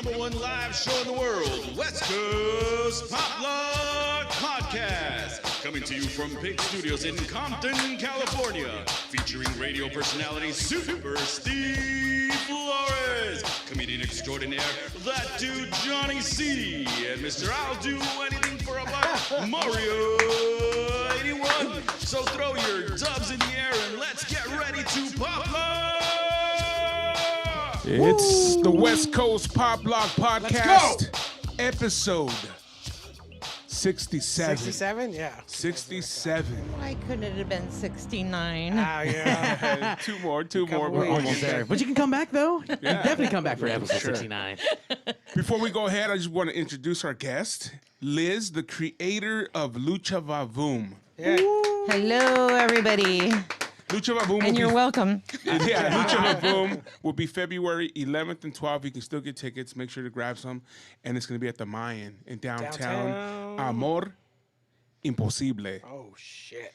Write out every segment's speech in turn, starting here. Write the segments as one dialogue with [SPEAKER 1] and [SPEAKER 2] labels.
[SPEAKER 1] number one live show in the world, West Coast Pop Log Podcast. Coming to you from Pig Studios in Compton, California. Featuring radio personality Super Steve Flores, comedian extraordinaire, that dude Johnny C, and Mr. I'll Do Anything for a Buck, Mario 81. So throw your dubs in the air and let's get ready to pop log.
[SPEAKER 2] It's the West Coast Pop Log Podcast, episode 67.
[SPEAKER 3] 67? Yeah.
[SPEAKER 2] 67.
[SPEAKER 4] Why couldn't it have been 69?
[SPEAKER 3] Oh, yeah.
[SPEAKER 2] two more.
[SPEAKER 3] We're
[SPEAKER 5] Almost there. But you can come back, though. You can definitely come back for episode 69.
[SPEAKER 2] Before we go ahead, I just want to introduce our guest, Liz, the creator of Lucha Vavoom.
[SPEAKER 3] Yeah.
[SPEAKER 4] Hello, everybody.
[SPEAKER 2] Lucha Vavoom
[SPEAKER 4] And you're welcome.
[SPEAKER 2] Yeah, Lucha Vavoom will be February 11th and 12th. You can still get tickets. Make sure to grab some. And it's going to be at the Mayan in downtown. Amor Imposible.
[SPEAKER 3] Oh, shit.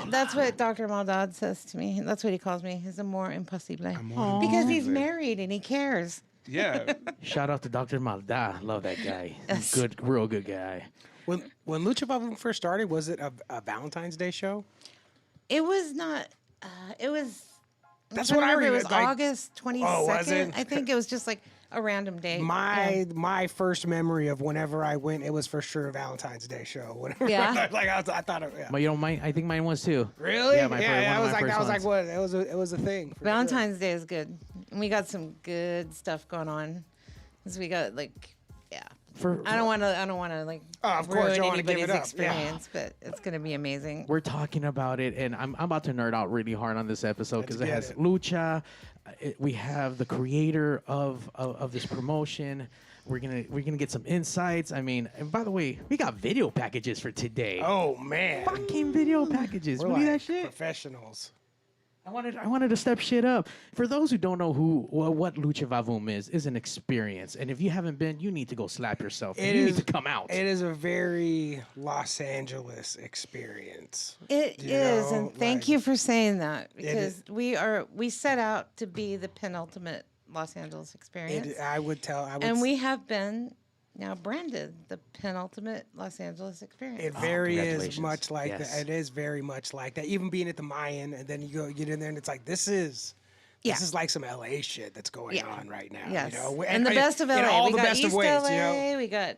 [SPEAKER 4] That's what Dr. Maldad says to me. That's what he calls me. He's amor imposible. Because he's married and he cares.
[SPEAKER 2] Yeah.
[SPEAKER 5] Shout out to Dr. Malda. Love that guy.
[SPEAKER 4] Yes.
[SPEAKER 5] Real good guy.
[SPEAKER 3] When Lucha Vavoom first started, was it a Valentine's Day show?
[SPEAKER 4] It was not. It was.
[SPEAKER 3] That's what I remember.
[SPEAKER 4] It was
[SPEAKER 3] like,
[SPEAKER 4] August 22nd.
[SPEAKER 3] Oh, was it?
[SPEAKER 4] I think it was just like a random day.
[SPEAKER 3] My first memory of whenever I went, it was for sure a Valentine's Day show. Whenever,
[SPEAKER 4] Yeah.
[SPEAKER 3] I thought it. Yeah.
[SPEAKER 5] But you don't mind? I think mine was too.
[SPEAKER 3] Really?
[SPEAKER 5] Yeah,
[SPEAKER 3] I was like,
[SPEAKER 5] ones.
[SPEAKER 3] what? It was a thing. For
[SPEAKER 4] Valentine's Day is good. And we got some good stuff going on. Because we got like, yeah. I don't want to like
[SPEAKER 3] of course,
[SPEAKER 4] ruin
[SPEAKER 3] you don't wanna give
[SPEAKER 4] anybody's
[SPEAKER 3] it up.
[SPEAKER 4] experience, but it's gonna be amazing.
[SPEAKER 5] We're talking about it, and I'm about to nerd out really hard on this episode because it
[SPEAKER 3] Let's
[SPEAKER 5] has
[SPEAKER 3] get
[SPEAKER 5] Lucha. We have the creator of this promotion. We're gonna get some insights. I mean, and by the way, we got video packages for today.
[SPEAKER 3] Oh man,
[SPEAKER 5] Fucking video packages.
[SPEAKER 3] we're
[SPEAKER 5] Believe
[SPEAKER 3] like
[SPEAKER 5] that shit?
[SPEAKER 3] professionals.
[SPEAKER 5] I wanted to step shit up. For those who don't know what Lucha Vavoom is an experience. And if you haven't been, you need to go slap yourself. You need to come out.
[SPEAKER 3] It is a very Los Angeles experience.
[SPEAKER 4] It
[SPEAKER 3] You
[SPEAKER 4] is,
[SPEAKER 3] know,
[SPEAKER 4] and thank
[SPEAKER 3] like,
[SPEAKER 4] you for saying that
[SPEAKER 3] is.
[SPEAKER 4] because we set out to be the penultimate Los Angeles experience,
[SPEAKER 3] I would
[SPEAKER 4] and we have been now branded the penultimate Los Angeles experience.
[SPEAKER 3] It very is
[SPEAKER 5] congratulations.
[SPEAKER 3] much like
[SPEAKER 5] Yes.
[SPEAKER 3] that. It is very much like that. Even being at the Mayan, and then you get in there, and it's like this is like some LA shit that's going on right now.
[SPEAKER 4] Yes,
[SPEAKER 3] You know?
[SPEAKER 4] and the best of LA.
[SPEAKER 3] In all
[SPEAKER 4] We
[SPEAKER 3] the
[SPEAKER 4] got
[SPEAKER 3] best
[SPEAKER 4] East
[SPEAKER 3] of ways.
[SPEAKER 4] LA.
[SPEAKER 3] You know?
[SPEAKER 4] We got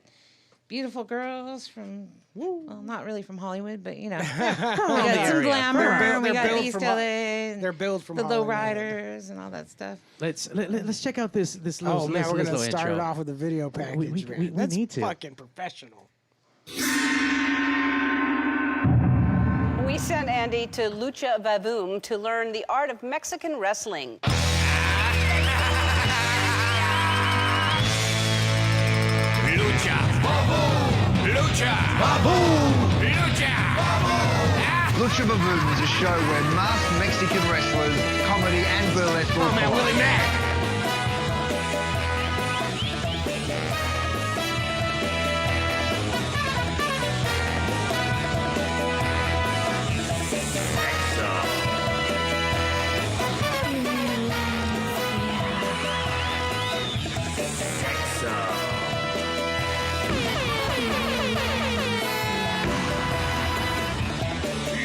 [SPEAKER 4] beautiful girls from. Well, not really from Hollywood, but you know, we got some
[SPEAKER 5] area.
[SPEAKER 4] glamour.
[SPEAKER 3] They're
[SPEAKER 4] We got
[SPEAKER 3] built
[SPEAKER 4] East
[SPEAKER 3] from
[SPEAKER 4] LA. And
[SPEAKER 3] they're built from
[SPEAKER 4] the low
[SPEAKER 3] Hollywood.
[SPEAKER 4] riders and all that stuff.
[SPEAKER 5] Let's check out this little.
[SPEAKER 3] Oh man, we're gonna
[SPEAKER 5] little
[SPEAKER 3] start
[SPEAKER 5] intro.
[SPEAKER 3] it off with the video package.
[SPEAKER 5] we
[SPEAKER 3] man. That's
[SPEAKER 5] need to.
[SPEAKER 3] fucking professional.
[SPEAKER 6] We sent Andy to Lucha Vavoom to learn the art of Mexican wrestling.
[SPEAKER 1] Lucha Vavoom! Lucha Vavoom! Lucha Vavoom!
[SPEAKER 7] Lucha Vavoom is a show where masked Mexican wrestlers, comedy and burlesque will collide.
[SPEAKER 3] Willie Mack.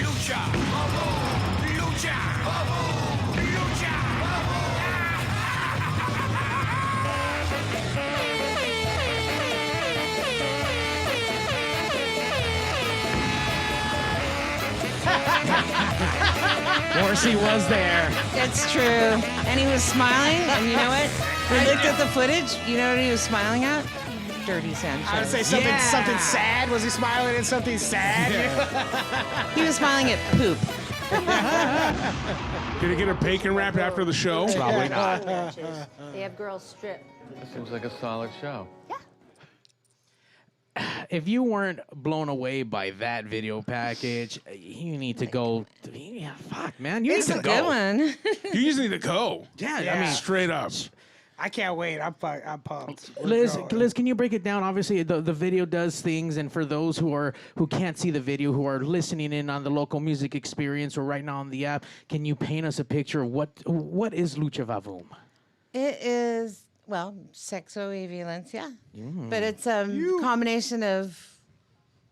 [SPEAKER 1] Lucha Vavoom! Lucha Vavoom! Lucha
[SPEAKER 5] Morrissey was there.
[SPEAKER 4] It's true. And he was smiling. And you know what? We looked at the footage. You know what he was smiling at? Dirty Sanchez.
[SPEAKER 3] I would say something sad. Was he smiling at something sad?
[SPEAKER 4] He was smiling at poop.
[SPEAKER 2] Gonna get a bacon wrap after the show?
[SPEAKER 5] Probably not.
[SPEAKER 6] They have girls strip.
[SPEAKER 7] Seems like a solid show.
[SPEAKER 5] If you weren't blown away by that video package, you need to go. Yeah, fuck, man. You
[SPEAKER 4] It's
[SPEAKER 5] need
[SPEAKER 4] a
[SPEAKER 5] to
[SPEAKER 4] good
[SPEAKER 5] go.
[SPEAKER 4] one.
[SPEAKER 2] You just need to go.
[SPEAKER 5] Yeah, I mean,
[SPEAKER 2] Straight up.
[SPEAKER 3] I can't wait. I'm pumped. We're
[SPEAKER 5] Liz,
[SPEAKER 3] going.
[SPEAKER 5] Liz, can you break it down? Obviously, the video does things, and for those who can't see the video, who are listening in on the local music experience or right now on the app, can you paint us a picture of what is Lucha Vavoom?
[SPEAKER 4] It is well, sexo y violencia. But it's a combination of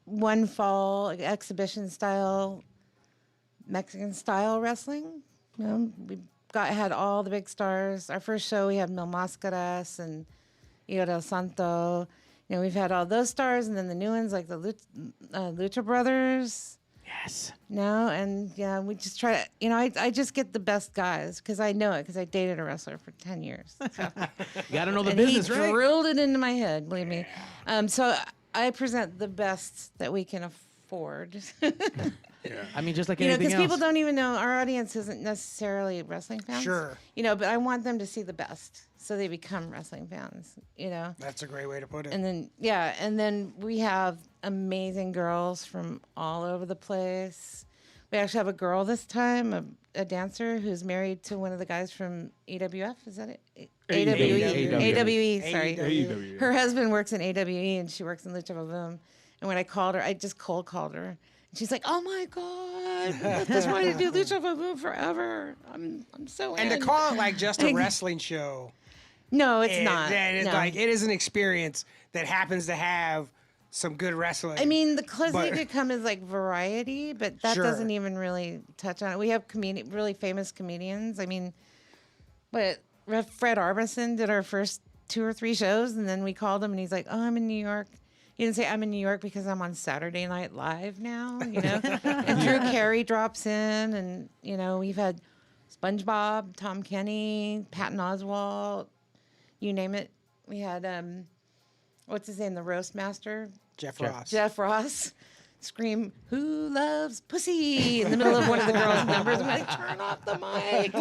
[SPEAKER 4] one fall exhibition style, Mexican style wrestling. You know, we had all the big stars. Our first show, we had Mil Máscaras and Hijo del Santo. You know, we've had all those stars, and then the new ones like the Lucha Brothers.
[SPEAKER 5] Yes.
[SPEAKER 4] No, and yeah, we just try to, you know, I just get the best guys because I know it because I dated a wrestler for 10 years. So.
[SPEAKER 5] You got to know the
[SPEAKER 4] And
[SPEAKER 5] business,
[SPEAKER 4] he
[SPEAKER 5] right?
[SPEAKER 4] drilled it into my head, believe me. So I present the best that we can afford.
[SPEAKER 5] I mean, just like
[SPEAKER 4] You know,
[SPEAKER 5] anything
[SPEAKER 4] because
[SPEAKER 5] else.
[SPEAKER 4] people don't even know, our audience isn't necessarily wrestling fans.
[SPEAKER 3] Sure.
[SPEAKER 4] You know, but I want them to see the best so they become wrestling fans, you know.
[SPEAKER 3] That's a great way to put it.
[SPEAKER 4] And then, yeah, and then we have amazing girls from all over the place. We actually have a girl this time, a dancer who's married to one of the guys from AWF. Is that it? AWE. AWE, sorry.
[SPEAKER 2] AEW.
[SPEAKER 4] Her husband works in AWE and she works in Lucha Vavoom. And when I called her, I just cold called her. And she's like, "Oh my God, I just wanted to do Lucha Vavoom forever. I'm so
[SPEAKER 3] And to
[SPEAKER 4] in."
[SPEAKER 3] call it like just a wrestling show,
[SPEAKER 4] No, it's not.
[SPEAKER 3] Then it's
[SPEAKER 4] No.
[SPEAKER 3] like it is an experience that happens to have some good wrestling.
[SPEAKER 4] I mean, the closest
[SPEAKER 3] But-
[SPEAKER 4] you could come is like variety, but that
[SPEAKER 3] Sure.
[SPEAKER 4] doesn't even really touch on it. We have really famous comedians. I mean, but Fred Armisen did our first 2 or 3 shows, and then we called him, and he's like, "Oh, I'm in New York." He didn't say I'm in New York because I'm on Saturday Night Live now, you know. And Drew Carey drops in, and you know we've had SpongeBob, Tom Kenny, Patton Oswalt, you name it. We had what's his name, the roast master,
[SPEAKER 3] Jeff Ross.
[SPEAKER 4] Jeff Ross, scream, "Who loves pussy?" in the middle of one of the girls' numbers. I'm like, turn off the mic.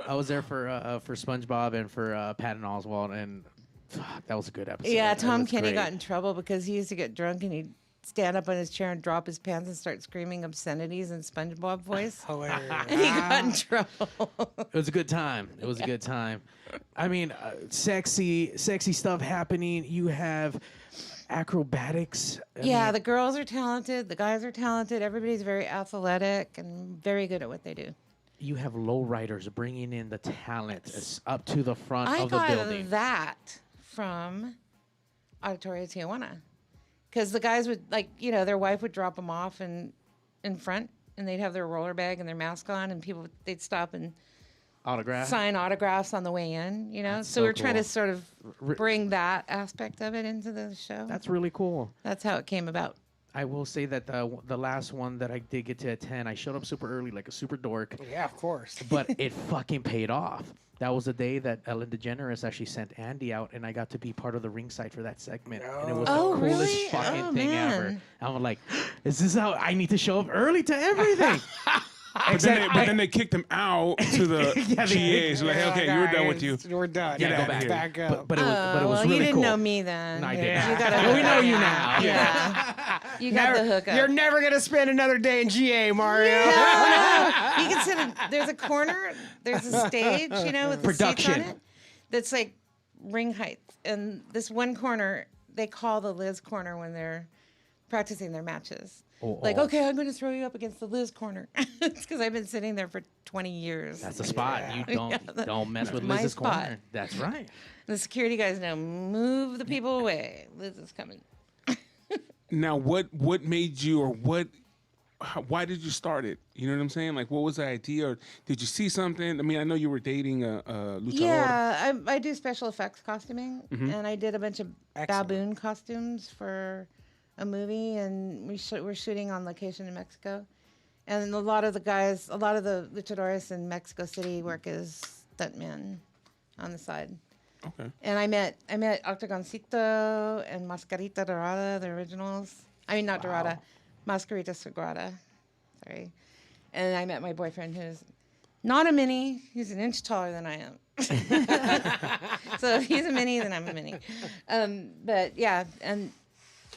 [SPEAKER 5] I was there for SpongeBob and for Patton Oswalt, and fuck, that was a good episode.
[SPEAKER 4] Yeah,
[SPEAKER 5] That
[SPEAKER 4] Tom
[SPEAKER 5] was
[SPEAKER 4] Kenny
[SPEAKER 5] great.
[SPEAKER 4] got in trouble because he used to get drunk and he'd stand up on his chair and drop his pants and start screaming obscenities in SpongeBob voice.
[SPEAKER 3] Hilarious.
[SPEAKER 4] And he got in trouble.
[SPEAKER 5] It was a good time. It was a good time. I mean, sexy stuff happening. You have acrobatics. I
[SPEAKER 4] Yeah,
[SPEAKER 5] mean,
[SPEAKER 4] the girls are talented. The guys are talented. Everybody's very athletic and very good at what they do.
[SPEAKER 5] you have lowriders bringing in the talent up to the front
[SPEAKER 4] I
[SPEAKER 5] of the
[SPEAKER 4] got
[SPEAKER 5] building.
[SPEAKER 4] that from Auditorio Tijuana. Because the guys would, like, you know, their wife would drop them off in front, and they'd have their roller bag and their mask on, and people, they'd stop and
[SPEAKER 5] Autograph.
[SPEAKER 4] sign autographs on the way in, you know?
[SPEAKER 5] That's
[SPEAKER 4] So
[SPEAKER 5] so
[SPEAKER 4] we're trying
[SPEAKER 5] cool.
[SPEAKER 4] to sort of bring that aspect of it into the show.
[SPEAKER 5] That's really cool.
[SPEAKER 4] That's how it came about.
[SPEAKER 5] I will say that the last one that I did get to attend, I showed up super early, like a super dork,
[SPEAKER 3] Yeah, of course.
[SPEAKER 5] but it fucking paid off. That was the day that Ellen DeGeneres actually sent Andy out, and I got to be part of the ringside for that segment. And it was
[SPEAKER 4] Oh,
[SPEAKER 5] the coolest
[SPEAKER 4] really?
[SPEAKER 5] fucking
[SPEAKER 4] Oh,
[SPEAKER 5] thing ever.
[SPEAKER 4] man.
[SPEAKER 5] I'm like, is this how I need to show up early to everything?
[SPEAKER 2] But then they kicked him out to the GAs. Like, hey, okay, you're done with you.
[SPEAKER 3] We're done.
[SPEAKER 2] Get
[SPEAKER 3] Yeah,
[SPEAKER 2] out of here.
[SPEAKER 3] Back up.
[SPEAKER 5] But it was
[SPEAKER 4] well,
[SPEAKER 5] really
[SPEAKER 4] you didn't
[SPEAKER 5] cool.
[SPEAKER 4] know me then.
[SPEAKER 5] No, I did
[SPEAKER 4] Yeah.
[SPEAKER 5] not.
[SPEAKER 4] You gotta
[SPEAKER 5] Well, we
[SPEAKER 4] hook
[SPEAKER 5] know
[SPEAKER 4] up
[SPEAKER 5] you now.
[SPEAKER 4] Yeah. You got the hookup.
[SPEAKER 3] You're never gonna spend another day in GA, Mario.
[SPEAKER 4] No. You can sit there's a corner, there's a stage, you know, with the seats on
[SPEAKER 5] Production.
[SPEAKER 4] it. That's like ring height. And this one corner, they call the Liz corner when they're practicing their matches. Like, okay, I'm going to throw you up against the Liz corner. It's because I've been sitting there for 20 years.
[SPEAKER 5] That's the spot. You don't mess with
[SPEAKER 4] my
[SPEAKER 5] Liz's
[SPEAKER 4] spot.
[SPEAKER 5] corner. That's right.
[SPEAKER 4] The security guys know, move the people away. Liz is coming.
[SPEAKER 2] Now, what made you, or why did you start it? You know what I'm saying? Like, what was the idea? Or did you see something? I mean, I know you were dating a luchador.
[SPEAKER 4] Yeah, I do special effects costuming, and I did a bunch of baboon costumes for a movie, and we're shooting on location in Mexico. And a lot of the luchadores in Mexico City work as stuntmen on the side.
[SPEAKER 2] Okay.
[SPEAKER 4] And I met Octagoncito and Mascarita Dorada, the originals. I mean, not Dorada, Mascarita Sagrada. Sorry. And I met my boyfriend, who's not a mini. He's an inch taller than I am. So if he's a mini, then I'm a mini. But yeah, and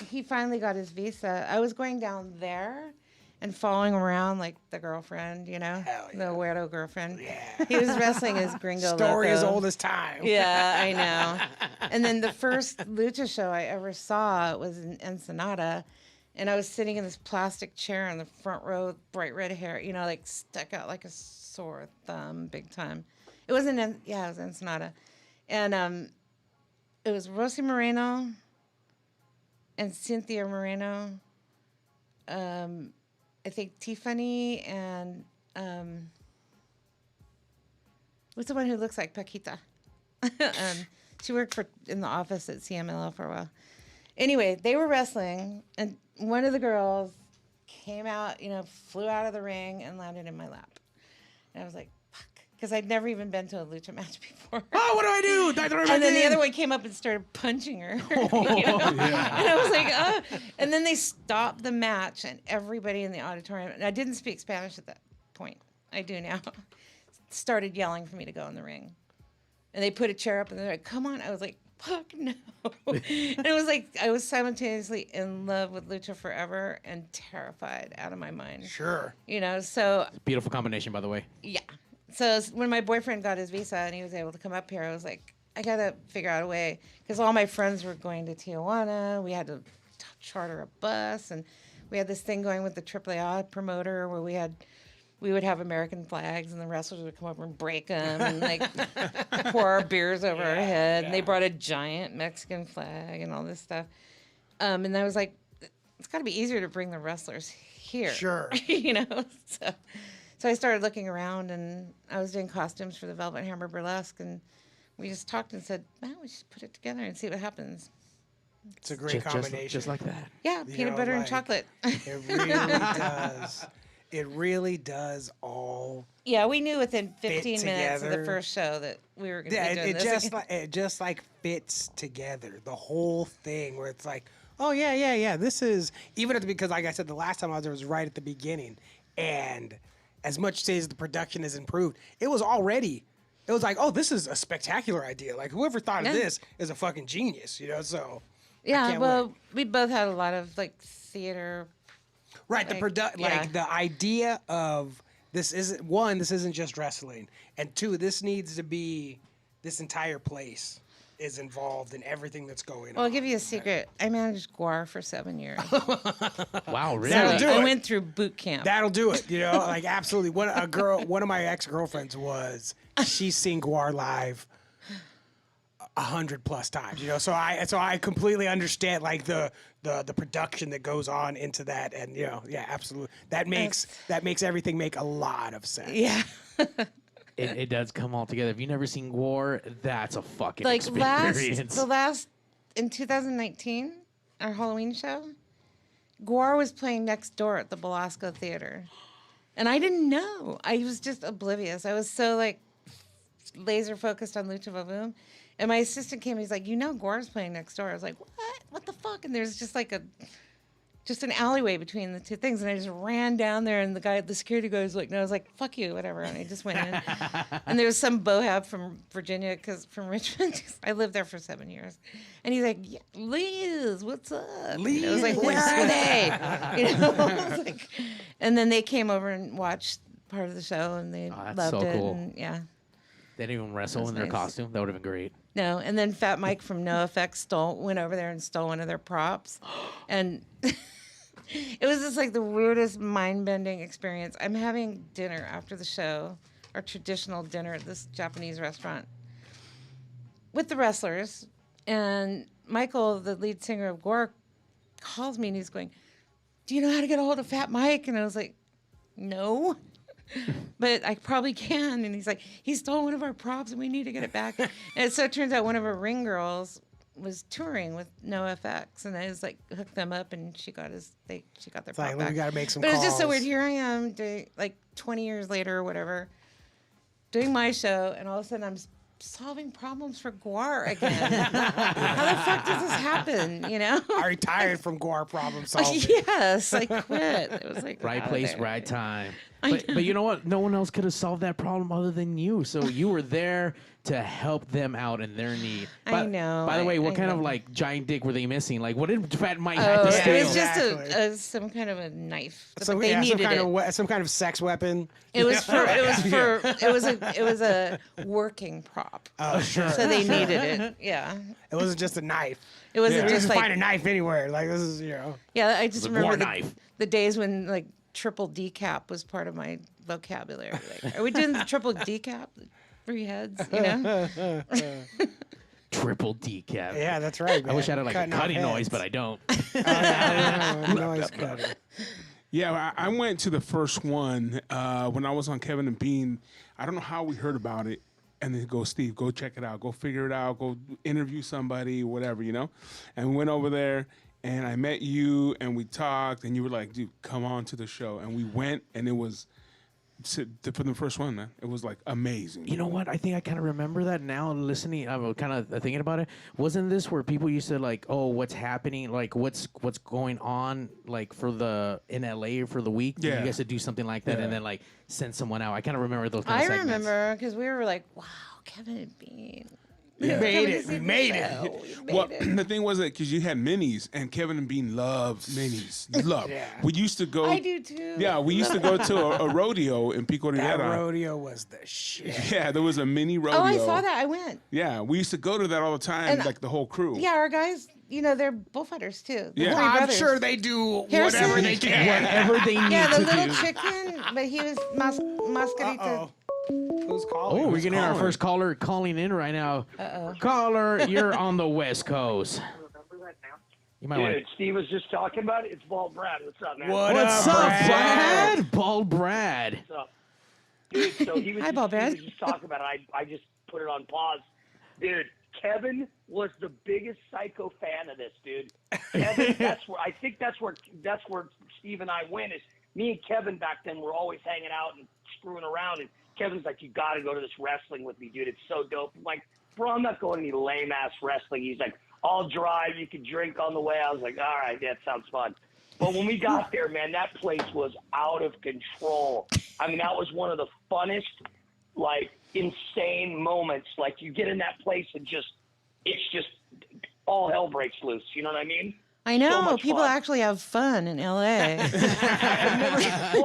[SPEAKER 4] he finally got his visa. I was going down there and following around like the girlfriend, you know, the weirdo girlfriend. Yeah. He was wrestling his gringo
[SPEAKER 3] Story as
[SPEAKER 4] loco.
[SPEAKER 3] old as time.
[SPEAKER 4] Yeah, I know. And then the first lucha show I ever saw was in Ensenada, and I was sitting in this plastic chair in the front row with bright red hair, you know, like stuck out like a sore thumb, big time. It was it was Ensenada. And it was Rosie Moreno and Cynthia Moreno. I think Tiffany and what's the one who looks like Paquita? She worked in the office at CMLL for a while. Anyway, they were wrestling, and one of the girls came out, flew out of the ring and landed in my lap. And I was like, fuck. Because I'd never even been to a lucha match before.
[SPEAKER 5] Oh, what do I do?
[SPEAKER 4] And then the other one came up and started punching her. And I was like, oh. And then they stopped the match, and everybody in the auditorium, and I didn't speak Spanish at that point. I do now. Started yelling for me to go in the ring. And they put a chair up, and they're like, come on. I was like, fuck no. And it was like I was simultaneously in love with lucha forever and terrified out of my mind.
[SPEAKER 3] Sure.
[SPEAKER 4] So
[SPEAKER 5] Beautiful combination, by the way.
[SPEAKER 4] yeah. So when my boyfriend got his visa and he was able to come up here, I was like, I got to figure out a way. Because all my friends were going to Tijuana. We had to charter a bus. And we had this thing going with the AAA promoter where we would have American flags and the wrestlers would come over and break them and pour our beers over our head. And they brought a giant Mexican flag and all this stuff. And I was like, it's got to be easier to bring the wrestlers here.
[SPEAKER 3] Sure.
[SPEAKER 4] So I started looking around, and I was doing costumes for the Velvet Hammer Burlesque, and we just talked and said, well, we should put it together and see what happens.
[SPEAKER 3] It's a great combination.
[SPEAKER 5] Just like that.
[SPEAKER 4] Yeah, peanut butter and chocolate.
[SPEAKER 3] It really does. It really does all.
[SPEAKER 4] Yeah, we knew within 15 minutes of the
[SPEAKER 3] together.
[SPEAKER 4] first show that we were going to be doing this.
[SPEAKER 3] It just fits together. The whole thing where it's like, oh yeah. This is because like I said, the last time I was there was right at the beginning, and as much as the production has improved, it was like, oh, this is a spectacular idea. Like whoever thought of this is a fucking genius, So
[SPEAKER 4] yeah, well, we both had a lot of theater.
[SPEAKER 3] Right, the idea of this isn't just wrestling, and two, this entire place is involved in everything that's going on.
[SPEAKER 4] Well, I'll give you a secret. I managed GWAR for 7 years.
[SPEAKER 5] Wow, really?
[SPEAKER 3] That'll do
[SPEAKER 4] I
[SPEAKER 3] it.
[SPEAKER 4] went through boot camp.
[SPEAKER 3] That'll do it, absolutely. One of my ex-girlfriends she's seen GWAR live 100+ times, So I completely understand the production that goes on into that, and absolutely. That makes everything make a lot of sense.
[SPEAKER 4] Yeah.
[SPEAKER 5] It does come all together. If you've never seen GWAR, that's a fucking experience.
[SPEAKER 4] In 2019, our Halloween show, GWAR was playing next door at the Belasco Theater. And I didn't know. I was just oblivious. I was so laser focused on Lucha Vavoom. And my assistant came, he's like, GWAR's playing next door. I was like, what? What the fuck? And there's just an alleyway between the two things. And I just ran down there, and the security guy was like, no, I was like, fuck you, whatever. And I just went in. And there was some bohab from Virginia, from Richmond. I lived there for 7 years. And he's like, yeah, Liz, what's up?
[SPEAKER 3] Liz,
[SPEAKER 4] I was like, where are they? I was like, and then they came over and watched part of the show, and they loved
[SPEAKER 5] so
[SPEAKER 4] it.
[SPEAKER 5] cool.
[SPEAKER 4] And, yeah.
[SPEAKER 5] They didn't even wrestle in their
[SPEAKER 4] nice.
[SPEAKER 5] costume. That would have been great.
[SPEAKER 4] No, and then Fat Mike from NoFX went over there and stole one of their props. And it was just the weirdest mind-bending experience. I'm having dinner after the show, our traditional dinner at this Japanese restaurant, with the wrestlers. And Michael, the lead singer of GWAR, calls me and he's going, do you know how to get a hold of Fat Mike? And I was like, no. But I probably can. And he's like, he stole one of our props and we need to get it back. And so it turns out one of our ring girls was touring with NoFX, and I was hooked them up, and she got their prop back.
[SPEAKER 3] We gotta make some
[SPEAKER 4] But
[SPEAKER 3] calls.
[SPEAKER 4] it's just so weird. Here I am, 20 years later or whatever, doing my show, and all of a sudden I'm solving problems for GWAR again. How the fuck does this happen?
[SPEAKER 3] I retired from GWAR problem solving.
[SPEAKER 4] Yes, I quit. It was
[SPEAKER 5] Right place, right time.
[SPEAKER 4] I
[SPEAKER 5] But you know what? No one else could have solved that problem other than you. So you were there to help them out in their need.
[SPEAKER 4] I know.
[SPEAKER 5] By the way, what
[SPEAKER 4] I
[SPEAKER 5] kind
[SPEAKER 4] know.
[SPEAKER 5] of giant dick were they missing? What did Fat Mike have to
[SPEAKER 4] It
[SPEAKER 5] steal?
[SPEAKER 4] was just
[SPEAKER 3] Exactly.
[SPEAKER 4] some kind of a knife.
[SPEAKER 3] So
[SPEAKER 4] but they needed it.
[SPEAKER 3] some kind of sex weapon.
[SPEAKER 4] It was a working prop.
[SPEAKER 3] Oh, sure.
[SPEAKER 4] So they needed it. Yeah.
[SPEAKER 3] It wasn't just a knife.
[SPEAKER 4] It wasn't
[SPEAKER 3] You
[SPEAKER 4] just
[SPEAKER 3] just find a knife anywhere. This is
[SPEAKER 4] Yeah, I just
[SPEAKER 5] The
[SPEAKER 4] remember
[SPEAKER 5] GWAR knife.
[SPEAKER 4] the days when triple decap was part of my vocabulary. Are we doing the triple decap? 3 heads, you know?
[SPEAKER 5] Triple decaf.
[SPEAKER 3] Yeah, that's right, man.
[SPEAKER 5] I wish I had like
[SPEAKER 3] Cutting
[SPEAKER 5] a
[SPEAKER 3] off
[SPEAKER 5] cutting noise,
[SPEAKER 3] heads.
[SPEAKER 5] but I don't.
[SPEAKER 3] Noise cutter.
[SPEAKER 2] Yeah, I went to the first one when I was on Kevin and Bean. I don't know how we heard about it. And then go, Steve, go check it out. Go figure it out. Go interview somebody, whatever, you know? And we went over there, and I met you, and we talked, and you were like, dude, come on to the show. And we went, and it was, for the first one, man, it was, like, amazing.
[SPEAKER 5] You know what? I think I kind of remember that now listening. I'm kind of thinking about it. Wasn't this where people used to like, oh, what's happening? Like, what's going on? Like in LA for the week?
[SPEAKER 2] Yeah.
[SPEAKER 5] You guys would do something like that,
[SPEAKER 2] Yeah.
[SPEAKER 5] and then like send someone out. I kind of remember those kind
[SPEAKER 4] I
[SPEAKER 5] of segments.
[SPEAKER 4] remember because we were like, wow, Kevin and Bean.
[SPEAKER 2] Yeah.
[SPEAKER 3] We made it.
[SPEAKER 2] Well, the thing was that because you had minis, and Kevin and Bean love minis. Love.
[SPEAKER 3] Yeah.
[SPEAKER 2] We used to go.
[SPEAKER 4] I do too.
[SPEAKER 2] Yeah, we used to go to a rodeo in Pico
[SPEAKER 3] That
[SPEAKER 2] Rivera.
[SPEAKER 3] rodeo was the shit.
[SPEAKER 2] Yeah, there was a mini rodeo.
[SPEAKER 4] Oh, I saw that. I went.
[SPEAKER 2] Yeah, we used to go to that all the time,
[SPEAKER 4] And-
[SPEAKER 2] like the whole crew.
[SPEAKER 4] Yeah, our guys, you know, they're bullfighters too. The
[SPEAKER 2] Yeah.
[SPEAKER 4] three
[SPEAKER 3] I'm
[SPEAKER 4] brothers.
[SPEAKER 3] sure they do
[SPEAKER 4] Harrison-
[SPEAKER 3] whatever they can.
[SPEAKER 5] Whatever they need
[SPEAKER 4] Yeah, the
[SPEAKER 5] to
[SPEAKER 4] little
[SPEAKER 5] do.
[SPEAKER 4] chicken, but he was mascarita.
[SPEAKER 3] Uh-oh. Who's calling?
[SPEAKER 5] Oh, we're
[SPEAKER 3] Who's
[SPEAKER 5] getting our
[SPEAKER 3] calling?
[SPEAKER 5] first caller calling in right now. Caller, you're on the West Coast. You might want.
[SPEAKER 8] Dude, Steve was just talking about it. It's Bald Brad. What's up, man?
[SPEAKER 5] What's up, Brad? Bald Brad.
[SPEAKER 8] What's up? Dude, so he was,
[SPEAKER 4] Hi, Bald Brad.
[SPEAKER 8] he was just talking about it. I just put it on pause. Dude, Kevin was the biggest psycho fan of this, dude. Kevin, I think that's where Steve and I went is me and Kevin back then were always hanging out and screwing around, and Kevin's like, you got to go to this wrestling with me, dude. It's so dope. I'm like, bro, I'm not going to any lame-ass wrestling. He's like, I'll drive. You can drink on the way. I was like, all right, that sounds fun. But when we got there, man, that place was out of control. I mean, that was one of the funnest, like, insane moments. Like, you get in that place and it's just all hell breaks loose. You know what I mean?
[SPEAKER 4] I know.
[SPEAKER 8] So much
[SPEAKER 4] People
[SPEAKER 8] fun.
[SPEAKER 4] actually have fun in LA.
[SPEAKER 8] Well,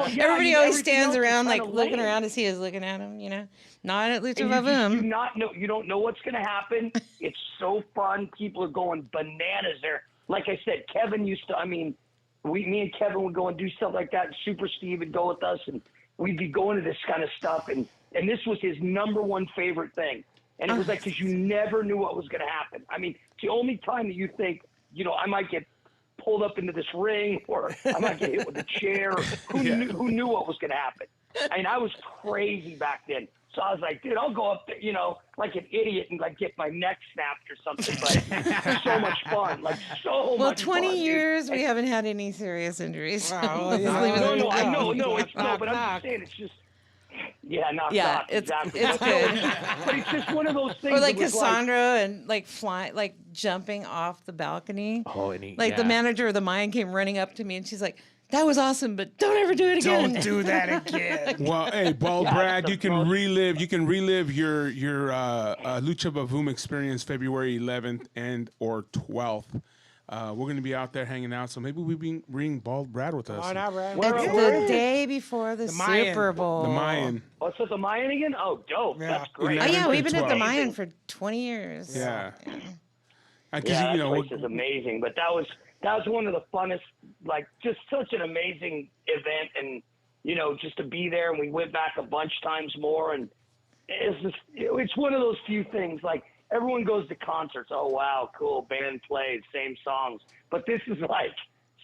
[SPEAKER 8] yeah,
[SPEAKER 4] Everybody
[SPEAKER 8] I mean,
[SPEAKER 4] always
[SPEAKER 8] everything
[SPEAKER 4] stands
[SPEAKER 8] else is
[SPEAKER 4] around, like,
[SPEAKER 8] kinda
[SPEAKER 4] looking
[SPEAKER 8] lame.
[SPEAKER 4] around to see us looking at him, you know? Not at Lucha
[SPEAKER 8] And you just do
[SPEAKER 4] Vavoom.
[SPEAKER 8] not know. You don't know what's going to happen. It's so fun. People are going bananas there. Like I said, Kevin used to. I mean, me and Kevin would go and do stuff like that. And Super Steve would go with us, and we'd be going to this kind of stuff. And this was his number one favorite thing. And it was like because you never knew what was going to happen. I mean, it's the only time that you think, you know, I might get pulled up into this ring, or I might get hit with a chair. Who knew what was going to happen? I mean, I was crazy back then. So I was like, dude, I'll go up there, you know, like an idiot and like get my neck snapped or something. But so much fun, like so
[SPEAKER 4] Well,
[SPEAKER 8] much
[SPEAKER 4] 20
[SPEAKER 8] fun, dude.
[SPEAKER 4] years, we haven't had any serious injuries.
[SPEAKER 3] Wow,
[SPEAKER 4] Let's
[SPEAKER 3] yeah.
[SPEAKER 4] leave it
[SPEAKER 8] No,
[SPEAKER 4] at
[SPEAKER 8] no, I
[SPEAKER 4] that.
[SPEAKER 8] know, no, it's no,
[SPEAKER 3] Knock,
[SPEAKER 8] but I'm
[SPEAKER 3] knock.
[SPEAKER 8] just saying, it's just, yeah, knock,
[SPEAKER 4] Yeah,
[SPEAKER 8] knock,
[SPEAKER 4] it's
[SPEAKER 8] exactly.
[SPEAKER 4] good.
[SPEAKER 8] But it's just one of those things.
[SPEAKER 4] Or like
[SPEAKER 8] that was
[SPEAKER 4] Cassandra and like flying, like jumping off the balcony.
[SPEAKER 5] Oh, and he,
[SPEAKER 4] Like the
[SPEAKER 5] yeah.
[SPEAKER 4] manager of the mine came running up to me and she's like, "That was awesome, but don't ever do it again."
[SPEAKER 3] Don't do that again.
[SPEAKER 2] Well, hey, Bald
[SPEAKER 8] Yeah,
[SPEAKER 2] Brad,
[SPEAKER 8] it's
[SPEAKER 2] you
[SPEAKER 8] the
[SPEAKER 2] can
[SPEAKER 8] most-
[SPEAKER 2] relive your Lucha Vavoom experience February 11th and or 12th. We're going to be out there hanging out, so maybe we bring Bald Brad with us.
[SPEAKER 3] Oh, not right.
[SPEAKER 4] It's the day before the
[SPEAKER 3] Mayan.
[SPEAKER 4] Super Bowl.
[SPEAKER 2] The Mayan.
[SPEAKER 8] What's with the Mayan again? Oh, dope.
[SPEAKER 3] Yeah.
[SPEAKER 8] That's great.
[SPEAKER 4] Oh yeah,
[SPEAKER 2] 11th
[SPEAKER 4] we've been at the
[SPEAKER 2] 12th.
[SPEAKER 4] Mayan for 20 years.
[SPEAKER 2] Yeah. Because
[SPEAKER 8] Yeah,
[SPEAKER 2] you
[SPEAKER 8] that
[SPEAKER 2] know,
[SPEAKER 8] place is amazing. But that was one of the funnest, like just such an amazing event, and you know, just to be there. And we went back a bunch times more, and it's one of those few things. Like everyone goes to concerts. Oh wow, cool band plays, same songs. But this is like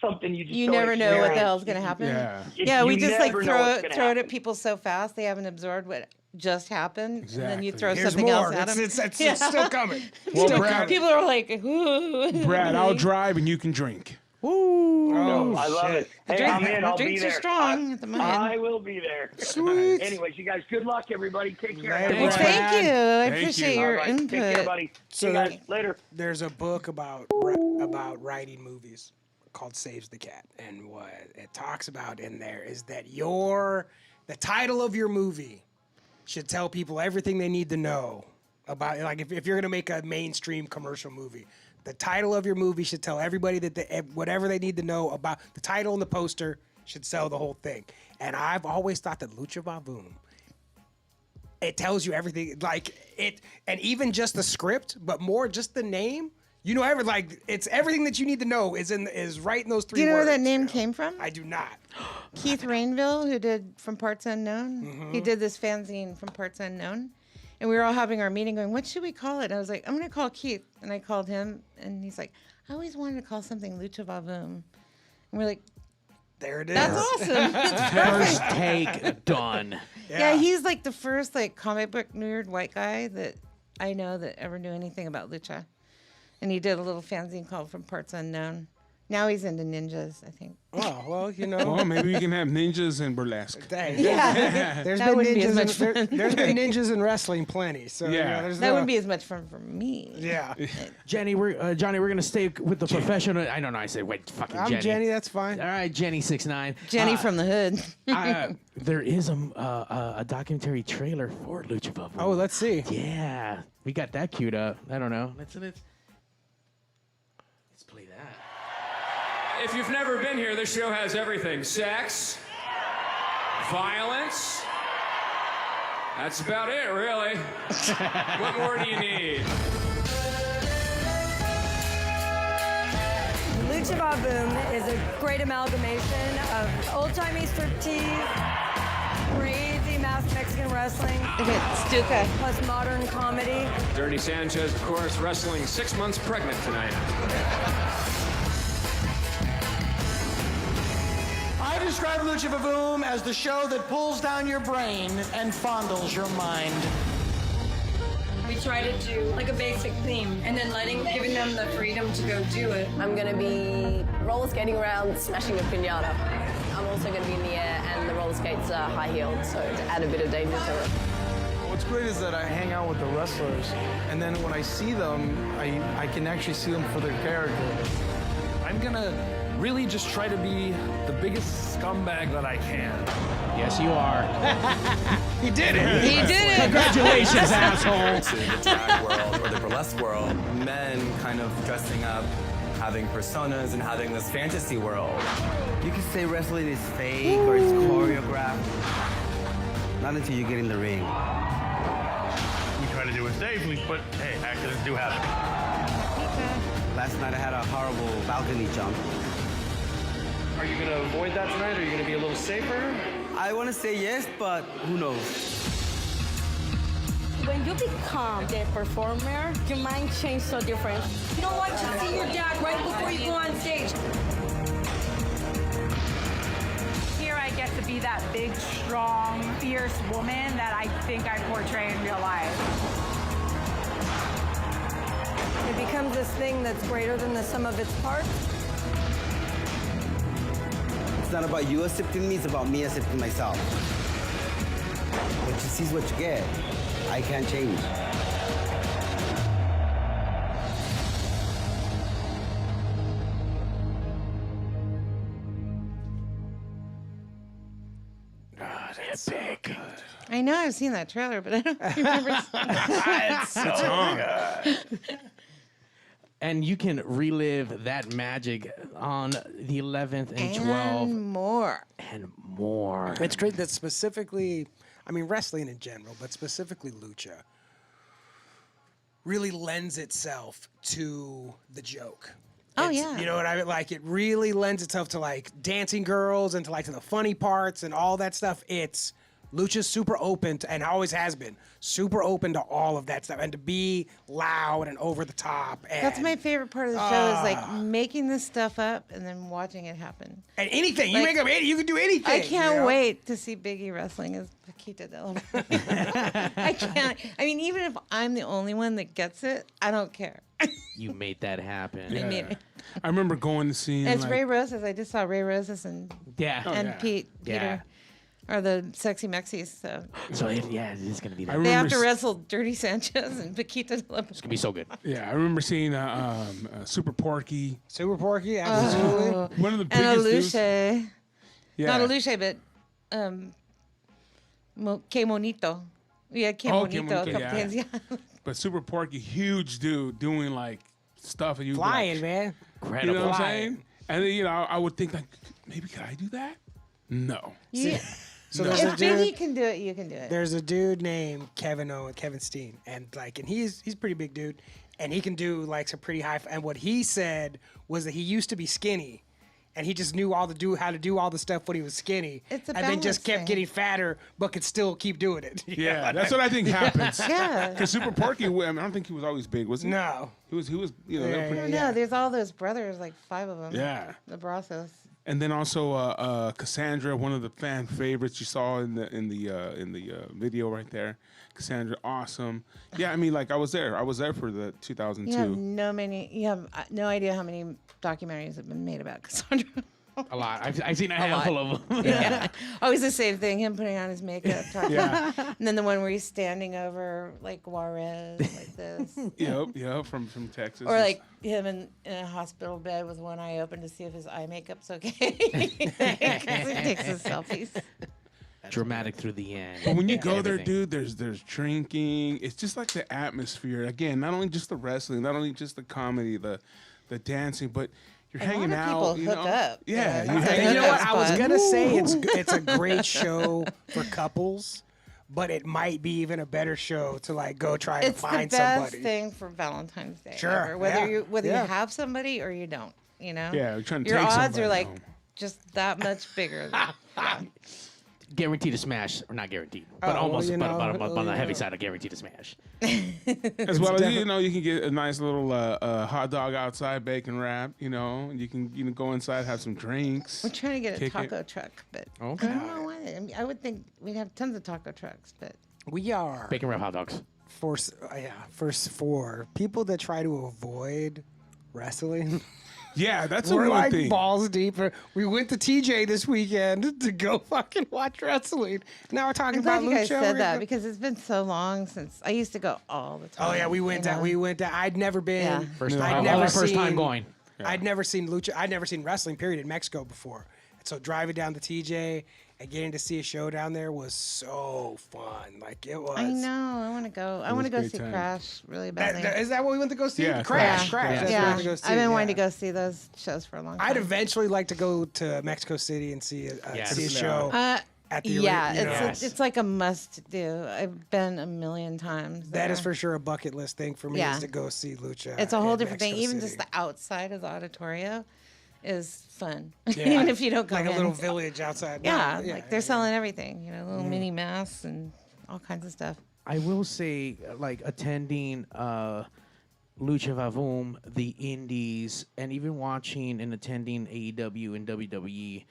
[SPEAKER 8] something you just
[SPEAKER 4] You
[SPEAKER 8] don't
[SPEAKER 4] never know what the
[SPEAKER 8] experience.
[SPEAKER 4] hell's gonna happen.
[SPEAKER 2] Yeah.
[SPEAKER 4] Yeah, we
[SPEAKER 8] You
[SPEAKER 4] just like
[SPEAKER 8] never know what's gonna
[SPEAKER 4] throw it at
[SPEAKER 8] happen.
[SPEAKER 4] people so fast they haven't absorbed what just happened, and then you
[SPEAKER 2] Exactly.
[SPEAKER 4] throw
[SPEAKER 3] Here's
[SPEAKER 4] something
[SPEAKER 3] more.
[SPEAKER 4] else at them.
[SPEAKER 3] It's still coming.
[SPEAKER 2] Well,
[SPEAKER 3] Still
[SPEAKER 2] Brad-
[SPEAKER 3] coming.
[SPEAKER 4] People are like, "Ooh."
[SPEAKER 2] Brad, I'll drive and you can drink.
[SPEAKER 3] Oh,
[SPEAKER 8] I love it. Hey,
[SPEAKER 4] Drink-
[SPEAKER 8] I'm in. I'll be
[SPEAKER 4] drinks are
[SPEAKER 8] there.
[SPEAKER 4] strong at the Mayan.
[SPEAKER 8] I will be there.
[SPEAKER 3] Sweet.
[SPEAKER 8] Anyways, you guys, good luck, everybody. Take care.
[SPEAKER 3] Later,
[SPEAKER 8] Have a
[SPEAKER 4] Well,
[SPEAKER 8] good
[SPEAKER 3] Brad.
[SPEAKER 8] night.
[SPEAKER 4] thank you. I
[SPEAKER 2] Thank
[SPEAKER 4] appreciate
[SPEAKER 2] you.
[SPEAKER 4] your
[SPEAKER 8] All right,
[SPEAKER 4] input.
[SPEAKER 8] Take care, buddy.
[SPEAKER 3] So
[SPEAKER 8] See you guys
[SPEAKER 3] that-
[SPEAKER 8] later.
[SPEAKER 3] There's a book about writing movies called Saves the Cat, and what it talks about in there is that the title of your movie should tell people everything they need to know about, like if you're gonna make a mainstream commercial movie, the title of your movie should tell everybody that whatever they need to know about the title and the poster should sell the whole thing. And I've always thought that Lucha Vavoom, it tells you everything, like it, and even just the script, but more just the name. You know, it's everything that you need to know is right in those three
[SPEAKER 4] Do you know
[SPEAKER 3] words.
[SPEAKER 4] where that name
[SPEAKER 3] you know?
[SPEAKER 4] came from?
[SPEAKER 3] I do not.
[SPEAKER 4] Keith Rainville, who did From Parts Unknown.
[SPEAKER 3] Mm-hmm.
[SPEAKER 4] He did this fanzine From Parts Unknown. And we were all having our meeting going, what should we call it? And I was like, I'm going to call Keith. And I called him, and he's like, I always wanted to call something Lucha Vavoom. And we're like,
[SPEAKER 3] there it is.
[SPEAKER 4] that's awesome. It's
[SPEAKER 5] First
[SPEAKER 4] perfect.
[SPEAKER 5] take done.
[SPEAKER 4] Yeah, he's like the first like comic book nerd white guy that I know that ever knew anything about Lucha. And he did a little fanzine called From Parts Unknown. Now he's into ninjas, I think.
[SPEAKER 3] Oh, well, you know.
[SPEAKER 2] Well, maybe we can have ninjas and burlesque.
[SPEAKER 3] Dang.
[SPEAKER 4] Yeah.
[SPEAKER 3] There's
[SPEAKER 4] That
[SPEAKER 3] been
[SPEAKER 4] wouldn't be as
[SPEAKER 3] ninjas.
[SPEAKER 4] much
[SPEAKER 3] In,
[SPEAKER 4] fun.
[SPEAKER 3] there's been ninjas in wrestling plenty. So
[SPEAKER 2] Yeah.
[SPEAKER 3] there's
[SPEAKER 4] That
[SPEAKER 3] no,
[SPEAKER 4] wouldn't be as much fun for me.
[SPEAKER 3] Yeah.
[SPEAKER 5] Johnny, we're gonna stay with the professional. I don't know. I said wait, fucking
[SPEAKER 3] I'm
[SPEAKER 5] Jenny.
[SPEAKER 3] Jenny. That's fine.
[SPEAKER 5] All right, Jenny 6'9".
[SPEAKER 4] Jenny from the hood.
[SPEAKER 5] There is a documentary trailer for Lucha Vavoom.
[SPEAKER 3] Oh, let's see.
[SPEAKER 5] Yeah, we got that queued up. I don't know. Let's play that.
[SPEAKER 9] If you've never been here, this show has everything. Sex, violence. That's about it, really. What more do you need?
[SPEAKER 10] Lucha Vavoom is a great amalgamation of old-timey striptease, crazy masked Mexican wrestling,
[SPEAKER 4] Stuka.
[SPEAKER 10] plus modern comedy.
[SPEAKER 9] Dirty Sanchez, of course, wrestling 6 months pregnant tonight.
[SPEAKER 11] I describe Lucha Vavoom as the show that pulls down your brain and fondles your mind.
[SPEAKER 10] We try to do like a basic theme and then giving them the freedom to go do it.
[SPEAKER 12] I'm gonna be roller skating around, smashing a pinata. I'm also gonna be in the air, and the roller skates are high heeled, so to add a bit of danger to it.
[SPEAKER 11] What's great is that I hang out with the wrestlers, and then when I see them, I can actually see them for their character. I'm gonna really just try to be the biggest scumbag that I can.
[SPEAKER 5] Yes, you are.
[SPEAKER 3] He did it.
[SPEAKER 4] He did it.
[SPEAKER 5] Congratulations, asshole.
[SPEAKER 13] In the drag world or the burlesque world, men kind of dressing up, having personas, and having this fantasy world.
[SPEAKER 14] You can say wrestling is fake or it's choreographed. Not until you get in the ring.
[SPEAKER 15] We try to do it safely, but hey, accidents do happen.
[SPEAKER 14] Last night I had a horrible balcony jump.
[SPEAKER 11] Are you gonna avoid that tonight? Are you gonna be a little safer?
[SPEAKER 14] I want to say yes, but who knows?
[SPEAKER 10] When you become the performer, your mind changes so different. You don't want to see your dad right before you go on stage.
[SPEAKER 16] Here I get to be that big, strong, fierce woman that I think I portray in real life.
[SPEAKER 10] It becomes this thing that's greater than the sum of its parts.
[SPEAKER 14] It's not about you accepting me, it's about me accepting myself. What you see is what you get. I can't change.
[SPEAKER 5] That's big.
[SPEAKER 4] I know I've seen that trailer, but I don't remember.
[SPEAKER 5] It's so good. And you can relive that magic on the 11th and 12th.
[SPEAKER 4] And more.
[SPEAKER 5] And more.
[SPEAKER 3] It's great that specifically, I mean, wrestling in general, but specifically Lucha, really lends itself to the joke.
[SPEAKER 4] Oh,
[SPEAKER 3] It's-
[SPEAKER 4] yeah.
[SPEAKER 3] You know what I mean? Like, it really lends itself to, like, dancing girls and to, like, to the funny parts and all that stuff. Lucha's super open to, and always has been, super open to all of that stuff and to be loud and over the top. And,
[SPEAKER 4] That's my favorite part of the show is like making this stuff up and then watching it happen.
[SPEAKER 3] And anything. You
[SPEAKER 4] Like,
[SPEAKER 3] make up any, you can do anything.
[SPEAKER 4] I can't
[SPEAKER 3] you know?
[SPEAKER 4] wait to see Biggie wrestling as Paquita Del I can't. I mean, even if I'm the only one that gets it, I don't care.
[SPEAKER 5] You made that happen.
[SPEAKER 4] I made it.
[SPEAKER 2] I remember going to see.
[SPEAKER 4] And it's
[SPEAKER 2] like,
[SPEAKER 4] Ray Roses. I just saw Ray Roses and
[SPEAKER 5] Yeah.
[SPEAKER 4] Peter.
[SPEAKER 5] Yeah.
[SPEAKER 4] Are the sexy Mexies. So
[SPEAKER 5] So it is gonna be that.
[SPEAKER 4] they have to wrestle Dirty Sanchez and Paquita Del
[SPEAKER 5] It's gonna be so good.
[SPEAKER 2] Yeah, I remember seeing Super Porky.
[SPEAKER 3] Super Porky, absolutely.
[SPEAKER 2] One of the
[SPEAKER 4] and a
[SPEAKER 2] biggest dudes.
[SPEAKER 4] Lucha.
[SPEAKER 2] Yeah.
[SPEAKER 4] Not a Lucha, but Que Monito. Yeah, Que
[SPEAKER 2] Oh,
[SPEAKER 4] Monito.
[SPEAKER 2] Que
[SPEAKER 4] a
[SPEAKER 2] Monito,
[SPEAKER 4] couple
[SPEAKER 2] yeah.
[SPEAKER 4] times, yeah.
[SPEAKER 2] But Super Porky, huge dude, doing like stuff. And you
[SPEAKER 3] Flying, man.
[SPEAKER 2] You know what I'm
[SPEAKER 3] Flying.
[SPEAKER 2] saying? And then, I would think like, maybe could I do that? No.
[SPEAKER 4] Yeah.
[SPEAKER 3] So
[SPEAKER 2] No.
[SPEAKER 3] there's a
[SPEAKER 4] If Biggie
[SPEAKER 3] dude.
[SPEAKER 4] can do it, you can do it.
[SPEAKER 3] There's a dude named Kevin Steen, and he's a pretty big dude, and he can do like some pretty high. And what he said was that he used to be skinny, and he just knew how to do all the stuff when he was skinny,
[SPEAKER 4] It's a
[SPEAKER 3] and then just
[SPEAKER 4] balance
[SPEAKER 3] kept
[SPEAKER 4] thing.
[SPEAKER 3] getting fatter, but could still keep doing it.
[SPEAKER 2] Yeah, that's what I think happens.
[SPEAKER 4] Yeah.
[SPEAKER 2] Because Super Porky, I mean, I don't think he was always big, was he?
[SPEAKER 3] No.
[SPEAKER 2] He was, you know, they were
[SPEAKER 3] Yeah,
[SPEAKER 2] pretty-
[SPEAKER 4] I don't know. There's all those brothers, like 5 of them.
[SPEAKER 2] Yeah.
[SPEAKER 4] The Brazos.
[SPEAKER 2] And then also Cassandra, one of the fan favorites you saw in the video right there. Cassandra, awesome. Yeah, I mean, like I was there for the 2002.
[SPEAKER 4] You have no idea how many documentaries have been made about Cassandra.
[SPEAKER 5] A lot. I've seen a
[SPEAKER 4] lot.
[SPEAKER 5] handful of them.
[SPEAKER 4] Yeah. Always the same thing. Him putting on his makeup, talking.
[SPEAKER 2] Yeah.
[SPEAKER 4] And then the one where he's standing over like Juarez, like this.
[SPEAKER 2] Yep, from Texas.
[SPEAKER 4] Or like him in a hospital bed with one eye open to see if his eye makeup's okay. 'Cause he takes his selfies.
[SPEAKER 5] Dramatic through the end.
[SPEAKER 2] But when you go there,
[SPEAKER 5] Everything.
[SPEAKER 2] dude, there's drinking. It's just like the atmosphere. Again, not only just the wrestling, not only just the comedy, the dancing, but you're hanging out.
[SPEAKER 4] People hook up.
[SPEAKER 2] Yeah,
[SPEAKER 4] Yeah.
[SPEAKER 2] you hang
[SPEAKER 3] And you know
[SPEAKER 2] out.
[SPEAKER 3] what? I was
[SPEAKER 4] fun.
[SPEAKER 3] gonna say it's a great show for couples, but it might be even a better show to like go try
[SPEAKER 4] It's
[SPEAKER 3] to find
[SPEAKER 4] the best
[SPEAKER 3] somebody.
[SPEAKER 4] thing for Valentine's Day.
[SPEAKER 3] Sure,
[SPEAKER 4] ever. Whether
[SPEAKER 3] yeah.
[SPEAKER 4] you have somebody or you don't, you know.
[SPEAKER 2] Yeah, you're trying to
[SPEAKER 4] your
[SPEAKER 2] take
[SPEAKER 4] odds
[SPEAKER 2] somebody
[SPEAKER 4] are like
[SPEAKER 2] home.
[SPEAKER 4] just that much bigger. Yeah.
[SPEAKER 5] Guaranteed to smash, or not guaranteed, but
[SPEAKER 3] Oh,
[SPEAKER 5] almost,
[SPEAKER 3] you
[SPEAKER 5] but,
[SPEAKER 3] know,
[SPEAKER 5] but on the heavy
[SPEAKER 3] yeah.
[SPEAKER 5] side of guaranteed to smash.
[SPEAKER 2] As well as, you know, you can get a nice little hot dog outside, bacon wrap, you know, and you can go inside, have some drinks.
[SPEAKER 4] We're trying to get a
[SPEAKER 2] kick it.
[SPEAKER 4] taco truck, but
[SPEAKER 5] Okay.
[SPEAKER 4] I don't know why. I mean, I would think we'd have tons of taco trucks, but
[SPEAKER 3] We are
[SPEAKER 5] Bacon wrap hot dogs.
[SPEAKER 3] for people that try to avoid wrestling.
[SPEAKER 2] Yeah, that's the
[SPEAKER 3] We're
[SPEAKER 2] one
[SPEAKER 3] like
[SPEAKER 2] thing.
[SPEAKER 3] balls deep. We went to TJ this weekend to go fucking watch wrestling. Now we're talking
[SPEAKER 4] I'm glad
[SPEAKER 3] about
[SPEAKER 4] you guys
[SPEAKER 3] Lucha.
[SPEAKER 4] said
[SPEAKER 3] We're
[SPEAKER 4] that
[SPEAKER 3] gonna-
[SPEAKER 4] because it's been so long since I used to go all the time.
[SPEAKER 3] Oh yeah, we went
[SPEAKER 4] you
[SPEAKER 3] down.
[SPEAKER 4] know?
[SPEAKER 3] We went down. I'd never been.
[SPEAKER 4] Yeah.
[SPEAKER 5] First
[SPEAKER 3] I'd
[SPEAKER 5] time,
[SPEAKER 3] never
[SPEAKER 5] first time
[SPEAKER 3] seen-
[SPEAKER 5] going.
[SPEAKER 3] I'd never seen Lucha. I'd never seen wrestling. Period in Mexico before. And so driving down to TJ and getting to see a show down there was so fun. Like it was.
[SPEAKER 4] I know. I want to go. I
[SPEAKER 2] was
[SPEAKER 4] want
[SPEAKER 2] a
[SPEAKER 4] to go
[SPEAKER 2] great
[SPEAKER 4] see
[SPEAKER 2] time.
[SPEAKER 4] Crash really
[SPEAKER 3] That-
[SPEAKER 4] badly.
[SPEAKER 3] is that what we went to go see?
[SPEAKER 2] Yeah,
[SPEAKER 3] Crash.
[SPEAKER 2] Crash.
[SPEAKER 3] That's what we
[SPEAKER 4] yeah,
[SPEAKER 3] went to go see.
[SPEAKER 4] I've been wanting
[SPEAKER 3] yeah.
[SPEAKER 4] to go see those shows for a long time.
[SPEAKER 3] I'd eventually like to go to Mexico City and see a
[SPEAKER 5] Yes.
[SPEAKER 3] show. At the
[SPEAKER 4] yeah,
[SPEAKER 3] arena, you know.
[SPEAKER 4] it's like a must do. I've been a million times.
[SPEAKER 3] That is
[SPEAKER 4] there.
[SPEAKER 3] for sure a bucket list thing for me
[SPEAKER 4] Yeah.
[SPEAKER 3] is to go see Lucha.
[SPEAKER 4] It's a whole
[SPEAKER 3] in
[SPEAKER 4] different thing.
[SPEAKER 3] Mexico
[SPEAKER 4] Even
[SPEAKER 3] City.
[SPEAKER 4] just the outside of the auditorio is fun.
[SPEAKER 3] Yeah.
[SPEAKER 4] Even if you don't go
[SPEAKER 3] like
[SPEAKER 4] in.
[SPEAKER 3] a little village outside.
[SPEAKER 4] Yeah,
[SPEAKER 3] No,
[SPEAKER 4] like they're selling everything. You know, little mini masks and all kinds of stuff.
[SPEAKER 5] I will say, like attending Lucha Vavoom, the Indies, and even watching and attending AEW and WWE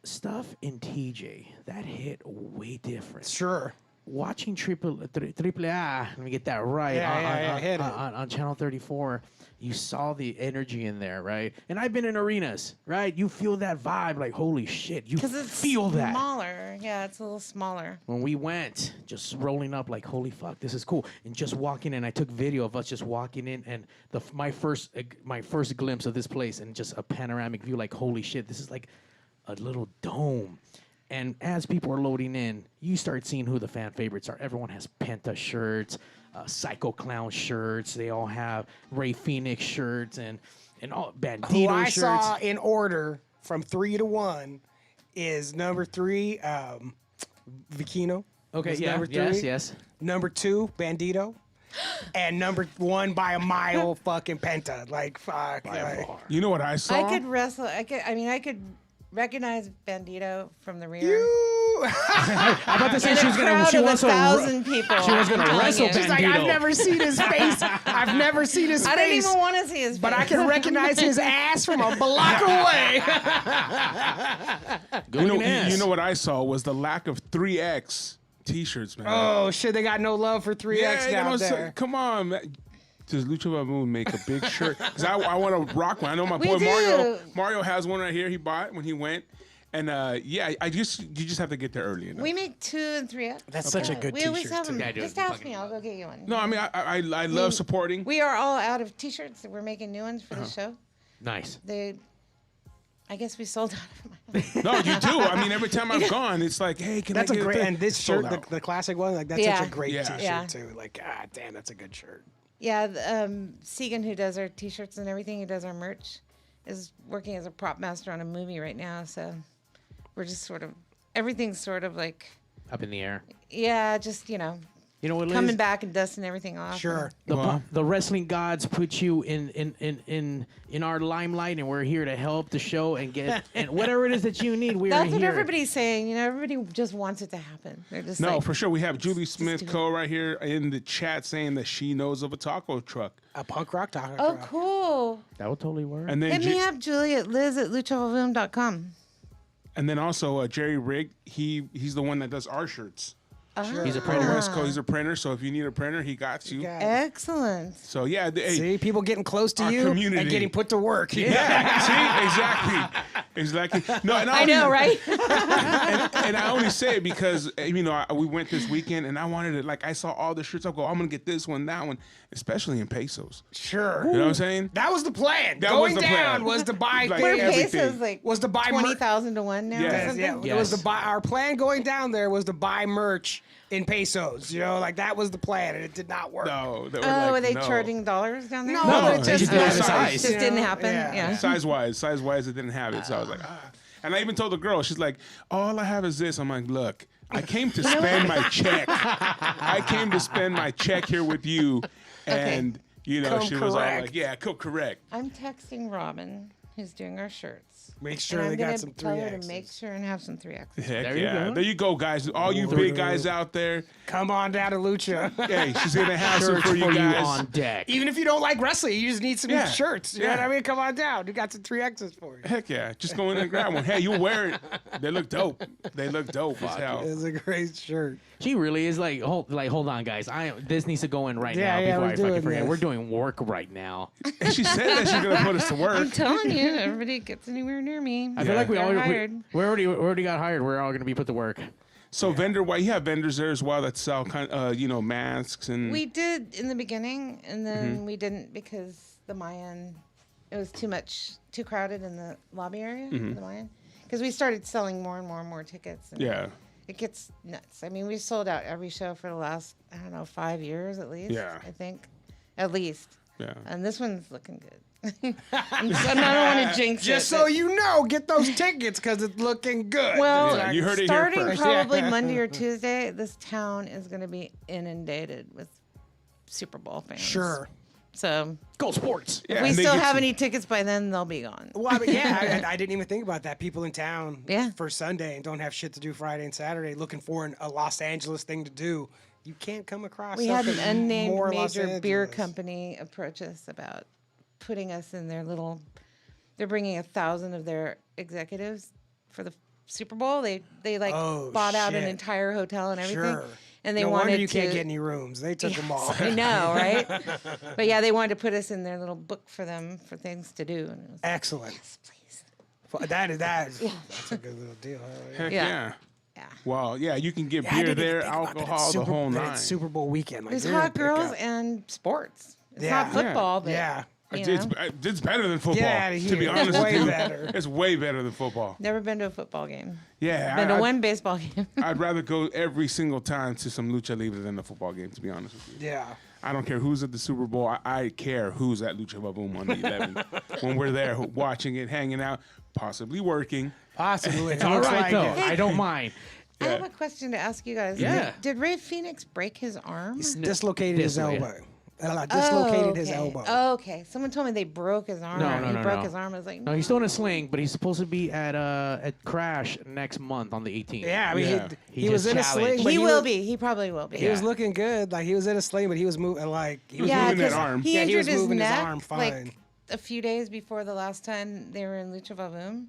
[SPEAKER 5] stuff in TJ, that hit way different.
[SPEAKER 3] Sure.
[SPEAKER 5] Watching Triple A, let me get that right,
[SPEAKER 3] hit it.
[SPEAKER 5] on Channel 34, you saw the energy in there, right? And I've been in arenas, right? You feel that vibe, like, holy shit, you
[SPEAKER 4] Because it's
[SPEAKER 5] feel that.
[SPEAKER 4] smaller. Yeah, it's a little smaller.
[SPEAKER 5] When we went, just rolling up like, holy fuck, this is cool. And just walking in, I took video of us just walking in, and my first glimpse of this place, and just a panoramic view, like, holy shit, this is like a little dome. And as people are loading in, you start seeing who the fan favorites are. Everyone has Penta shirts, Psycho Clown shirts. They all have Ray Phoenix shirts and all Bandito
[SPEAKER 3] Who I
[SPEAKER 5] shirts.
[SPEAKER 3] saw in order from 3 to 1 is number 3, Vicino.
[SPEAKER 5] Okay,
[SPEAKER 3] was
[SPEAKER 5] yeah,
[SPEAKER 3] number 3.
[SPEAKER 5] yes.
[SPEAKER 3] Number 2, Bandito. And number 1 by a mile, fucking Penta. Like, fuck. Like,
[SPEAKER 2] You know what I saw?
[SPEAKER 4] I could wrestle. I could recognize Bandito from the rear.
[SPEAKER 5] I'm about to say
[SPEAKER 4] In
[SPEAKER 5] she
[SPEAKER 4] a
[SPEAKER 5] was gonna.
[SPEAKER 4] crowd
[SPEAKER 5] She
[SPEAKER 4] of
[SPEAKER 5] wants to.
[SPEAKER 4] 1,000 people.
[SPEAKER 5] She was gonna
[SPEAKER 4] I'm telling
[SPEAKER 5] wrestle
[SPEAKER 4] you.
[SPEAKER 3] She's like, I've never seen his face. I've never seen his
[SPEAKER 4] I
[SPEAKER 3] face.
[SPEAKER 4] don't even want to see his face.
[SPEAKER 3] But I can recognize his ass from a block away.
[SPEAKER 2] You know what I saw was the lack of 3X T-shirts, man.
[SPEAKER 3] Oh shit, they got no love for 3X
[SPEAKER 2] yeah, you
[SPEAKER 3] down
[SPEAKER 2] know,
[SPEAKER 3] there.
[SPEAKER 2] come on, man. Does Lucha Vavoom make a big shirt? Because I want to rock one. I know my
[SPEAKER 4] We
[SPEAKER 2] boy
[SPEAKER 4] do.
[SPEAKER 2] Mario has one right here. He bought when he went, and yeah, you just have to get there early enough.
[SPEAKER 4] We make 2 and 3X.
[SPEAKER 3] That's such a good
[SPEAKER 4] We always
[SPEAKER 3] t-shirt,
[SPEAKER 4] have them.
[SPEAKER 3] too.
[SPEAKER 5] Yeah, dude,
[SPEAKER 4] Just ask
[SPEAKER 5] fucking
[SPEAKER 4] me. I'll go get you one.
[SPEAKER 2] No, I mean I love supporting.
[SPEAKER 4] We are all out of T-shirts. We're making new ones for the show.
[SPEAKER 5] Nice.
[SPEAKER 4] I guess we sold out of them.
[SPEAKER 2] No, you do. I mean, every time I've gone, it's like, hey, can
[SPEAKER 3] That's
[SPEAKER 2] I
[SPEAKER 3] a
[SPEAKER 2] get
[SPEAKER 3] great
[SPEAKER 2] it?
[SPEAKER 3] and this
[SPEAKER 2] Sold
[SPEAKER 3] shirt,
[SPEAKER 2] out.
[SPEAKER 3] the classic one, like that's
[SPEAKER 4] Yeah.
[SPEAKER 3] such a great
[SPEAKER 2] Yeah.
[SPEAKER 3] t-shirt
[SPEAKER 4] Yeah.
[SPEAKER 3] too. Like, god damn, that's a good shirt.
[SPEAKER 4] Yeah, Segan, who does our T-shirts and everything, who does our merch, is working as a prop master on a movie right now. So we're just everything's sort of like,
[SPEAKER 5] Up in the air.
[SPEAKER 4] yeah, just
[SPEAKER 5] You know what, Liz?
[SPEAKER 4] coming back and dusting everything off.
[SPEAKER 3] Sure.
[SPEAKER 5] The wrestling gods put you in our limelight, and we're here to help the show and get and whatever it is that you need. We are
[SPEAKER 4] That's what
[SPEAKER 5] here.
[SPEAKER 4] everybody's saying. You know, everybody just wants it to happen. They're just
[SPEAKER 2] No,
[SPEAKER 4] like,
[SPEAKER 2] for sure. We have Julie Smith Co. right here in the chat saying that she knows of a taco truck.
[SPEAKER 3] A punk rock taco
[SPEAKER 4] oh,
[SPEAKER 3] truck.
[SPEAKER 4] cool.
[SPEAKER 5] That would totally work.
[SPEAKER 2] And then
[SPEAKER 4] Hit me up, Julie, at liz@luchavavoom.com.
[SPEAKER 2] And then also Jerry Rigg, he's the one that does our shirts.
[SPEAKER 5] He's a printer.
[SPEAKER 2] West Coast, he's a printer. So if you need a printer, he got you.
[SPEAKER 4] Excellent.
[SPEAKER 2] So yeah, hey,
[SPEAKER 3] See, people getting close to
[SPEAKER 2] our
[SPEAKER 3] you
[SPEAKER 2] community.
[SPEAKER 3] and getting put to work.
[SPEAKER 2] Yeah, see, exactly. No, and
[SPEAKER 4] I know, right?
[SPEAKER 2] and I only say it because we went this weekend and I wanted it. Like I saw all the shirts. I go, I'm gonna get this one, that one, especially in pesos.
[SPEAKER 3] Sure.
[SPEAKER 2] You know what I'm saying?
[SPEAKER 3] That was the plan.
[SPEAKER 2] That
[SPEAKER 3] Going
[SPEAKER 2] was the
[SPEAKER 3] down
[SPEAKER 2] plan.
[SPEAKER 3] was to buy
[SPEAKER 2] Like
[SPEAKER 4] Where
[SPEAKER 2] everything.
[SPEAKER 4] pesos like
[SPEAKER 3] was to buy
[SPEAKER 4] 20,000 to 1 now
[SPEAKER 2] Yeah.
[SPEAKER 4] or something?
[SPEAKER 3] It was to buy. Our plan going down there was to buy merch in pesos. You know, like that was the plan, and it did not work.
[SPEAKER 2] No, they were
[SPEAKER 4] Oh,
[SPEAKER 2] like,
[SPEAKER 4] were they
[SPEAKER 2] no.
[SPEAKER 4] charging dollars down there?
[SPEAKER 3] No,
[SPEAKER 2] it
[SPEAKER 3] it
[SPEAKER 2] just
[SPEAKER 3] just
[SPEAKER 2] didn't have
[SPEAKER 3] size.
[SPEAKER 2] size.
[SPEAKER 4] Just
[SPEAKER 3] you
[SPEAKER 4] didn't
[SPEAKER 3] know?
[SPEAKER 4] happen. Yeah.
[SPEAKER 2] Size wise, it didn't have it. So I was like, And I even told the girl, she's like, all I have is this. I'm like, look, I came to spend my check. I came to spend my check here with you. And, she was all like, yeah, correct.
[SPEAKER 4] I'm texting Robin, who's doing our shirts.
[SPEAKER 3] Make sure
[SPEAKER 4] and
[SPEAKER 3] they
[SPEAKER 4] I'm
[SPEAKER 3] got
[SPEAKER 4] gonna
[SPEAKER 3] some
[SPEAKER 4] tell her
[SPEAKER 3] 3Xs.
[SPEAKER 4] to make sure and have some 3Xs.
[SPEAKER 2] Heck
[SPEAKER 5] There you
[SPEAKER 2] yeah.
[SPEAKER 5] go.
[SPEAKER 2] There you go, guys. All you big guys out there.
[SPEAKER 3] Come on down to Lucha.
[SPEAKER 2] Hey, she's going to have some
[SPEAKER 5] Shirts
[SPEAKER 2] for you guys.
[SPEAKER 5] on deck.
[SPEAKER 3] Even if you don't like wrestling, you just need some
[SPEAKER 2] Yeah.
[SPEAKER 3] shirts. You know
[SPEAKER 2] Yeah.
[SPEAKER 3] what I mean? Come on down. We got some 3Xs for you.
[SPEAKER 2] Heck yeah. Just go in and grab one. Hey, you wear it. They look dope. They look dope as hell.
[SPEAKER 3] It's a great shirt.
[SPEAKER 5] She really is like, hold on, guys. This needs to go in right
[SPEAKER 3] Yeah,
[SPEAKER 5] now
[SPEAKER 3] yeah,
[SPEAKER 5] before
[SPEAKER 3] we're
[SPEAKER 5] I fucking
[SPEAKER 3] doing
[SPEAKER 5] forget.
[SPEAKER 3] this.
[SPEAKER 5] We're doing work right now.
[SPEAKER 2] And she said that she's going to put us to work.
[SPEAKER 4] I'm telling you, everybody gets anywhere near me.
[SPEAKER 5] I feel like we
[SPEAKER 4] They're
[SPEAKER 5] already
[SPEAKER 4] hired.
[SPEAKER 5] already got hired. We're all going to be put to work.
[SPEAKER 2] So you have vendors there as well that sell masks and
[SPEAKER 4] We did in the beginning, and then we didn't because the Mayan, it was too crowded in the lobby area for the Mayan. Because we started selling more and more and more tickets. And
[SPEAKER 2] yeah.
[SPEAKER 4] It gets nuts. I mean, we sold out every show for the last, 5 years at least.
[SPEAKER 2] Yeah.
[SPEAKER 4] I think. At least.
[SPEAKER 2] Yeah.
[SPEAKER 4] And this one's looking good. I don't want to jinx it.
[SPEAKER 3] Just so you know, get those tickets because it's looking good.
[SPEAKER 4] Well,
[SPEAKER 2] Yeah, you heard it here
[SPEAKER 4] starting
[SPEAKER 2] first.
[SPEAKER 4] probably
[SPEAKER 3] Yeah.
[SPEAKER 4] Monday or Tuesday, this town is going to be inundated with Super Bowl fans.
[SPEAKER 3] Sure.
[SPEAKER 4] So
[SPEAKER 5] Go sports.
[SPEAKER 2] Yeah,
[SPEAKER 4] if we
[SPEAKER 2] and they
[SPEAKER 4] still
[SPEAKER 2] get
[SPEAKER 4] have
[SPEAKER 2] some-
[SPEAKER 4] any tickets by then, they'll be gone.
[SPEAKER 3] Well, I mean, yeah, I didn't even think about that. People in town
[SPEAKER 4] Yeah.
[SPEAKER 3] for Sunday and don't have shit to do Friday and Saturday, looking for a Los Angeles thing to do. You can't come across.
[SPEAKER 4] We had an
[SPEAKER 3] something
[SPEAKER 4] unnamed
[SPEAKER 3] more Los
[SPEAKER 4] major beer
[SPEAKER 3] Angeles.
[SPEAKER 4] company approach us about putting us in their little. They're bringing 1,000 of their executives for the Super Bowl. They bought out an
[SPEAKER 3] shit.
[SPEAKER 4] entire hotel and everything.
[SPEAKER 3] Sure.
[SPEAKER 4] And they
[SPEAKER 3] no
[SPEAKER 4] wanted
[SPEAKER 3] wonder you
[SPEAKER 4] to.
[SPEAKER 3] can't get any rooms. They took them all.
[SPEAKER 4] I know, right? But yeah, they wanted to put us in their little book for them for things to do. And it was
[SPEAKER 3] Excellent.
[SPEAKER 4] yes, please.
[SPEAKER 3] That's a good little deal.
[SPEAKER 2] Heck
[SPEAKER 4] Yeah.
[SPEAKER 2] yeah.
[SPEAKER 4] Yeah.
[SPEAKER 2] Well, yeah, you can get
[SPEAKER 3] Yeah, I
[SPEAKER 2] beer
[SPEAKER 3] didn't even
[SPEAKER 2] there,
[SPEAKER 3] think about that.
[SPEAKER 2] alcohol,
[SPEAKER 3] It's
[SPEAKER 2] the whole
[SPEAKER 3] that
[SPEAKER 2] nine.
[SPEAKER 3] It's Super Bowl weekend. Like,
[SPEAKER 4] There's
[SPEAKER 3] you're gonna
[SPEAKER 4] hot
[SPEAKER 3] pick
[SPEAKER 4] girls
[SPEAKER 3] up.
[SPEAKER 4] and sports. It's
[SPEAKER 3] Yeah.
[SPEAKER 4] not football, but
[SPEAKER 3] Yeah.
[SPEAKER 4] you
[SPEAKER 2] It's,
[SPEAKER 4] know.
[SPEAKER 2] it's better than football.
[SPEAKER 3] Get outta
[SPEAKER 2] To be
[SPEAKER 3] here.
[SPEAKER 2] honest
[SPEAKER 3] It's
[SPEAKER 2] with
[SPEAKER 3] way
[SPEAKER 2] you,
[SPEAKER 3] better.
[SPEAKER 2] it's way better than football.
[SPEAKER 4] Never been to a football game.
[SPEAKER 2] Yeah,
[SPEAKER 4] Been to one baseball game.
[SPEAKER 2] I'd rather go every single time to some lucha libre than a football game. To be honest with you.
[SPEAKER 3] Yeah.
[SPEAKER 2] I don't care who's at the Super Bowl. I care who's at Lucha Vavoom on the 11th. When we're there watching it, hanging out, possibly working.
[SPEAKER 3] Possibly.
[SPEAKER 5] It's all right, though.
[SPEAKER 3] It.
[SPEAKER 5] I don't mind.
[SPEAKER 4] I have a question to ask you guys.
[SPEAKER 5] Yeah.
[SPEAKER 4] Did Ray Phoenix break his arm?
[SPEAKER 3] He's dislocated his
[SPEAKER 5] This way.
[SPEAKER 3] elbow. Dislocated his
[SPEAKER 4] okay.
[SPEAKER 3] elbow.
[SPEAKER 4] Okay. Someone told me they broke his arm.
[SPEAKER 5] No,
[SPEAKER 4] He
[SPEAKER 5] no,
[SPEAKER 4] broke
[SPEAKER 5] no.
[SPEAKER 4] his arm. I was like,
[SPEAKER 5] No, he's still in a sling, but he's supposed to be at Crash next month on the 18th.
[SPEAKER 3] Yeah, I mean,
[SPEAKER 2] Yeah.
[SPEAKER 3] he was
[SPEAKER 5] just
[SPEAKER 3] in a
[SPEAKER 5] challenged.
[SPEAKER 3] sling. But
[SPEAKER 4] he will
[SPEAKER 3] was,
[SPEAKER 4] be. He probably will be.
[SPEAKER 3] He was looking good. Like, he was in a sling, but he was moving, like, he was
[SPEAKER 4] yeah,
[SPEAKER 2] moving that
[SPEAKER 4] 'cause
[SPEAKER 2] arm.
[SPEAKER 4] He
[SPEAKER 3] Yeah, he
[SPEAKER 4] injured
[SPEAKER 3] was
[SPEAKER 4] his
[SPEAKER 3] moving his
[SPEAKER 4] neck
[SPEAKER 3] arm fine.
[SPEAKER 4] like a few days before the last time they were in Lucha Vavoom,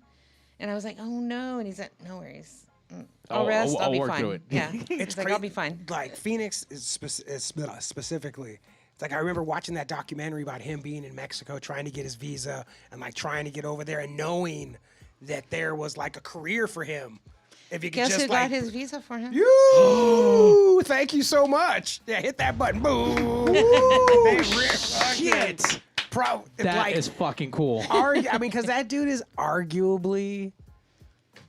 [SPEAKER 4] and I was like, oh no, and he's like, no worries. I'll rest. I'll be
[SPEAKER 5] work
[SPEAKER 4] fine.
[SPEAKER 5] through it.
[SPEAKER 4] Yeah,
[SPEAKER 3] It's
[SPEAKER 4] it's like
[SPEAKER 3] cra-
[SPEAKER 4] I'll be fine.
[SPEAKER 3] Like, Phoenix is specifically. It's like, I remember watching that documentary about him being in Mexico, trying to get his visa and, like, trying to get over there and knowing that there was, like, a career for him. If you could
[SPEAKER 4] Guess
[SPEAKER 3] just,
[SPEAKER 4] who
[SPEAKER 3] like,
[SPEAKER 4] got his visa for him?
[SPEAKER 3] You! Thank you so much. Yeah, hit that button. Boom. Shit.
[SPEAKER 5] That
[SPEAKER 3] like,
[SPEAKER 5] is fucking cool.
[SPEAKER 3] I mean, because that dude is arguably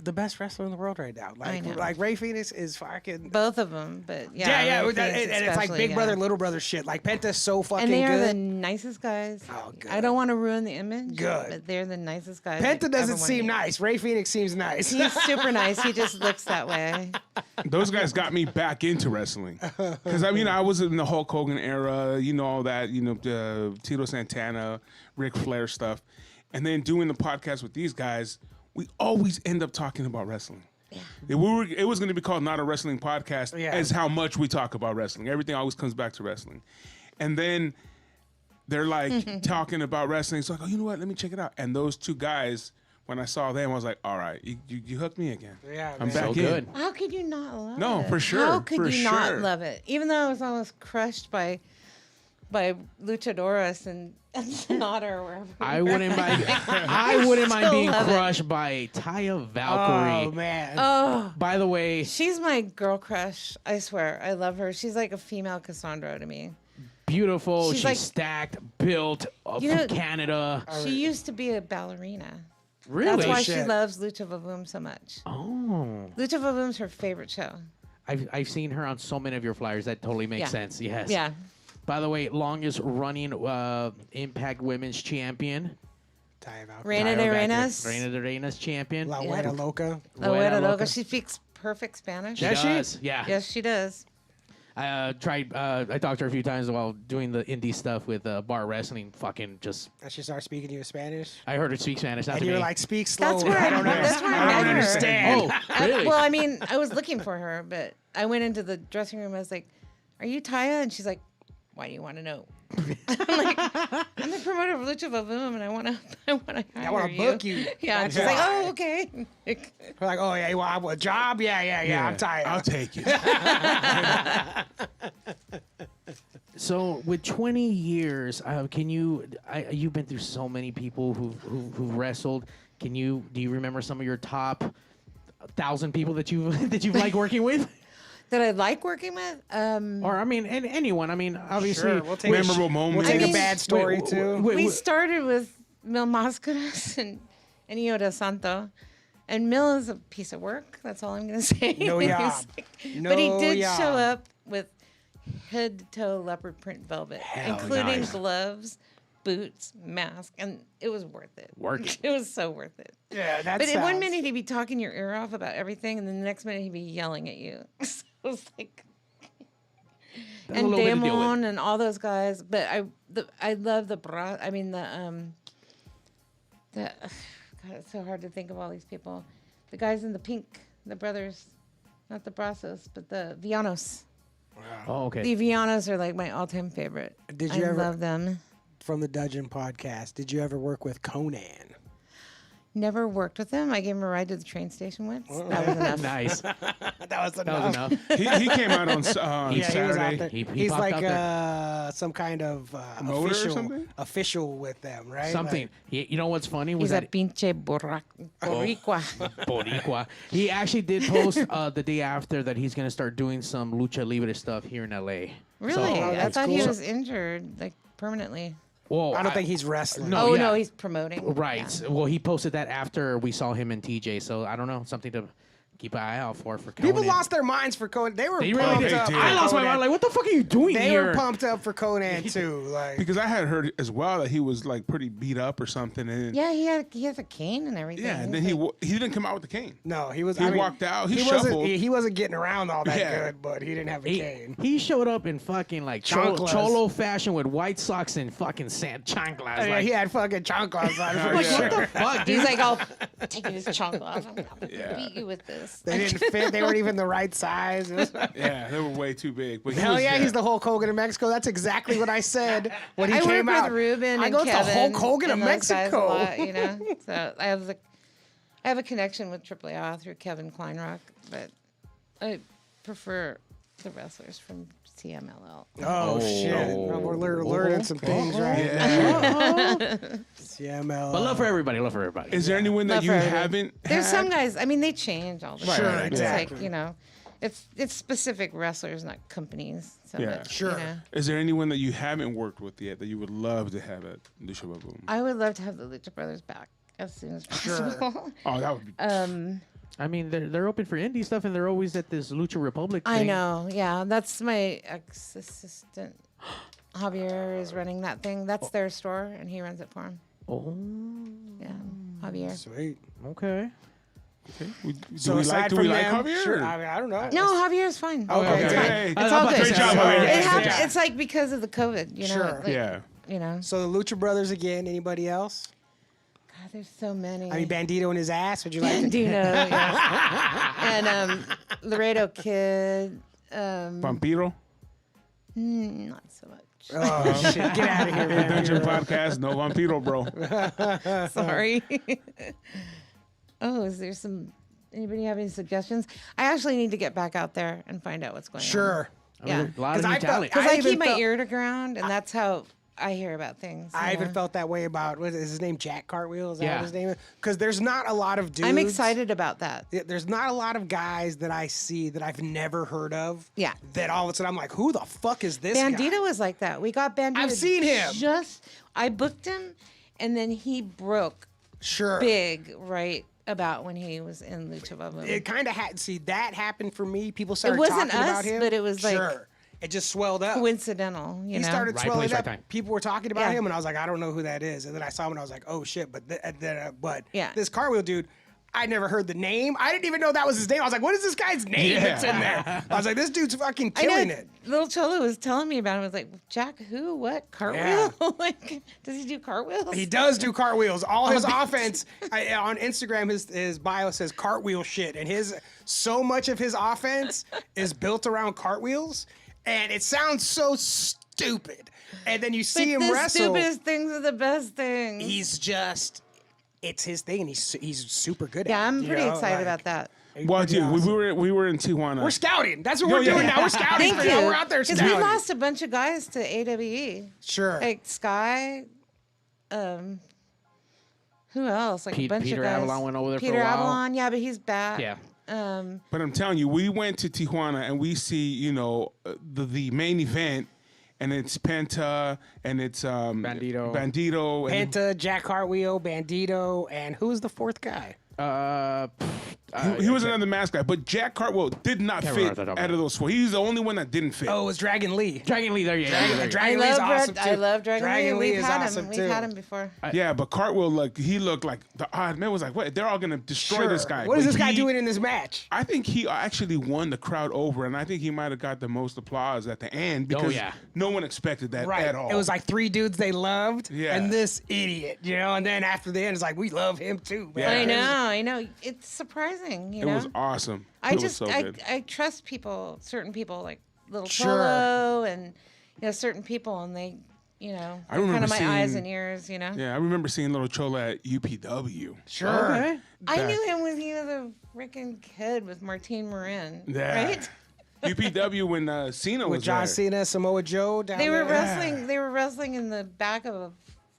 [SPEAKER 3] the best wrestler in the world right now.
[SPEAKER 4] I know.
[SPEAKER 3] Like Ray Phoenix is fucking
[SPEAKER 4] both of them, but yeah,
[SPEAKER 3] Ray
[SPEAKER 4] Ray
[SPEAKER 3] Phoenix and it's like
[SPEAKER 4] especially,
[SPEAKER 3] big brother, little brother shit. Like Penta's so fucking
[SPEAKER 4] and they are
[SPEAKER 3] good.
[SPEAKER 4] the nicest guys.
[SPEAKER 3] Oh, good.
[SPEAKER 4] I don't want to ruin the image.
[SPEAKER 3] Good.
[SPEAKER 4] But they're the nicest guys.
[SPEAKER 3] Penta
[SPEAKER 4] I've
[SPEAKER 3] doesn't
[SPEAKER 4] ever
[SPEAKER 3] seem
[SPEAKER 4] wanted.
[SPEAKER 3] nice. Ray Phoenix seems nice.
[SPEAKER 4] He's super nice. He just looks that way.
[SPEAKER 2] Those guys got me back into wrestling. Because, I mean, I was in the Hulk Hogan era, all that, Tito Santana, Ric Flair stuff. And then doing the podcast with these guys, we always end up talking about wrestling. Yeah. It was going to be called Not a Wrestling Podcast as how much we talk about wrestling. Everything always comes back to wrestling. And then they're like talking about wrestling. It's like, oh, you know what? Let me check it out. And those two guys, when I saw them, I was like, all right, you hooked me again.
[SPEAKER 3] Yeah,
[SPEAKER 2] I'm
[SPEAKER 3] man.
[SPEAKER 2] back
[SPEAKER 5] So
[SPEAKER 2] in.
[SPEAKER 5] good.
[SPEAKER 4] How could you not love it?
[SPEAKER 2] No, for sure.
[SPEAKER 4] How could
[SPEAKER 2] for
[SPEAKER 4] you
[SPEAKER 2] sure.
[SPEAKER 4] not love it? Even though I was almost crushed by Luchadores and Sonata or wherever.
[SPEAKER 5] I wouldn't mind being
[SPEAKER 4] love it.
[SPEAKER 5] crushed by Taya Valkyrie.
[SPEAKER 3] Oh man.
[SPEAKER 4] Oh,
[SPEAKER 5] By the way,
[SPEAKER 4] she's my girl crush. I swear, I love her. She's like a female Cassandra to me.
[SPEAKER 5] beautiful.
[SPEAKER 4] She's
[SPEAKER 5] She's
[SPEAKER 4] like-
[SPEAKER 5] stacked, built
[SPEAKER 4] You
[SPEAKER 5] from
[SPEAKER 4] know,
[SPEAKER 5] Canada.
[SPEAKER 4] She used to be a ballerina.
[SPEAKER 5] Really?
[SPEAKER 4] That's why
[SPEAKER 5] Shit.
[SPEAKER 4] she loves Lucha Vavoom so much.
[SPEAKER 5] Oh.
[SPEAKER 4] Lucha Vavoom's her favorite show.
[SPEAKER 5] I've seen her on so many of your flyers. That totally makes
[SPEAKER 4] Yeah.
[SPEAKER 5] sense. Yes.
[SPEAKER 4] Yeah.
[SPEAKER 5] By the way, longest running Impact Women's Champion.
[SPEAKER 4] Reina de Reinas.
[SPEAKER 5] Reina de Reinas champion.
[SPEAKER 3] La Huera Loca.
[SPEAKER 4] La Huera Loca. She speaks perfect Spanish.
[SPEAKER 5] She does. Yeah.
[SPEAKER 4] Yes, she does.
[SPEAKER 5] I tried. I talked to her a few times while doing the indie stuff with bar wrestling. Fucking just.
[SPEAKER 3] And she started speaking to you in Spanish.
[SPEAKER 5] I heard her speak Spanish. Not
[SPEAKER 3] And
[SPEAKER 5] to
[SPEAKER 3] you were
[SPEAKER 5] me.
[SPEAKER 3] like, speak slowly.
[SPEAKER 4] That's where I don't
[SPEAKER 3] understand.
[SPEAKER 5] Oh, really?
[SPEAKER 4] Well, I mean, I was looking for her, but I went into the dressing room. I was like, "Are you Taya?" And she's like, "Why do you want to know?" I'm like, "I'm the promoter of Lucha Vavoom, and I want to hire
[SPEAKER 3] I want to book you.
[SPEAKER 4] Yeah, and
[SPEAKER 3] That's
[SPEAKER 4] she's like,
[SPEAKER 3] why.
[SPEAKER 4] "Oh, okay."
[SPEAKER 3] We're like, oh yeah, you want a job? Yeah. I'm tired.
[SPEAKER 2] I'll take it.
[SPEAKER 5] So with 20 years, can you? You've been through so many people who've wrestled. Do you remember some of your top 1,000 people that you've liked working with?
[SPEAKER 4] That I like working with?
[SPEAKER 5] Or I mean, anyone. I mean, obviously,
[SPEAKER 3] Sure, we'll take
[SPEAKER 2] memorable moments.
[SPEAKER 3] We'll take
[SPEAKER 4] I mean,
[SPEAKER 3] a bad story too.
[SPEAKER 4] We started with Mil Máscaras and Io de Santo. And Mil is a piece of work. That's all I'm going to say.
[SPEAKER 3] No
[SPEAKER 4] He's
[SPEAKER 3] job.
[SPEAKER 4] but he
[SPEAKER 3] No
[SPEAKER 4] did
[SPEAKER 3] job.
[SPEAKER 4] show up with head to toe leopard print velvet, including
[SPEAKER 5] nice.
[SPEAKER 4] gloves, boots, mask, and it was worth it.
[SPEAKER 5] Work.
[SPEAKER 4] It was so worth it.
[SPEAKER 3] Yeah, that's.
[SPEAKER 4] But in one minute he'd be talking your ear off about everything, and then the next minute he'd be yelling at you. So it was like,
[SPEAKER 5] That's a
[SPEAKER 4] and
[SPEAKER 5] little bit to deal with.
[SPEAKER 4] Damon and all those guys. But I love the God, it's so hard to think of all these people. The guys in the pink, the brothers, not the Brazos, but the Villanos.
[SPEAKER 5] Oh, okay.
[SPEAKER 4] The Villanos are like my all-time favorite.
[SPEAKER 3] Did you
[SPEAKER 4] I
[SPEAKER 3] ever
[SPEAKER 4] love them.
[SPEAKER 3] from the Dungeon podcast? Did you ever work with Conan?
[SPEAKER 4] Never worked with them. I gave him a ride to the train station once. That was enough.
[SPEAKER 5] Nice.
[SPEAKER 3] That was
[SPEAKER 5] That was enough.
[SPEAKER 2] he came out on
[SPEAKER 3] Yeah, he was out
[SPEAKER 2] Saturday.
[SPEAKER 3] there.
[SPEAKER 5] He
[SPEAKER 3] He's
[SPEAKER 5] popped
[SPEAKER 3] like
[SPEAKER 5] out there.
[SPEAKER 3] some kind of
[SPEAKER 2] Promoter or something?
[SPEAKER 3] official with them, right?
[SPEAKER 5] Something. You know what's funny was
[SPEAKER 4] He's a
[SPEAKER 5] that
[SPEAKER 4] pinche boricua.
[SPEAKER 5] Boricua. He actually did post the day after that he's gonna start doing some lucha libre stuff here in LA.
[SPEAKER 4] Really? I
[SPEAKER 3] that's
[SPEAKER 4] thought he
[SPEAKER 3] cool.
[SPEAKER 4] was injured, like permanently.
[SPEAKER 5] Well,
[SPEAKER 3] I don't think he's wrestling.
[SPEAKER 5] No,
[SPEAKER 4] Oh,
[SPEAKER 5] yeah.
[SPEAKER 4] no, he's promoting.
[SPEAKER 5] Right.
[SPEAKER 4] Yeah.
[SPEAKER 5] Well, he posted that after we saw him in TJ, so I don't know, something to keep an eye out for
[SPEAKER 3] People
[SPEAKER 5] Conan.
[SPEAKER 3] lost their minds for Conan. They were
[SPEAKER 5] They really
[SPEAKER 3] pumped
[SPEAKER 5] did.
[SPEAKER 3] up.
[SPEAKER 2] They
[SPEAKER 3] for
[SPEAKER 2] did.
[SPEAKER 5] I lost my
[SPEAKER 3] Conan.
[SPEAKER 5] mind. Like, what the fuck are you doing
[SPEAKER 3] They
[SPEAKER 5] here?
[SPEAKER 3] were pumped up for Conan too. Like
[SPEAKER 2] Because I had heard as well that he was like pretty beat up or something. And
[SPEAKER 4] Yeah, he has a cane and everything.
[SPEAKER 2] yeah, and
[SPEAKER 4] He's
[SPEAKER 2] then
[SPEAKER 4] like-
[SPEAKER 2] he didn't come out with the cane.
[SPEAKER 3] no, he was.
[SPEAKER 2] He
[SPEAKER 3] I mean,
[SPEAKER 2] walked out. He
[SPEAKER 3] wasn't.
[SPEAKER 2] shuffled.
[SPEAKER 3] He wasn't getting around all that
[SPEAKER 2] Yeah.
[SPEAKER 3] good, but he didn't have a cane.
[SPEAKER 5] He showed up in fucking like
[SPEAKER 3] Chanclas.
[SPEAKER 5] cholo fashion with white socks and fucking sand chanclas.
[SPEAKER 3] Yeah,
[SPEAKER 5] Like,
[SPEAKER 3] he had fucking chanclas on. for
[SPEAKER 5] like,
[SPEAKER 3] sure.
[SPEAKER 5] what the fuck, dude?
[SPEAKER 4] He's like, I'll take his chunk off. I'm gonna
[SPEAKER 2] Yeah.
[SPEAKER 4] beat you with this.
[SPEAKER 3] They didn't fit. They weren't even the right size. It was-
[SPEAKER 2] Yeah, they were way too big. But he
[SPEAKER 3] Hell
[SPEAKER 2] was,
[SPEAKER 3] yeah, he's the Hulk Hogan of Mexico. That's exactly what I said when he
[SPEAKER 4] I
[SPEAKER 3] came
[SPEAKER 4] work
[SPEAKER 3] out.
[SPEAKER 4] with Ruben
[SPEAKER 3] I
[SPEAKER 4] and
[SPEAKER 3] go, it's
[SPEAKER 4] Kevin
[SPEAKER 3] the Hulk Hogan of
[SPEAKER 4] and those guys a
[SPEAKER 3] Mexico.
[SPEAKER 4] lot, you know. So I have a connection with AAA through Kevin Kleinrock, but I prefer the wrestlers from CMLL.
[SPEAKER 3] Oh, shit!
[SPEAKER 5] no.
[SPEAKER 3] We're learning some things right
[SPEAKER 2] Yeah.
[SPEAKER 3] CML.
[SPEAKER 5] But love for everybody. Love for everybody.
[SPEAKER 2] Is there anyone that
[SPEAKER 4] Love
[SPEAKER 2] you
[SPEAKER 4] for everybody.
[SPEAKER 2] haven't?
[SPEAKER 4] There's
[SPEAKER 2] had?
[SPEAKER 4] some guys. I mean, they change all the
[SPEAKER 2] Right,
[SPEAKER 4] time.
[SPEAKER 2] right,
[SPEAKER 4] It's
[SPEAKER 3] exactly.
[SPEAKER 4] like, you know, it's specific wrestlers, not companies. So
[SPEAKER 2] Yeah.
[SPEAKER 4] much,
[SPEAKER 3] Sure.
[SPEAKER 4] You know.
[SPEAKER 2] Is there anyone that you haven't worked with yet that you would love to have at Lucha Vavoom?
[SPEAKER 4] I would love to have the Lucha Brothers back as soon as possible.
[SPEAKER 2] Oh, that would be.
[SPEAKER 5] I mean, they're open for indie stuff, and they're always at this Lucha Republic thing.
[SPEAKER 4] I know. Yeah, that's my ex-assistant. Javier is running that thing. That's their store, and he runs it for him.
[SPEAKER 5] Oh.
[SPEAKER 4] Yeah, Javier.
[SPEAKER 3] Sweet.
[SPEAKER 5] Okay.
[SPEAKER 3] So aside from them,
[SPEAKER 2] Javier?
[SPEAKER 3] sure, I don't know.
[SPEAKER 4] No, Javier's fine.
[SPEAKER 3] Okay.
[SPEAKER 4] It's fine.
[SPEAKER 2] Hey.
[SPEAKER 4] It's all good.
[SPEAKER 2] Great job, Javier.
[SPEAKER 4] It happened. It's like because of the COVID, you know.
[SPEAKER 3] Sure.
[SPEAKER 4] Like,
[SPEAKER 2] Yeah.
[SPEAKER 4] You know.
[SPEAKER 3] So the Lucha Brothers again. Anybody else?
[SPEAKER 4] God, there's so many.
[SPEAKER 3] I mean, Bandito in his ass. Would you like to?
[SPEAKER 4] Bandito, yes. And Laredo Kid.
[SPEAKER 2] Vampiro.
[SPEAKER 4] Not so much.
[SPEAKER 3] Oh shit! Get out of here, man.
[SPEAKER 2] Dungeon podcast. No Vampiro, bro.
[SPEAKER 4] Sorry. Oh, is there anybody have any suggestions? I actually need to get back out there and find out what's going on.
[SPEAKER 3] Sure.
[SPEAKER 4] Yeah.
[SPEAKER 5] A lot of new talent.
[SPEAKER 4] Because I
[SPEAKER 3] even
[SPEAKER 4] keep my
[SPEAKER 3] felt-
[SPEAKER 4] ear to ground, and that's how I hear about things.
[SPEAKER 3] I
[SPEAKER 4] you
[SPEAKER 3] even
[SPEAKER 4] know?
[SPEAKER 3] felt that way about what is his name? Jack Cartwheel. Is that
[SPEAKER 5] Yeah.
[SPEAKER 3] what his name is? Because there's not a lot of dudes.
[SPEAKER 4] I'm excited about that.
[SPEAKER 3] There's not a lot of guys that I see that I've never heard of.
[SPEAKER 4] Yeah.
[SPEAKER 3] That all of a sudden I'm like, who the fuck is this
[SPEAKER 4] Bandito
[SPEAKER 3] guy?
[SPEAKER 4] was like that. We got Bandito.
[SPEAKER 3] I've seen him.
[SPEAKER 4] I booked him, and then he broke
[SPEAKER 3] Sure.
[SPEAKER 4] big right about when he was in Lucha Vavoom.
[SPEAKER 3] It kind of had. See, that happened for me. People started
[SPEAKER 4] wasn't
[SPEAKER 3] talking about
[SPEAKER 4] us,
[SPEAKER 3] him.
[SPEAKER 4] but it was like
[SPEAKER 3] sure. It just swelled up.
[SPEAKER 4] coincidental, you
[SPEAKER 3] He
[SPEAKER 4] know.
[SPEAKER 3] started
[SPEAKER 5] Right
[SPEAKER 3] swelling
[SPEAKER 5] place, right
[SPEAKER 3] up.
[SPEAKER 5] time.
[SPEAKER 3] People were talking about
[SPEAKER 4] Yeah.
[SPEAKER 3] him, and I was like, I don't know who that is. And then I saw him, and I was like, oh shit. But
[SPEAKER 4] Yeah.
[SPEAKER 3] this Cartwheel dude, I never heard the name. I didn't even know that was his name. I was like, what is this guy's name that's in there? I was like, this dude's fucking
[SPEAKER 4] I know.
[SPEAKER 3] killing it.
[SPEAKER 4] Little Cholo was telling me about it. I was like, Jack, who? What? Cartwheel? Like, does he do cartwheels?
[SPEAKER 3] He does do cartwheels. All his offense on Instagram, his bio says cartwheel shit, and so much of his offense is built around cartwheels, and it sounds so stupid. And then you see him
[SPEAKER 4] the
[SPEAKER 3] wrestle.
[SPEAKER 4] stupidest things are the best things.
[SPEAKER 3] It's his thing, and he's super good
[SPEAKER 4] Yeah,
[SPEAKER 3] at it.
[SPEAKER 4] I'm
[SPEAKER 3] you
[SPEAKER 4] pretty
[SPEAKER 3] know,
[SPEAKER 4] excited
[SPEAKER 3] like-
[SPEAKER 4] about that.
[SPEAKER 2] Well, dude, we were in Tijuana.
[SPEAKER 3] We're scouting. That's what we're doing now. We're scouting.
[SPEAKER 4] Thank
[SPEAKER 3] for
[SPEAKER 4] you.
[SPEAKER 3] you. We're out there
[SPEAKER 4] Because
[SPEAKER 3] scouting.
[SPEAKER 4] we lost a bunch of guys to AWE.
[SPEAKER 3] Sure.
[SPEAKER 4] Like Sky. Who else? Like a bunch
[SPEAKER 5] Peter
[SPEAKER 4] of guys.
[SPEAKER 5] Avalon went over there for
[SPEAKER 4] Peter
[SPEAKER 5] a while.
[SPEAKER 4] Avalon, yeah, but he's back.
[SPEAKER 5] Yeah.
[SPEAKER 2] But I'm telling you, we went to Tijuana and we see, the main event, and it's Penta and it's
[SPEAKER 5] Bandito.
[SPEAKER 2] and
[SPEAKER 3] Penta, Jack Cartwheel, Bandito, and who's the fourth guy?
[SPEAKER 2] he was another mask guy, but Jack Cartwheel did not
[SPEAKER 5] Can't
[SPEAKER 2] fit
[SPEAKER 5] remember that
[SPEAKER 2] out of those four. He's the only one that didn't fit.
[SPEAKER 3] Oh, it was Dragon Lee.
[SPEAKER 5] Dragon Lee, there you go.
[SPEAKER 3] Dragon Lee's awesome too.
[SPEAKER 4] I love Dragon Lee.
[SPEAKER 3] Lee
[SPEAKER 4] We've
[SPEAKER 3] is
[SPEAKER 4] had
[SPEAKER 3] awesome
[SPEAKER 4] him.
[SPEAKER 3] too.
[SPEAKER 4] We've had him before.
[SPEAKER 2] Yeah, but Cartwheel, he looked like the odd man. Was like, what? They're all gonna destroy this guy.
[SPEAKER 3] What is
[SPEAKER 2] But
[SPEAKER 3] this guy doing in this match?
[SPEAKER 2] I think he actually won the crowd over, and I think he might have got the most applause at the end because no one expected that at all.
[SPEAKER 3] It was like three dudes they loved,
[SPEAKER 2] Yeah.
[SPEAKER 3] and this idiot, and then after the end, it's like we love him too. Man.
[SPEAKER 4] I know. It's surprising, you
[SPEAKER 2] It
[SPEAKER 4] know.
[SPEAKER 2] was awesome.
[SPEAKER 4] I
[SPEAKER 2] It
[SPEAKER 4] just
[SPEAKER 2] was so good.
[SPEAKER 4] I trust people, certain people like Little
[SPEAKER 3] Sure.
[SPEAKER 4] Cholo and certain people, and they,
[SPEAKER 2] I
[SPEAKER 4] they're
[SPEAKER 2] remember
[SPEAKER 4] kind of my eyes
[SPEAKER 2] seeing-
[SPEAKER 4] and ears,
[SPEAKER 2] Yeah, I remember seeing Little Chola at UPW.
[SPEAKER 3] Sure.
[SPEAKER 5] Okay.
[SPEAKER 4] I
[SPEAKER 2] Back-
[SPEAKER 4] knew him when he was a freaking kid with Martine Marin,
[SPEAKER 2] Yeah.
[SPEAKER 4] right?
[SPEAKER 2] UPW when Cena
[SPEAKER 3] With
[SPEAKER 2] was
[SPEAKER 3] John
[SPEAKER 2] there.
[SPEAKER 3] Cena, Samoa Joe down
[SPEAKER 4] They were
[SPEAKER 3] there.
[SPEAKER 4] wrestling. They were wrestling in the back of a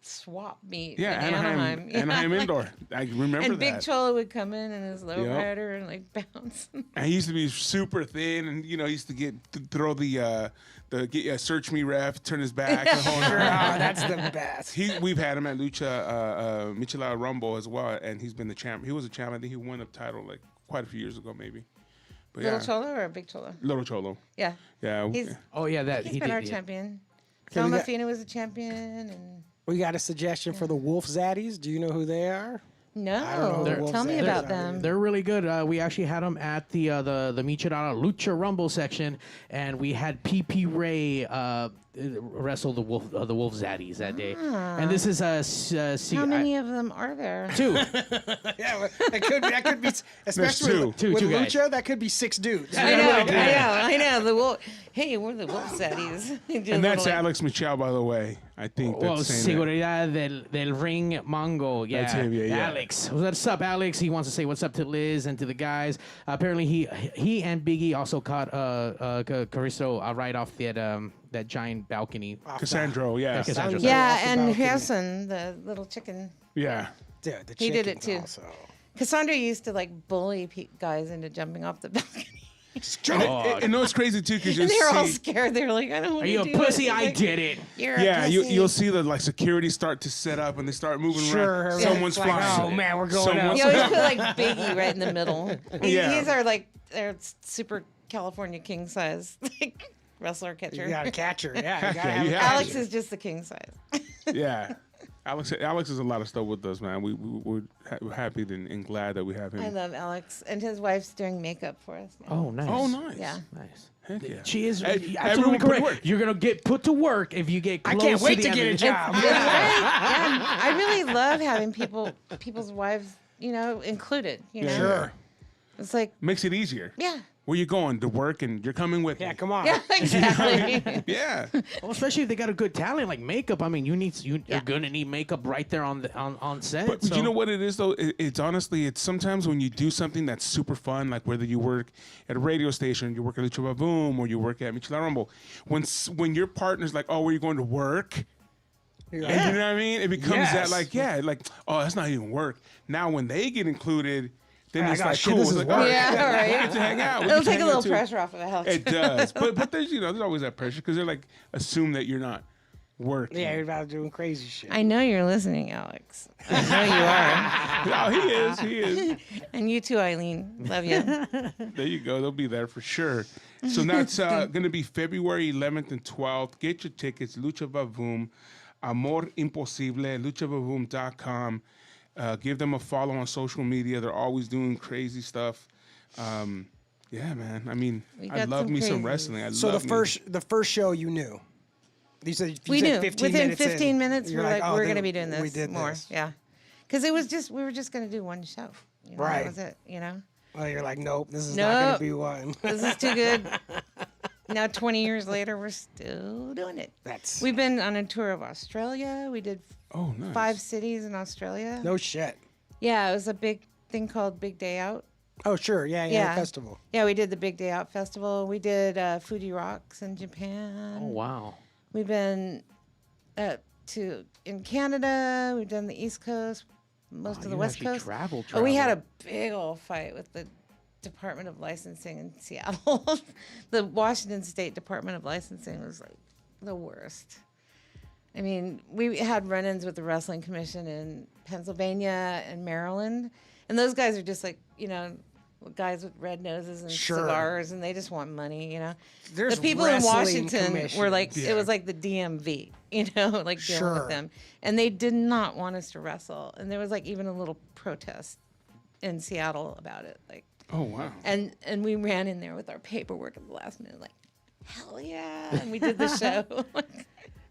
[SPEAKER 4] swap meet
[SPEAKER 2] Yeah,
[SPEAKER 4] in
[SPEAKER 2] Anaheim
[SPEAKER 4] Anaheim. Yeah.
[SPEAKER 2] Indoor. I remember
[SPEAKER 4] And
[SPEAKER 2] that.
[SPEAKER 4] Big Cholo would come in his lowrider and like bounce.
[SPEAKER 2] And he used to be super thin, and he used to throw the search me ref, turn his back. the whole
[SPEAKER 3] Sure.
[SPEAKER 2] night.
[SPEAKER 3] Oh, that's the best.
[SPEAKER 2] We've had him at Lucha Michelada Rumble as well, and he's been the champ. He was a champ. I think he won a title like quite a few years ago, maybe. But
[SPEAKER 4] Little
[SPEAKER 2] yeah,
[SPEAKER 4] Cholo or Big Cholo?
[SPEAKER 2] Little Cholo.
[SPEAKER 4] Yeah.
[SPEAKER 2] Yeah.
[SPEAKER 4] He's
[SPEAKER 5] that
[SPEAKER 4] he's
[SPEAKER 5] he
[SPEAKER 4] been
[SPEAKER 5] did.
[SPEAKER 4] our
[SPEAKER 5] yeah.
[SPEAKER 4] champion.
[SPEAKER 3] Okay, we
[SPEAKER 4] Selma
[SPEAKER 3] got-
[SPEAKER 4] Fina was a champion, and
[SPEAKER 3] We got a suggestion for the Wolf Zaddies. Do you know who they are? I don't know
[SPEAKER 4] no,
[SPEAKER 3] who the Wolf
[SPEAKER 4] tell me
[SPEAKER 3] Zaddies
[SPEAKER 4] about
[SPEAKER 3] are.
[SPEAKER 4] them.
[SPEAKER 5] They're really good. We actually had them at the Michelada Lucha Rumble section, and we had PP Ray wrestle the Wolf Zaddies that day. And this is
[SPEAKER 4] How many of them are there?
[SPEAKER 5] two.
[SPEAKER 3] Yeah, that could be, especially with
[SPEAKER 5] Two guys.
[SPEAKER 3] Lucha, that could be 6 dudes.
[SPEAKER 4] I know. The wolf. Hey, we're the Wolf Zaddies.
[SPEAKER 2] And that's Alex Michel, by the way. I think
[SPEAKER 5] Well,
[SPEAKER 2] that's saying that.
[SPEAKER 5] Seguridad del Ring Mongo. Yeah.
[SPEAKER 2] That's him, yeah.
[SPEAKER 5] Alex. What's up, Alex? He wants to say what's up to Liz and to the guys. Apparently, he and Biggie also caught Caristo right off that giant balcony.
[SPEAKER 2] Cassandro, yeah.
[SPEAKER 5] Cassandro, sorry.
[SPEAKER 4] Yeah, and Hassan, the little chicken.
[SPEAKER 2] Yeah.
[SPEAKER 3] Dude,
[SPEAKER 4] He did it
[SPEAKER 3] chickens
[SPEAKER 4] too.
[SPEAKER 3] also.
[SPEAKER 4] Cassandra used to bully guys into jumping off the balcony.
[SPEAKER 2] And know it's crazy too because you
[SPEAKER 4] And they're all
[SPEAKER 2] see.
[SPEAKER 4] scared. They're like, I don't want
[SPEAKER 5] Are
[SPEAKER 4] to
[SPEAKER 5] you
[SPEAKER 4] do
[SPEAKER 5] a pussy?
[SPEAKER 4] it.
[SPEAKER 5] I
[SPEAKER 4] Like,
[SPEAKER 5] did it.
[SPEAKER 4] You're
[SPEAKER 2] Yeah,
[SPEAKER 4] a pussy.
[SPEAKER 2] you'll see the like security start to set up and they start moving
[SPEAKER 3] Sure,
[SPEAKER 2] around.
[SPEAKER 3] yeah,
[SPEAKER 2] Someone's
[SPEAKER 3] it's like,
[SPEAKER 2] flying.
[SPEAKER 3] oh, man, we're going
[SPEAKER 2] Someone's
[SPEAKER 4] You always put like Biggie right in the middle.
[SPEAKER 2] Yeah.
[SPEAKER 4] These are like they're super California king size like wrestler catcher.
[SPEAKER 3] You got a catcher. Yeah, you gotta
[SPEAKER 2] Yeah,
[SPEAKER 3] have
[SPEAKER 2] you
[SPEAKER 3] a
[SPEAKER 2] have
[SPEAKER 4] Alex
[SPEAKER 3] catcher.
[SPEAKER 4] is just the king size.
[SPEAKER 2] Yeah. Alex is a lot of stuff with us, man. We're happy and glad that we have him.
[SPEAKER 4] I love Alex, and his wife's doing makeup for us now.
[SPEAKER 5] Oh, nice.
[SPEAKER 2] Oh, nice.
[SPEAKER 4] Yeah.
[SPEAKER 5] Nice.
[SPEAKER 2] Heck yeah.
[SPEAKER 5] She is
[SPEAKER 2] Everyone
[SPEAKER 5] absolutely
[SPEAKER 2] put
[SPEAKER 5] correct.
[SPEAKER 2] work.
[SPEAKER 5] You're gonna get put to work if you get close
[SPEAKER 3] I can't wait
[SPEAKER 5] the
[SPEAKER 3] to get a
[SPEAKER 5] end.
[SPEAKER 3] job.
[SPEAKER 4] Yeah, I really love having people's wives, included.
[SPEAKER 2] Yeah.
[SPEAKER 3] Sure.
[SPEAKER 4] It's like,
[SPEAKER 2] Makes it easier.
[SPEAKER 4] yeah,
[SPEAKER 2] Where you going to work and you're coming with
[SPEAKER 3] Yeah,
[SPEAKER 2] me.
[SPEAKER 3] come on.
[SPEAKER 4] yeah, exactly.
[SPEAKER 2] Yeah.
[SPEAKER 5] Well, especially if they got a good talent like makeup. I mean, you're gonna need makeup right there on set.
[SPEAKER 2] But
[SPEAKER 5] so.
[SPEAKER 2] you know what it is though? It's honestly, it's sometimes when you do something that's super fun, like whether you work at a radio station, you work at Lucha Boom, or you work at Michela Rumble. When your partner's like, "Oh, where you going to work?"
[SPEAKER 3] You're
[SPEAKER 2] And you know what I mean? It becomes
[SPEAKER 3] Yes.
[SPEAKER 2] that oh, that's not even work. Now when they get included, then
[SPEAKER 3] I
[SPEAKER 2] it's
[SPEAKER 3] got
[SPEAKER 2] like
[SPEAKER 3] shit,
[SPEAKER 2] cool.
[SPEAKER 3] this
[SPEAKER 2] It's
[SPEAKER 3] is
[SPEAKER 2] like,
[SPEAKER 3] work.
[SPEAKER 4] Yeah, right.
[SPEAKER 2] We get to hang out. We
[SPEAKER 4] It'll
[SPEAKER 2] get to
[SPEAKER 4] take
[SPEAKER 2] hang
[SPEAKER 4] a
[SPEAKER 2] out
[SPEAKER 4] little
[SPEAKER 2] too.
[SPEAKER 4] pressure off of Alex.
[SPEAKER 2] It does, but there's there's always that pressure because they're like assume that you're not working.
[SPEAKER 3] Yeah, you're about doing crazy shit.
[SPEAKER 4] I know you're listening, Alex. I know you are.
[SPEAKER 2] Oh, he is.
[SPEAKER 4] And you too, Eileen. Love you.
[SPEAKER 2] There you go. They'll be there for sure. So that's going to be February 11th and 12th. Get your tickets. Lucha Vavoom, Amor Imposible, luchavavoom.com. Give them a follow on social media. They're always doing crazy stuff. Yeah, man. I mean,
[SPEAKER 4] We
[SPEAKER 2] I
[SPEAKER 4] got
[SPEAKER 2] love
[SPEAKER 4] some
[SPEAKER 2] me some
[SPEAKER 4] crazies.
[SPEAKER 2] wrestling.
[SPEAKER 3] So the first show you knew. You said
[SPEAKER 4] We knew
[SPEAKER 3] 15
[SPEAKER 4] within
[SPEAKER 3] minutes
[SPEAKER 4] 15
[SPEAKER 3] in,
[SPEAKER 4] minutes
[SPEAKER 3] you're
[SPEAKER 4] we're like,
[SPEAKER 3] oh,
[SPEAKER 4] we're
[SPEAKER 3] then
[SPEAKER 4] going to be doing this
[SPEAKER 3] we did
[SPEAKER 4] more.
[SPEAKER 3] this.
[SPEAKER 4] Yeah. Because we were just going to do one show.
[SPEAKER 3] Right.
[SPEAKER 4] That was it,
[SPEAKER 3] Well, you're like, nope, this is not going
[SPEAKER 4] Nope.
[SPEAKER 3] to be one.
[SPEAKER 4] This is too good. Now, 20 years later, we're still doing it. We've been on a tour of Australia. We did
[SPEAKER 2] nice.
[SPEAKER 4] 5 cities in Australia.
[SPEAKER 3] No shit.
[SPEAKER 4] Yeah, it was a big thing called Big Day Out.
[SPEAKER 3] Oh, sure. Yeah, festival.
[SPEAKER 4] Yeah, we did the Big Day Out Festival. We did Fuji Rocks in Japan.
[SPEAKER 5] Oh wow.
[SPEAKER 4] We've been in Canada. We've done the East Coast, most of the
[SPEAKER 5] you
[SPEAKER 4] West
[SPEAKER 5] actually
[SPEAKER 4] Coast.
[SPEAKER 5] travel.
[SPEAKER 4] Oh, we had a big old fight with the Department of Licensing in Seattle. The Washington State Department of Licensing was like the worst. I mean, we had run-ins with the Wrestling Commission in Pennsylvania and Maryland, and those guys are just like, guys with red noses and
[SPEAKER 3] Sure.
[SPEAKER 4] cigars, and they just want money,
[SPEAKER 3] There's
[SPEAKER 4] the people in
[SPEAKER 3] wrestling
[SPEAKER 4] Washington were like,
[SPEAKER 3] commissions.
[SPEAKER 4] it was like the DMV, like dealing
[SPEAKER 3] Sure.
[SPEAKER 4] with them, and they did not want us to wrestle, and there was like even a little protest in Seattle about it, like.
[SPEAKER 2] Oh, wow.
[SPEAKER 4] And we ran in there with our paperwork at the last minute, like, hell yeah, and we did the show.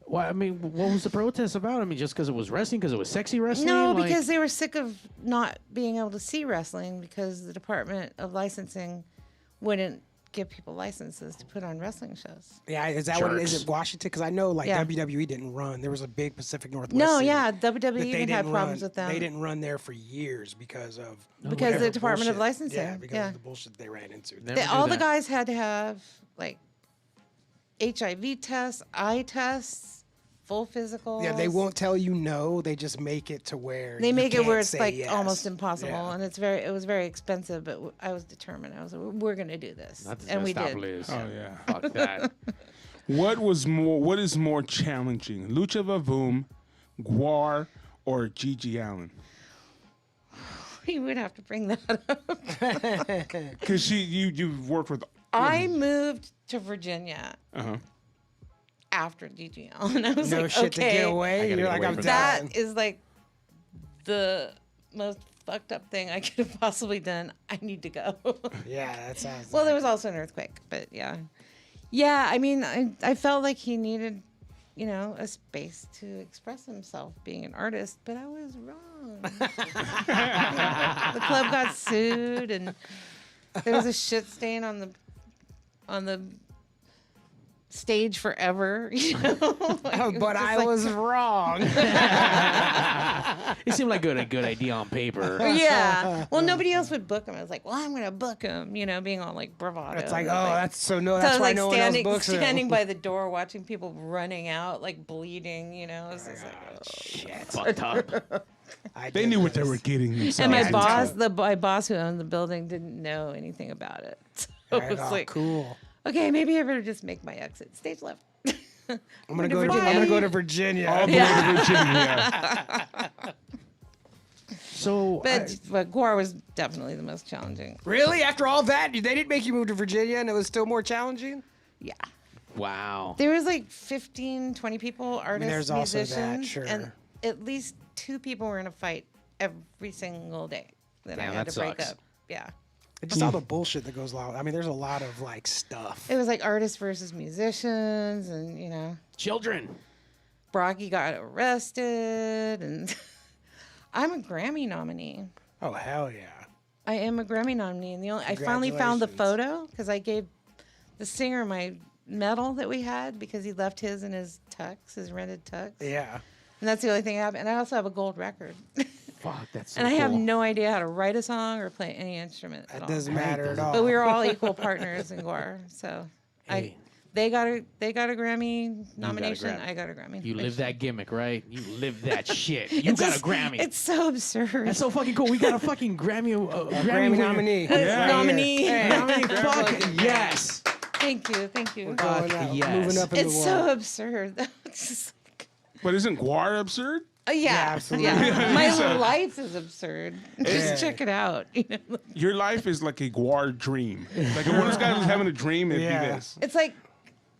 [SPEAKER 5] Well, I mean, what was the protest about? I mean, just because it was wrestling, because it was sexy wrestling?
[SPEAKER 4] No,
[SPEAKER 5] Like-
[SPEAKER 4] because they were sick of not being able to see wrestling because the Department of Licensing wouldn't give people licenses to put on wrestling shows.
[SPEAKER 3] Yeah, is that what it is?
[SPEAKER 5] Jerks.
[SPEAKER 3] It Washington? Because I know
[SPEAKER 4] Yeah.
[SPEAKER 3] WWE didn't run. There was a big Pacific Northwest.
[SPEAKER 4] No,
[SPEAKER 3] city
[SPEAKER 4] yeah,
[SPEAKER 3] that
[SPEAKER 4] WWE
[SPEAKER 3] they
[SPEAKER 4] even had
[SPEAKER 3] didn't
[SPEAKER 4] problems
[SPEAKER 3] run.
[SPEAKER 4] with them.
[SPEAKER 3] They didn't run there for years because of
[SPEAKER 4] Because
[SPEAKER 3] whatever
[SPEAKER 4] the Department of
[SPEAKER 3] bullshit.
[SPEAKER 4] Licensing,
[SPEAKER 3] Yeah, because
[SPEAKER 4] yeah.
[SPEAKER 3] of the bullshit they ran into.
[SPEAKER 5] Never do
[SPEAKER 4] All the
[SPEAKER 5] that.
[SPEAKER 4] guys had to have like HIV tests, eye tests, full physicals.
[SPEAKER 3] Yeah, they won't tell you no. They just make it to where
[SPEAKER 4] They
[SPEAKER 3] you
[SPEAKER 4] make it where
[SPEAKER 3] can't
[SPEAKER 4] it's
[SPEAKER 3] say
[SPEAKER 4] like
[SPEAKER 3] yes.
[SPEAKER 4] almost impossible,
[SPEAKER 3] Yeah.
[SPEAKER 4] and it was very expensive. But I was determined. I was like, we're gonna do this,
[SPEAKER 5] Not this
[SPEAKER 4] and we
[SPEAKER 5] stop
[SPEAKER 4] did.
[SPEAKER 5] Liz.
[SPEAKER 2] Oh, yeah.
[SPEAKER 5] Fuck that.
[SPEAKER 2] What is more challenging? Lucha Vavoom, Guar, or Gigi Allen?
[SPEAKER 4] We would have to bring that up.
[SPEAKER 2] Because you've worked with.
[SPEAKER 4] I moved to Virginia
[SPEAKER 2] Uh-huh.
[SPEAKER 4] after Gigi Allen. I was
[SPEAKER 3] No
[SPEAKER 4] like,
[SPEAKER 3] shit
[SPEAKER 4] okay,
[SPEAKER 3] to get away.
[SPEAKER 5] gotta
[SPEAKER 3] You're
[SPEAKER 5] get
[SPEAKER 3] like,
[SPEAKER 5] away
[SPEAKER 3] I'm
[SPEAKER 5] from
[SPEAKER 3] done.
[SPEAKER 4] that is like the most fucked up thing I could have possibly done. I need to go.
[SPEAKER 3] Yeah, that sounds.
[SPEAKER 4] Well, there was also an earthquake, but yeah. Yeah, I mean, I felt like he needed, a space to express himself being an artist, but I was wrong. The club got sued, and there was a shit stain on the stage forever. Like,
[SPEAKER 3] but I
[SPEAKER 4] like-
[SPEAKER 3] was wrong.
[SPEAKER 5] It seemed like a good idea on paper.
[SPEAKER 4] Yeah. Well, nobody else would book him. I was like, well, I'm going to book him, being all like bravado.
[SPEAKER 3] It's like,
[SPEAKER 4] And,
[SPEAKER 3] oh, that's so no.
[SPEAKER 4] so I
[SPEAKER 3] That's
[SPEAKER 4] was
[SPEAKER 3] why
[SPEAKER 4] like
[SPEAKER 3] no one else
[SPEAKER 4] standing,
[SPEAKER 3] books him.
[SPEAKER 4] standing by the door, watching people running out, like bleeding. It's just like, oh,
[SPEAKER 3] Shit.
[SPEAKER 5] Fucked up.
[SPEAKER 2] They knew what they were getting themselves
[SPEAKER 4] And my
[SPEAKER 2] into.
[SPEAKER 4] boss, my boss who owned the building, didn't know anything about it.
[SPEAKER 3] Right,
[SPEAKER 4] it's like,
[SPEAKER 3] cool.
[SPEAKER 4] okay, maybe I better just make my exit. Stage left.
[SPEAKER 3] I'm gonna go to Virginia.
[SPEAKER 2] All the way to Virginia.
[SPEAKER 5] So,
[SPEAKER 4] but Gore was definitely the most challenging.
[SPEAKER 3] Really? After all that, they didn't make you move to Virginia, and it was still more challenging.
[SPEAKER 4] Yeah.
[SPEAKER 5] Wow.
[SPEAKER 4] There was like 15, 20 people, artists,
[SPEAKER 3] there's also
[SPEAKER 4] musicians,
[SPEAKER 3] that, sure.
[SPEAKER 4] and at least 2 people were in a fight every single day that I
[SPEAKER 5] Damn,
[SPEAKER 4] had
[SPEAKER 5] that
[SPEAKER 4] to break
[SPEAKER 5] sucks.
[SPEAKER 4] up. Yeah.
[SPEAKER 3] Just all the bullshit that goes along. I mean, there's a lot of like stuff.
[SPEAKER 4] It was like artists versus musicians, and
[SPEAKER 5] children.
[SPEAKER 4] Brocky got arrested, and I'm a Grammy nominee.
[SPEAKER 3] Oh hell yeah!
[SPEAKER 4] I am a Grammy nominee, and I finally found the photo because I gave the singer my medal that we had because he left his in his tux, his rented tux.
[SPEAKER 3] Yeah.
[SPEAKER 4] And that's the only thing I have. And I also have a gold record.
[SPEAKER 5] Fuck, that's so
[SPEAKER 4] and I have
[SPEAKER 5] cool.
[SPEAKER 4] no idea how to write a song or play any instrument.
[SPEAKER 3] That doesn't matter at all.
[SPEAKER 4] But we were all equal partners in Gore. So
[SPEAKER 5] Hey.
[SPEAKER 4] they got a Grammy nomination.
[SPEAKER 5] Grammy.
[SPEAKER 4] I got a Grammy.
[SPEAKER 5] You live that gimmick, right? You live that shit. You
[SPEAKER 4] It's
[SPEAKER 5] got
[SPEAKER 4] just-
[SPEAKER 5] a Grammy.
[SPEAKER 4] It's so absurd.
[SPEAKER 5] That's so fucking cool. We got a fucking Grammy,
[SPEAKER 3] Grammy
[SPEAKER 5] winner.
[SPEAKER 3] nominee.
[SPEAKER 5] Yeah.
[SPEAKER 4] Nominee.
[SPEAKER 3] Hey.
[SPEAKER 5] Nominee. Fuck yes.
[SPEAKER 4] Thank you. Thank you.
[SPEAKER 5] Fuck yes.
[SPEAKER 3] Moving up in
[SPEAKER 4] It's
[SPEAKER 3] the
[SPEAKER 4] so
[SPEAKER 3] world.
[SPEAKER 4] absurd. It's just like,
[SPEAKER 2] But isn't Guar absurd?
[SPEAKER 4] yeah,
[SPEAKER 3] absolutely.
[SPEAKER 4] yeah. My
[SPEAKER 2] So-
[SPEAKER 4] life is absurd. Just check it out.
[SPEAKER 2] Your life is like a Guar dream. Like if one of those guys was having a dream, it'd
[SPEAKER 3] Yeah.
[SPEAKER 2] be this.
[SPEAKER 4] It's like,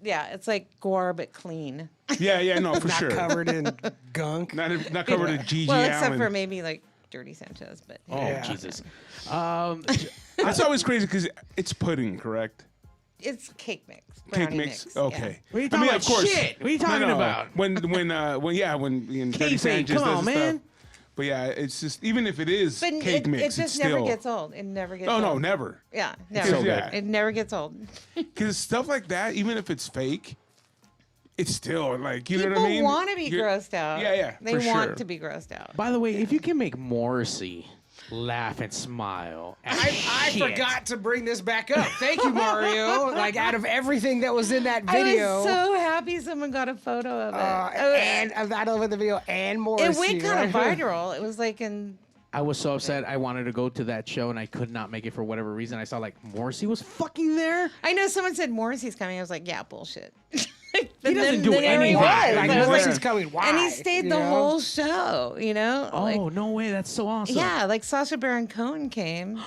[SPEAKER 4] it's like Gore but clean.
[SPEAKER 2] Yeah, no, for
[SPEAKER 3] Not
[SPEAKER 2] sure.
[SPEAKER 3] covered in gunk.
[SPEAKER 2] Not covered in Gigi
[SPEAKER 4] Well,
[SPEAKER 2] Allen.
[SPEAKER 4] except for maybe like Dirty Sanchez, but
[SPEAKER 5] Oh
[SPEAKER 3] Yeah.
[SPEAKER 5] Jesus.
[SPEAKER 2] That's always crazy because it's pudding, correct?
[SPEAKER 4] it's cake mix.
[SPEAKER 2] Cake
[SPEAKER 4] Brownie
[SPEAKER 2] mix. Okay.
[SPEAKER 5] What are you talking about? Shit. What are you talking about?
[SPEAKER 2] When in Dirty
[SPEAKER 5] Cake mix.
[SPEAKER 2] Sanchez
[SPEAKER 5] Come
[SPEAKER 2] does
[SPEAKER 5] on,
[SPEAKER 2] the
[SPEAKER 5] man.
[SPEAKER 2] stuff. But yeah, it's just even if it is
[SPEAKER 4] But
[SPEAKER 2] cake
[SPEAKER 4] it
[SPEAKER 2] mix,
[SPEAKER 4] just
[SPEAKER 2] it's
[SPEAKER 4] never
[SPEAKER 2] still.
[SPEAKER 4] gets old. It never gets
[SPEAKER 2] Oh
[SPEAKER 4] old.
[SPEAKER 2] no, never.
[SPEAKER 4] Yeah,
[SPEAKER 2] Because,
[SPEAKER 4] never.
[SPEAKER 2] yeah.
[SPEAKER 4] It never gets old.
[SPEAKER 2] Because stuff like that, even if it's fake, it's still like you know
[SPEAKER 4] People
[SPEAKER 2] what I mean.
[SPEAKER 4] want to be
[SPEAKER 2] You're-
[SPEAKER 4] grossed out.
[SPEAKER 2] Yeah,
[SPEAKER 4] They
[SPEAKER 2] for
[SPEAKER 4] want
[SPEAKER 2] sure.
[SPEAKER 4] to be grossed out.
[SPEAKER 5] By the way, if you can make Morrissey laugh and smile, at
[SPEAKER 3] I
[SPEAKER 5] shit,
[SPEAKER 3] forgot to bring this back up. Thank you, Mario. Like out of everything that was in that
[SPEAKER 4] I
[SPEAKER 3] video,
[SPEAKER 4] was so happy someone got a photo of it.
[SPEAKER 3] and I don't know the video and more.
[SPEAKER 4] It went kind of viral. It was like in.
[SPEAKER 5] I was so upset. I wanted to go to that show and I could not make it for whatever reason. I saw like Morrissey was fucking there.
[SPEAKER 4] I know someone said Morrissey's coming. I was like, yeah, bullshit.
[SPEAKER 5] He doesn't do anything.
[SPEAKER 3] Like,
[SPEAKER 4] I was
[SPEAKER 3] Morrissey's coming. Why?
[SPEAKER 4] And he stayed the whole show, you know?
[SPEAKER 5] Oh
[SPEAKER 4] Like,
[SPEAKER 5] no way! That's so awesome.
[SPEAKER 4] yeah, like Sacha Baron Cohen came,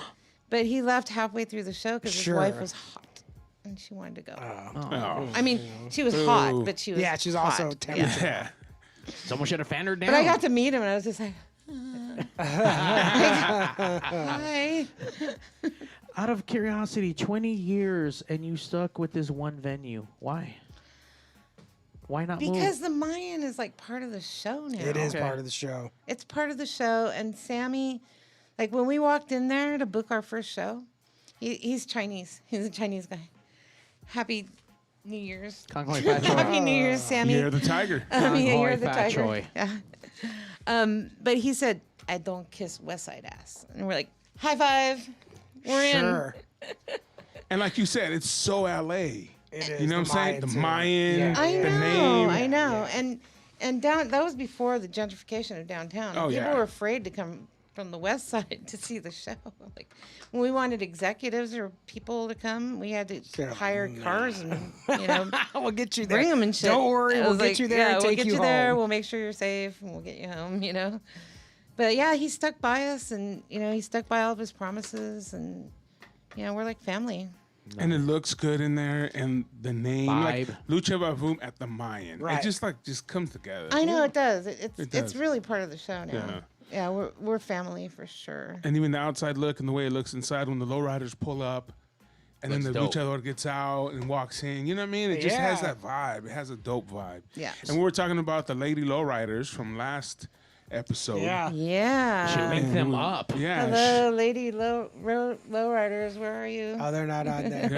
[SPEAKER 4] but he left halfway through the show because
[SPEAKER 3] Sure.
[SPEAKER 4] his wife was hot and she wanted to go.
[SPEAKER 2] Oh.
[SPEAKER 4] I mean, she was hot, but she was
[SPEAKER 3] Yeah, she's
[SPEAKER 4] hot.
[SPEAKER 3] also temperature.
[SPEAKER 2] Yeah.
[SPEAKER 5] Someone should have fanned her down.
[SPEAKER 4] But I got to meet him and I was just like, hi.
[SPEAKER 5] Out of curiosity, 20 years and you stuck with this one venue. Why? Why not move?
[SPEAKER 4] Because the Mayan is like part of the show now.
[SPEAKER 3] It is part of the show.
[SPEAKER 4] It's part of the show. And Sammy, like when we walked in there to book our first show, he's Chinese. He's a Chinese guy. Happy New Year's. Happy New Year's, Sammy.
[SPEAKER 2] Year of the Tiger.
[SPEAKER 4] Yeah, you're the
[SPEAKER 5] Fat
[SPEAKER 4] tiger.
[SPEAKER 5] Choi.
[SPEAKER 4] Yeah. But he said, I don't kiss West Side ass. And we're like, high five. We're
[SPEAKER 3] Sure.
[SPEAKER 2] And like you said, it's so LA.
[SPEAKER 3] It is.
[SPEAKER 2] You know what I'm saying? The Mayan,
[SPEAKER 3] Yeah.
[SPEAKER 4] I
[SPEAKER 2] the
[SPEAKER 4] know,
[SPEAKER 2] name.
[SPEAKER 4] I know. And down that was before the gentrification of downtown.
[SPEAKER 2] Oh,
[SPEAKER 4] People
[SPEAKER 2] yeah.
[SPEAKER 4] were afraid to come from the west side to see the show. Like when we wanted executives or people to come, we had to hire cars and
[SPEAKER 3] we'll get you there.
[SPEAKER 4] bring them and shit.
[SPEAKER 3] Don't worry,
[SPEAKER 4] I
[SPEAKER 3] we'll
[SPEAKER 4] was
[SPEAKER 3] get
[SPEAKER 4] like,
[SPEAKER 3] you there
[SPEAKER 4] yeah,
[SPEAKER 3] and
[SPEAKER 4] we'll
[SPEAKER 3] take
[SPEAKER 4] get
[SPEAKER 3] you
[SPEAKER 4] you there.
[SPEAKER 3] home.
[SPEAKER 4] We'll make sure you're safe and we'll get you home. But yeah, he stuck by us, and he stuck by all of his promises, and we're like family.
[SPEAKER 2] And it looks good in there, and the name, like
[SPEAKER 5] Vibe.
[SPEAKER 2] Lucha Vavoom at the Mayan.
[SPEAKER 3] Right.
[SPEAKER 2] It just comes together.
[SPEAKER 4] I know it does. It's
[SPEAKER 2] does.
[SPEAKER 4] really part of the show now.
[SPEAKER 2] Yeah.
[SPEAKER 4] Yeah, we're family for sure.
[SPEAKER 2] And even the outside look and the way it looks inside when the lowriders pull up, and then the
[SPEAKER 5] Looks dope.
[SPEAKER 2] luchador gets out and walks in. You know what I mean? It just has
[SPEAKER 3] Yeah.
[SPEAKER 2] that vibe. It has a dope vibe.
[SPEAKER 4] Yeah.
[SPEAKER 2] And we were talking about the lady lowriders from last episode.
[SPEAKER 3] Yeah.
[SPEAKER 4] Yeah.
[SPEAKER 5] Should link them up.
[SPEAKER 2] Yeah.
[SPEAKER 4] Hello, lady lowriders. Where are you?
[SPEAKER 3] Oh, they're not on there.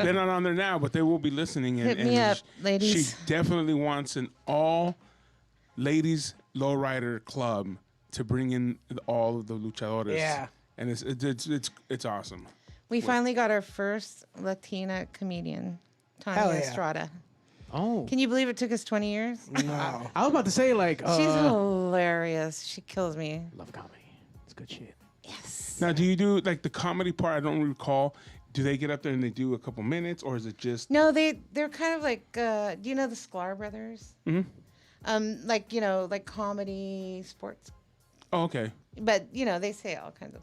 [SPEAKER 2] They're not on there now, but they will be listening. And,
[SPEAKER 4] Hit me
[SPEAKER 2] and
[SPEAKER 4] up, ladies.
[SPEAKER 2] She definitely wants an all ladies lowrider club to bring in all of the luchadores.
[SPEAKER 3] Yeah.
[SPEAKER 2] And it's awesome.
[SPEAKER 4] We finally got our first Latina comedian,
[SPEAKER 3] Hell
[SPEAKER 4] Tanya
[SPEAKER 3] yeah.
[SPEAKER 4] Estrada.
[SPEAKER 5] Oh.
[SPEAKER 4] Can you believe it took us 20 years?
[SPEAKER 3] No.
[SPEAKER 5] I was about to say like.
[SPEAKER 4] She's hilarious. She kills me.
[SPEAKER 5] Love comedy. It's good shit.
[SPEAKER 4] Yes.
[SPEAKER 2] Now, do you do like the comedy part? I don't recall. do they get up there and they do a couple minutes, or is it just?
[SPEAKER 4] No, they're kind of like. Do you know the Sklar brothers?
[SPEAKER 2] Mm-hmm.
[SPEAKER 4] Like like comedy, sports.
[SPEAKER 2] Oh, okay.
[SPEAKER 4] But they say all kinds of.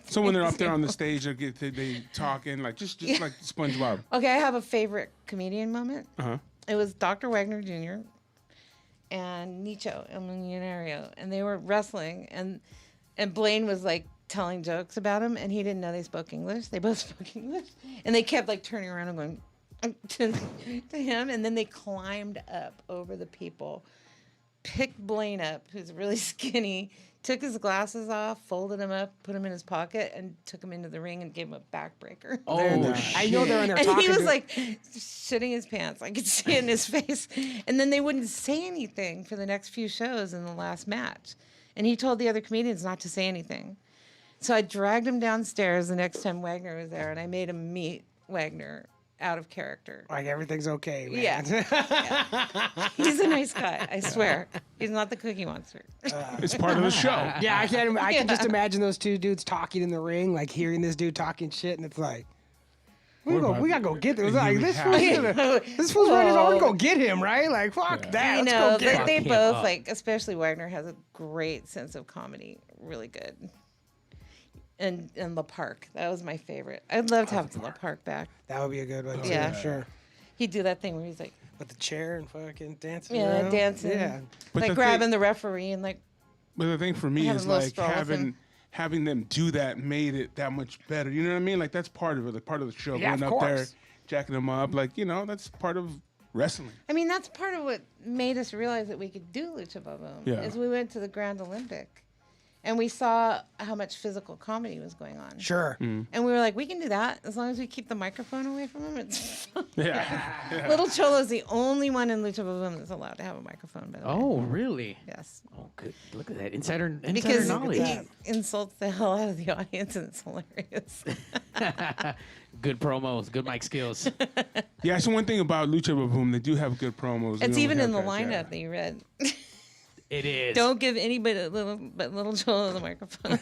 [SPEAKER 2] So when they're up there on the stage, they talking like just like SpongeBob.
[SPEAKER 4] Okay, I have a favorite comedian moment.
[SPEAKER 2] Uh-huh.
[SPEAKER 4] It was Dr. Wagner Jr. and Nicho El Millonario, and they were wrestling, and Blaine was like telling jokes about him, and he didn't know they spoke English. They both spoke English, and they kept like turning around and going to him, and then they climbed up over the people, picked Blaine up, who's really skinny, took his glasses off, folded him up, put him in his pocket, and took him into the ring and gave him a backbreaker.
[SPEAKER 3] Oh, shit. I know they're in there
[SPEAKER 4] and
[SPEAKER 3] talking
[SPEAKER 4] he was
[SPEAKER 3] to-
[SPEAKER 4] like shitting his pants. I could see it in his face. And then they wouldn't say anything for the next few shows in the last match. And he told the other comedians not to say anything. So I dragged him downstairs the next time Wagner was there, and I made him meet Wagner out of character.
[SPEAKER 3] Like everything's okay, man.
[SPEAKER 4] Yeah. He's a nice guy, I swear. He's not the Cookie Monster.
[SPEAKER 2] It's part of the show.
[SPEAKER 3] Yeah, I can just imagine those two dudes talking in the ring, like hearing this dude talking shit, and it's like, we gotta go get this. Like this fool's running his own. We go get him, right? Like fuck that.
[SPEAKER 4] You
[SPEAKER 3] Let's
[SPEAKER 4] know,
[SPEAKER 3] go get
[SPEAKER 4] they
[SPEAKER 3] him.
[SPEAKER 4] both especially Wagner has a great sense of comedy, really good. And La Park, that was my favorite. I'd love to have La Park back.
[SPEAKER 3] That would be a good one. Too,
[SPEAKER 4] Yeah,
[SPEAKER 3] sure.
[SPEAKER 4] He'd do that thing where he's like,
[SPEAKER 3] with the chair and fucking dancing.
[SPEAKER 4] yeah,
[SPEAKER 3] around.
[SPEAKER 4] dancing,
[SPEAKER 3] Yeah.
[SPEAKER 2] But
[SPEAKER 4] like
[SPEAKER 2] the
[SPEAKER 4] grabbing
[SPEAKER 2] thing-
[SPEAKER 4] the referee and like.
[SPEAKER 2] But the thing for me
[SPEAKER 4] Having
[SPEAKER 2] is
[SPEAKER 4] a little
[SPEAKER 2] like
[SPEAKER 4] straw with him.
[SPEAKER 2] having them do that made it that much better. You know what I mean? Like that's part of it, like part of the show.
[SPEAKER 4] Yeah,
[SPEAKER 2] Going
[SPEAKER 4] of
[SPEAKER 2] up there,
[SPEAKER 4] course.
[SPEAKER 2] jacking them up, like that's part of wrestling.
[SPEAKER 4] I mean, that's part of what made us realize that we could do Lucha Boom.
[SPEAKER 2] Yeah.
[SPEAKER 4] Is we went to the Grand Olympic, and we saw how much physical comedy was going on.
[SPEAKER 3] Sure.
[SPEAKER 2] Mm.
[SPEAKER 4] And we were like, we can do that as long as we keep the microphone away from him. It's fine.
[SPEAKER 2] Yeah.
[SPEAKER 4] Little Cholo's the only one in Lucha Boom that's allowed to have a microphone. By the way.
[SPEAKER 5] Oh, really?
[SPEAKER 4] Yes.
[SPEAKER 5] Oh, good. Look at that insider
[SPEAKER 4] Because
[SPEAKER 5] knowledge.
[SPEAKER 4] he insults the hell out of the audience, and it's hilarious.
[SPEAKER 5] Good promos, good mic skills.
[SPEAKER 2] Yeah, so one thing about Lucha Boom, they do have good promos.
[SPEAKER 4] It's
[SPEAKER 2] You know,
[SPEAKER 4] even
[SPEAKER 2] we
[SPEAKER 4] in
[SPEAKER 2] have
[SPEAKER 4] the
[SPEAKER 2] guys, yeah.
[SPEAKER 4] lineup that you read.
[SPEAKER 5] It is.
[SPEAKER 4] Don't give anybody little Cholo the microphone.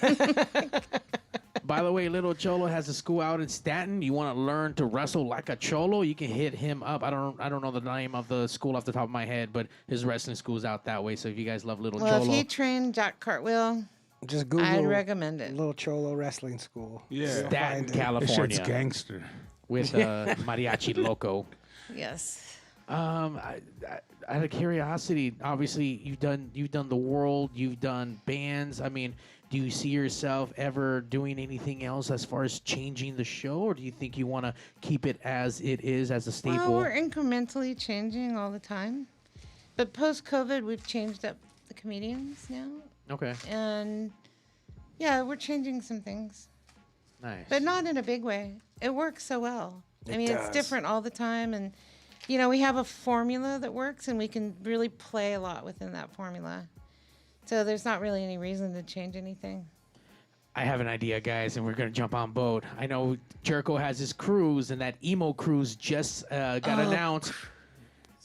[SPEAKER 5] By the way, Little Cholo has a school out in Staten. You want to learn to wrestle like a Cholo? You can hit him up. I don't know the name of the school off the top of my head, but his wrestling school's out that way. So if you guys love Little
[SPEAKER 4] Well,
[SPEAKER 5] Cholo,
[SPEAKER 4] if he trained Jack Cartwheel,
[SPEAKER 3] Just Google.
[SPEAKER 4] I'd recommend it.
[SPEAKER 3] Little Cholo Wrestling School.
[SPEAKER 2] Yeah.
[SPEAKER 3] You'll
[SPEAKER 5] Staten,
[SPEAKER 3] find it.
[SPEAKER 5] California.
[SPEAKER 2] This shit's gangster.
[SPEAKER 5] with Mariachi Loco.
[SPEAKER 4] Yes.
[SPEAKER 5] Out of curiosity, obviously you've done the world, you've done bands. I mean, do you see yourself ever doing anything else as far as changing the show, or do you think you want to keep it as it is as a staple?
[SPEAKER 4] Well, we're incrementally changing all the time. But post-COVID, we've changed up the comedians now.
[SPEAKER 5] Okay.
[SPEAKER 4] And, yeah, we're changing some things.
[SPEAKER 5] Nice.
[SPEAKER 4] But not in a big way. It works so well.
[SPEAKER 3] It
[SPEAKER 4] I mean,
[SPEAKER 3] does.
[SPEAKER 4] it's different all the time. And, we have a formula that works, and we can really play a lot within that formula. So there's not really any reason to change anything.
[SPEAKER 5] I have an idea, guys, and we're going to jump on boat. I know Jericho has his cruise, and that emo cruise just got announced.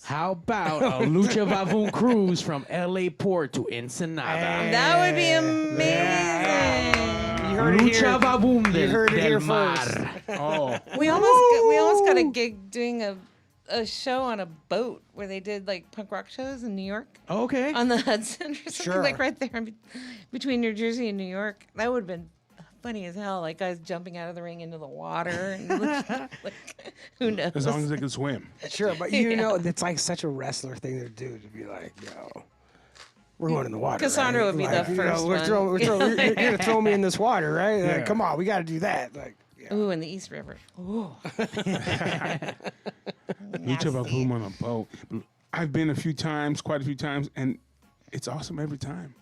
[SPEAKER 5] How about a Lucha Vavoom cruise from L.A. Port to Ensenada?
[SPEAKER 4] That would be amazing.
[SPEAKER 3] You heard it here.
[SPEAKER 5] Lucha Vavoom
[SPEAKER 3] You heard it
[SPEAKER 5] del
[SPEAKER 3] here
[SPEAKER 5] Mar.
[SPEAKER 3] first.
[SPEAKER 2] Oh.
[SPEAKER 4] We almost got a gig doing a show on a boat where they did like punk rock shows in New York.
[SPEAKER 5] Okay.
[SPEAKER 4] On the Hudson or something,
[SPEAKER 3] Sure.
[SPEAKER 4] like right there between New Jersey and New York. That would have been funny as hell. Like guys jumping out of the ring into the water. And like, who knows?
[SPEAKER 2] As long as they can swim.
[SPEAKER 3] Sure, but you know, it's like such a wrestler thing to do, to be like, we're going in the water.
[SPEAKER 4] Cassandra
[SPEAKER 3] right?
[SPEAKER 4] would be the
[SPEAKER 3] Like,
[SPEAKER 4] first
[SPEAKER 3] you're
[SPEAKER 4] one.
[SPEAKER 3] you're going to throw me in this water, right?
[SPEAKER 2] Yeah.
[SPEAKER 3] Like, come on, we got to do that. Like,
[SPEAKER 4] Ooh, in the East River. Ooh.
[SPEAKER 2] Lucha Vavoom on a boat. I've been quite a few times, and it's awesome every time.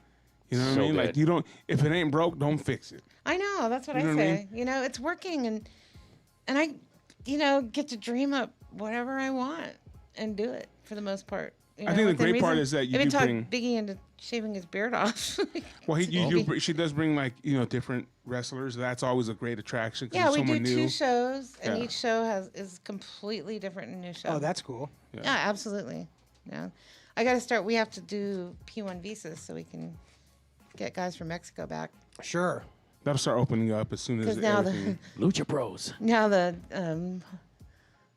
[SPEAKER 2] You know what
[SPEAKER 5] So
[SPEAKER 2] I mean? Like
[SPEAKER 5] good.
[SPEAKER 2] you don't. If it ain't broke, don't fix it.
[SPEAKER 4] I know. That's what
[SPEAKER 2] You know
[SPEAKER 4] I
[SPEAKER 2] what I
[SPEAKER 4] say. It's working, and I, get to dream up whatever I want and do it for the most part.
[SPEAKER 2] I think the
[SPEAKER 4] within
[SPEAKER 2] great part
[SPEAKER 4] reason.
[SPEAKER 2] is that you
[SPEAKER 4] even
[SPEAKER 2] do
[SPEAKER 4] talk
[SPEAKER 2] bring-
[SPEAKER 4] Biggie into shaving his beard off.
[SPEAKER 2] Well, she does bring like different wrestlers. That's always a great attraction. 'Cause
[SPEAKER 4] Yeah,
[SPEAKER 2] it's
[SPEAKER 4] we do
[SPEAKER 2] someone new.
[SPEAKER 4] 2 shows, and
[SPEAKER 2] Yeah.
[SPEAKER 4] each show is completely different in new show.
[SPEAKER 3] oh, that's cool.
[SPEAKER 4] yeah, absolutely. Yeah, I got to start. We have to do P1 visas so we can get guys from Mexico back.
[SPEAKER 3] Sure.
[SPEAKER 2] That'll start opening up as soon as
[SPEAKER 4] 'Cause now
[SPEAKER 2] everything.
[SPEAKER 5] Lucha Bros.
[SPEAKER 4] Now the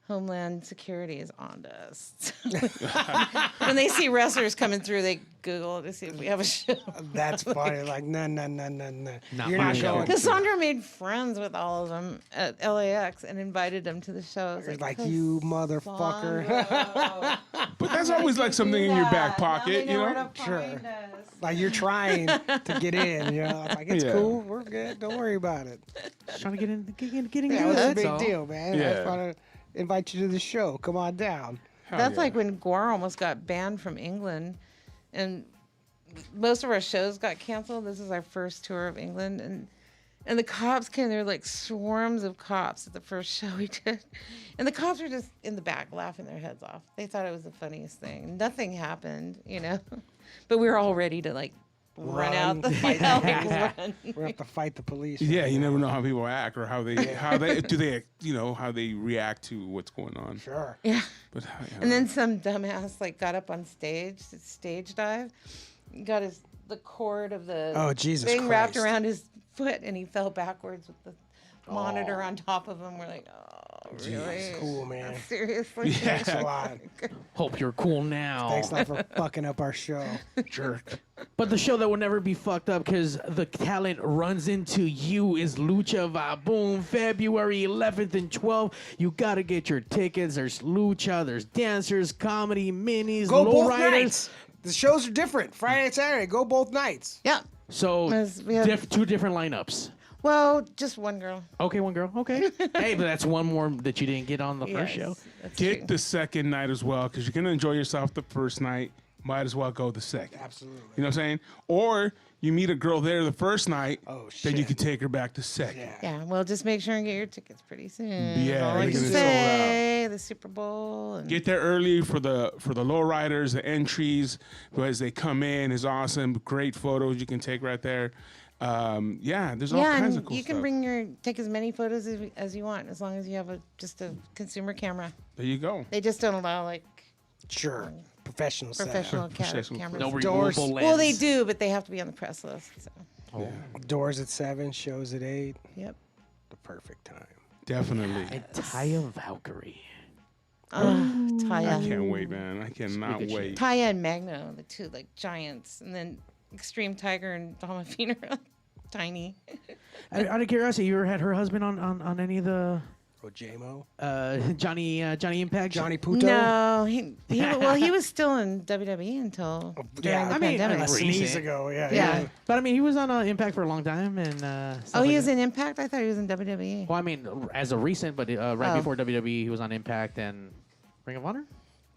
[SPEAKER 4] Homeland Security is on us. When they see wrestlers coming through, they Google to see if we have a show.
[SPEAKER 3] That's funny. Like, no. You're
[SPEAKER 5] my
[SPEAKER 3] not
[SPEAKER 5] show.
[SPEAKER 3] going.
[SPEAKER 4] Cassandra made friends with all of them at LAX and invited them to the show. I was
[SPEAKER 3] It's like, you motherfucker.
[SPEAKER 2] But that's always like something in your back pocket, you know?
[SPEAKER 3] Sure. Like you're trying to get in, you know. Like it's
[SPEAKER 2] Yeah.
[SPEAKER 3] cool, we're good. Don't worry about it.
[SPEAKER 5] Just trying to get in, getting
[SPEAKER 3] Yeah,
[SPEAKER 5] good.
[SPEAKER 3] what's the
[SPEAKER 5] That's
[SPEAKER 3] big
[SPEAKER 5] all.
[SPEAKER 3] deal, man?
[SPEAKER 2] Yeah.
[SPEAKER 3] I was trying to invite you to the show. Come on down.
[SPEAKER 4] That's like when Guar almost got banned from England, and most of our shows got canceled. This is our first tour of England, and the cops came. There were like swarms of cops at the first show we did, and the cops were just in the back laughing their heads off. They thought it was the funniest thing. Nothing happened, you know, but we were all ready to like run out the
[SPEAKER 3] fight
[SPEAKER 4] hell,
[SPEAKER 3] the police.
[SPEAKER 4] run.
[SPEAKER 3] We have to fight the police.
[SPEAKER 2] Yeah, you never know how people act or how they how they react to what's going on.
[SPEAKER 3] Sure.
[SPEAKER 4] Yeah.
[SPEAKER 2] But
[SPEAKER 4] And then some dumbass like got up on stage, stage dive, got the cord of the
[SPEAKER 3] Jesus
[SPEAKER 4] thing wrapped
[SPEAKER 3] Christ.
[SPEAKER 4] around his foot, and he fell backwards with the monitor on top of him. We're like, oh, really?
[SPEAKER 3] Cool, man.
[SPEAKER 4] Seriously?
[SPEAKER 3] Thanks a lot.
[SPEAKER 5] Hope you're cool now.
[SPEAKER 3] Thanks a lot for fucking up our show.
[SPEAKER 2] Jerk.
[SPEAKER 5] But the show that will never be fucked up because the talent runs into you is Lucha Vaboom, February 11th and 12th. You got to get your tickets. There's Lucha, there's dancers, comedy, minis,
[SPEAKER 3] Go both
[SPEAKER 5] lowriders.
[SPEAKER 3] nights. The shows are different. Friday and Saturday. Go both nights.
[SPEAKER 4] Yeah.
[SPEAKER 5] So
[SPEAKER 4] We have-
[SPEAKER 5] two different lineups.
[SPEAKER 4] Well, just one girl.
[SPEAKER 5] Okay, one girl. Okay. Hey, but that's one more that you didn't get on the first show.
[SPEAKER 4] That's
[SPEAKER 2] Get
[SPEAKER 4] true.
[SPEAKER 2] the second night as well, because you're gonna enjoy yourself the first night. Might as well go the second.
[SPEAKER 3] Absolutely.
[SPEAKER 2] You know what I'm saying? Or you meet a girl there the first night,
[SPEAKER 3] Oh,
[SPEAKER 2] then you
[SPEAKER 3] shit.
[SPEAKER 2] can take her back the second.
[SPEAKER 4] Yeah, well, just make sure and get your tickets pretty soon.
[SPEAKER 2] Yeah,
[SPEAKER 4] That's all I
[SPEAKER 2] they're
[SPEAKER 4] can
[SPEAKER 2] gonna
[SPEAKER 4] say. The Super Bowl. And
[SPEAKER 2] Get there early for the lowriders, the entries, as they come in is awesome. Great photos you can take right there. There's all kinds of
[SPEAKER 4] and
[SPEAKER 2] cool
[SPEAKER 4] you
[SPEAKER 2] stuff.
[SPEAKER 4] can take as many photos as you want, as long as you have just a consumer camera.
[SPEAKER 2] There you go.
[SPEAKER 4] They just don't allow like
[SPEAKER 3] Sure. Professional
[SPEAKER 4] professional
[SPEAKER 2] Professional
[SPEAKER 4] cameras.
[SPEAKER 5] No
[SPEAKER 3] Doors.
[SPEAKER 5] removable lens.
[SPEAKER 4] Well, they do, but they have to be on the press list. So.
[SPEAKER 3] Doors at 7, shows at 8.
[SPEAKER 4] Yep.
[SPEAKER 3] The perfect time.
[SPEAKER 2] Definitely.
[SPEAKER 5] And Taya Valkyrie.
[SPEAKER 4] Taya.
[SPEAKER 2] I can't wait, man. I cannot
[SPEAKER 5] Speak of
[SPEAKER 2] wait.
[SPEAKER 4] Taya and Magno, the two like giants, and then Extreme Tiger and Domafina are tiny.
[SPEAKER 5] Out of curiosity, you ever had her husband on any of the
[SPEAKER 3] Oh, J-Mo?
[SPEAKER 5] Johnny Impact?
[SPEAKER 3] Johnny Puto?
[SPEAKER 4] No, he was still in WWE until during the pandemic.
[SPEAKER 3] A sneeze ago, yeah.
[SPEAKER 4] Yeah.
[SPEAKER 5] But I mean, he was on Impact for a long time, and stuff
[SPEAKER 4] Oh,
[SPEAKER 5] like
[SPEAKER 4] he was
[SPEAKER 5] that.
[SPEAKER 4] in Impact? I thought he was in WWE.
[SPEAKER 5] Well, I mean, as of recent, but right
[SPEAKER 4] Oh.
[SPEAKER 5] before WWE, he was on Impact and Ring of Honor.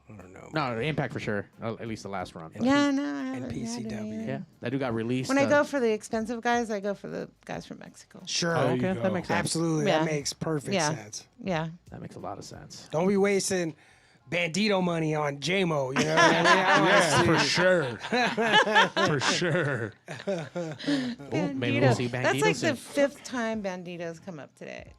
[SPEAKER 3] I don't know.
[SPEAKER 5] No, Impact for sure. At least the last run.
[SPEAKER 4] Yeah, no, I haven't.
[SPEAKER 3] PCW.
[SPEAKER 5] Yeah, that dude got released.
[SPEAKER 4] When I go for the expensive guys, I go for the guys from Mexico.
[SPEAKER 3] Sure.
[SPEAKER 5] Oh, okay, that makes sense.
[SPEAKER 3] Absolutely.
[SPEAKER 4] Yeah.
[SPEAKER 3] That makes perfect
[SPEAKER 4] Yeah.
[SPEAKER 3] sense.
[SPEAKER 4] Yeah.
[SPEAKER 5] That makes a lot of sense.
[SPEAKER 3] Don't be wasting Bandito money on J-Mo, you know what I mean?
[SPEAKER 2] Yeah, for sure. For sure.
[SPEAKER 5] Maybe we'll see
[SPEAKER 4] Bandito.
[SPEAKER 5] Bandito
[SPEAKER 4] That's like
[SPEAKER 5] soon.
[SPEAKER 4] the 5th time Bandito's come up today.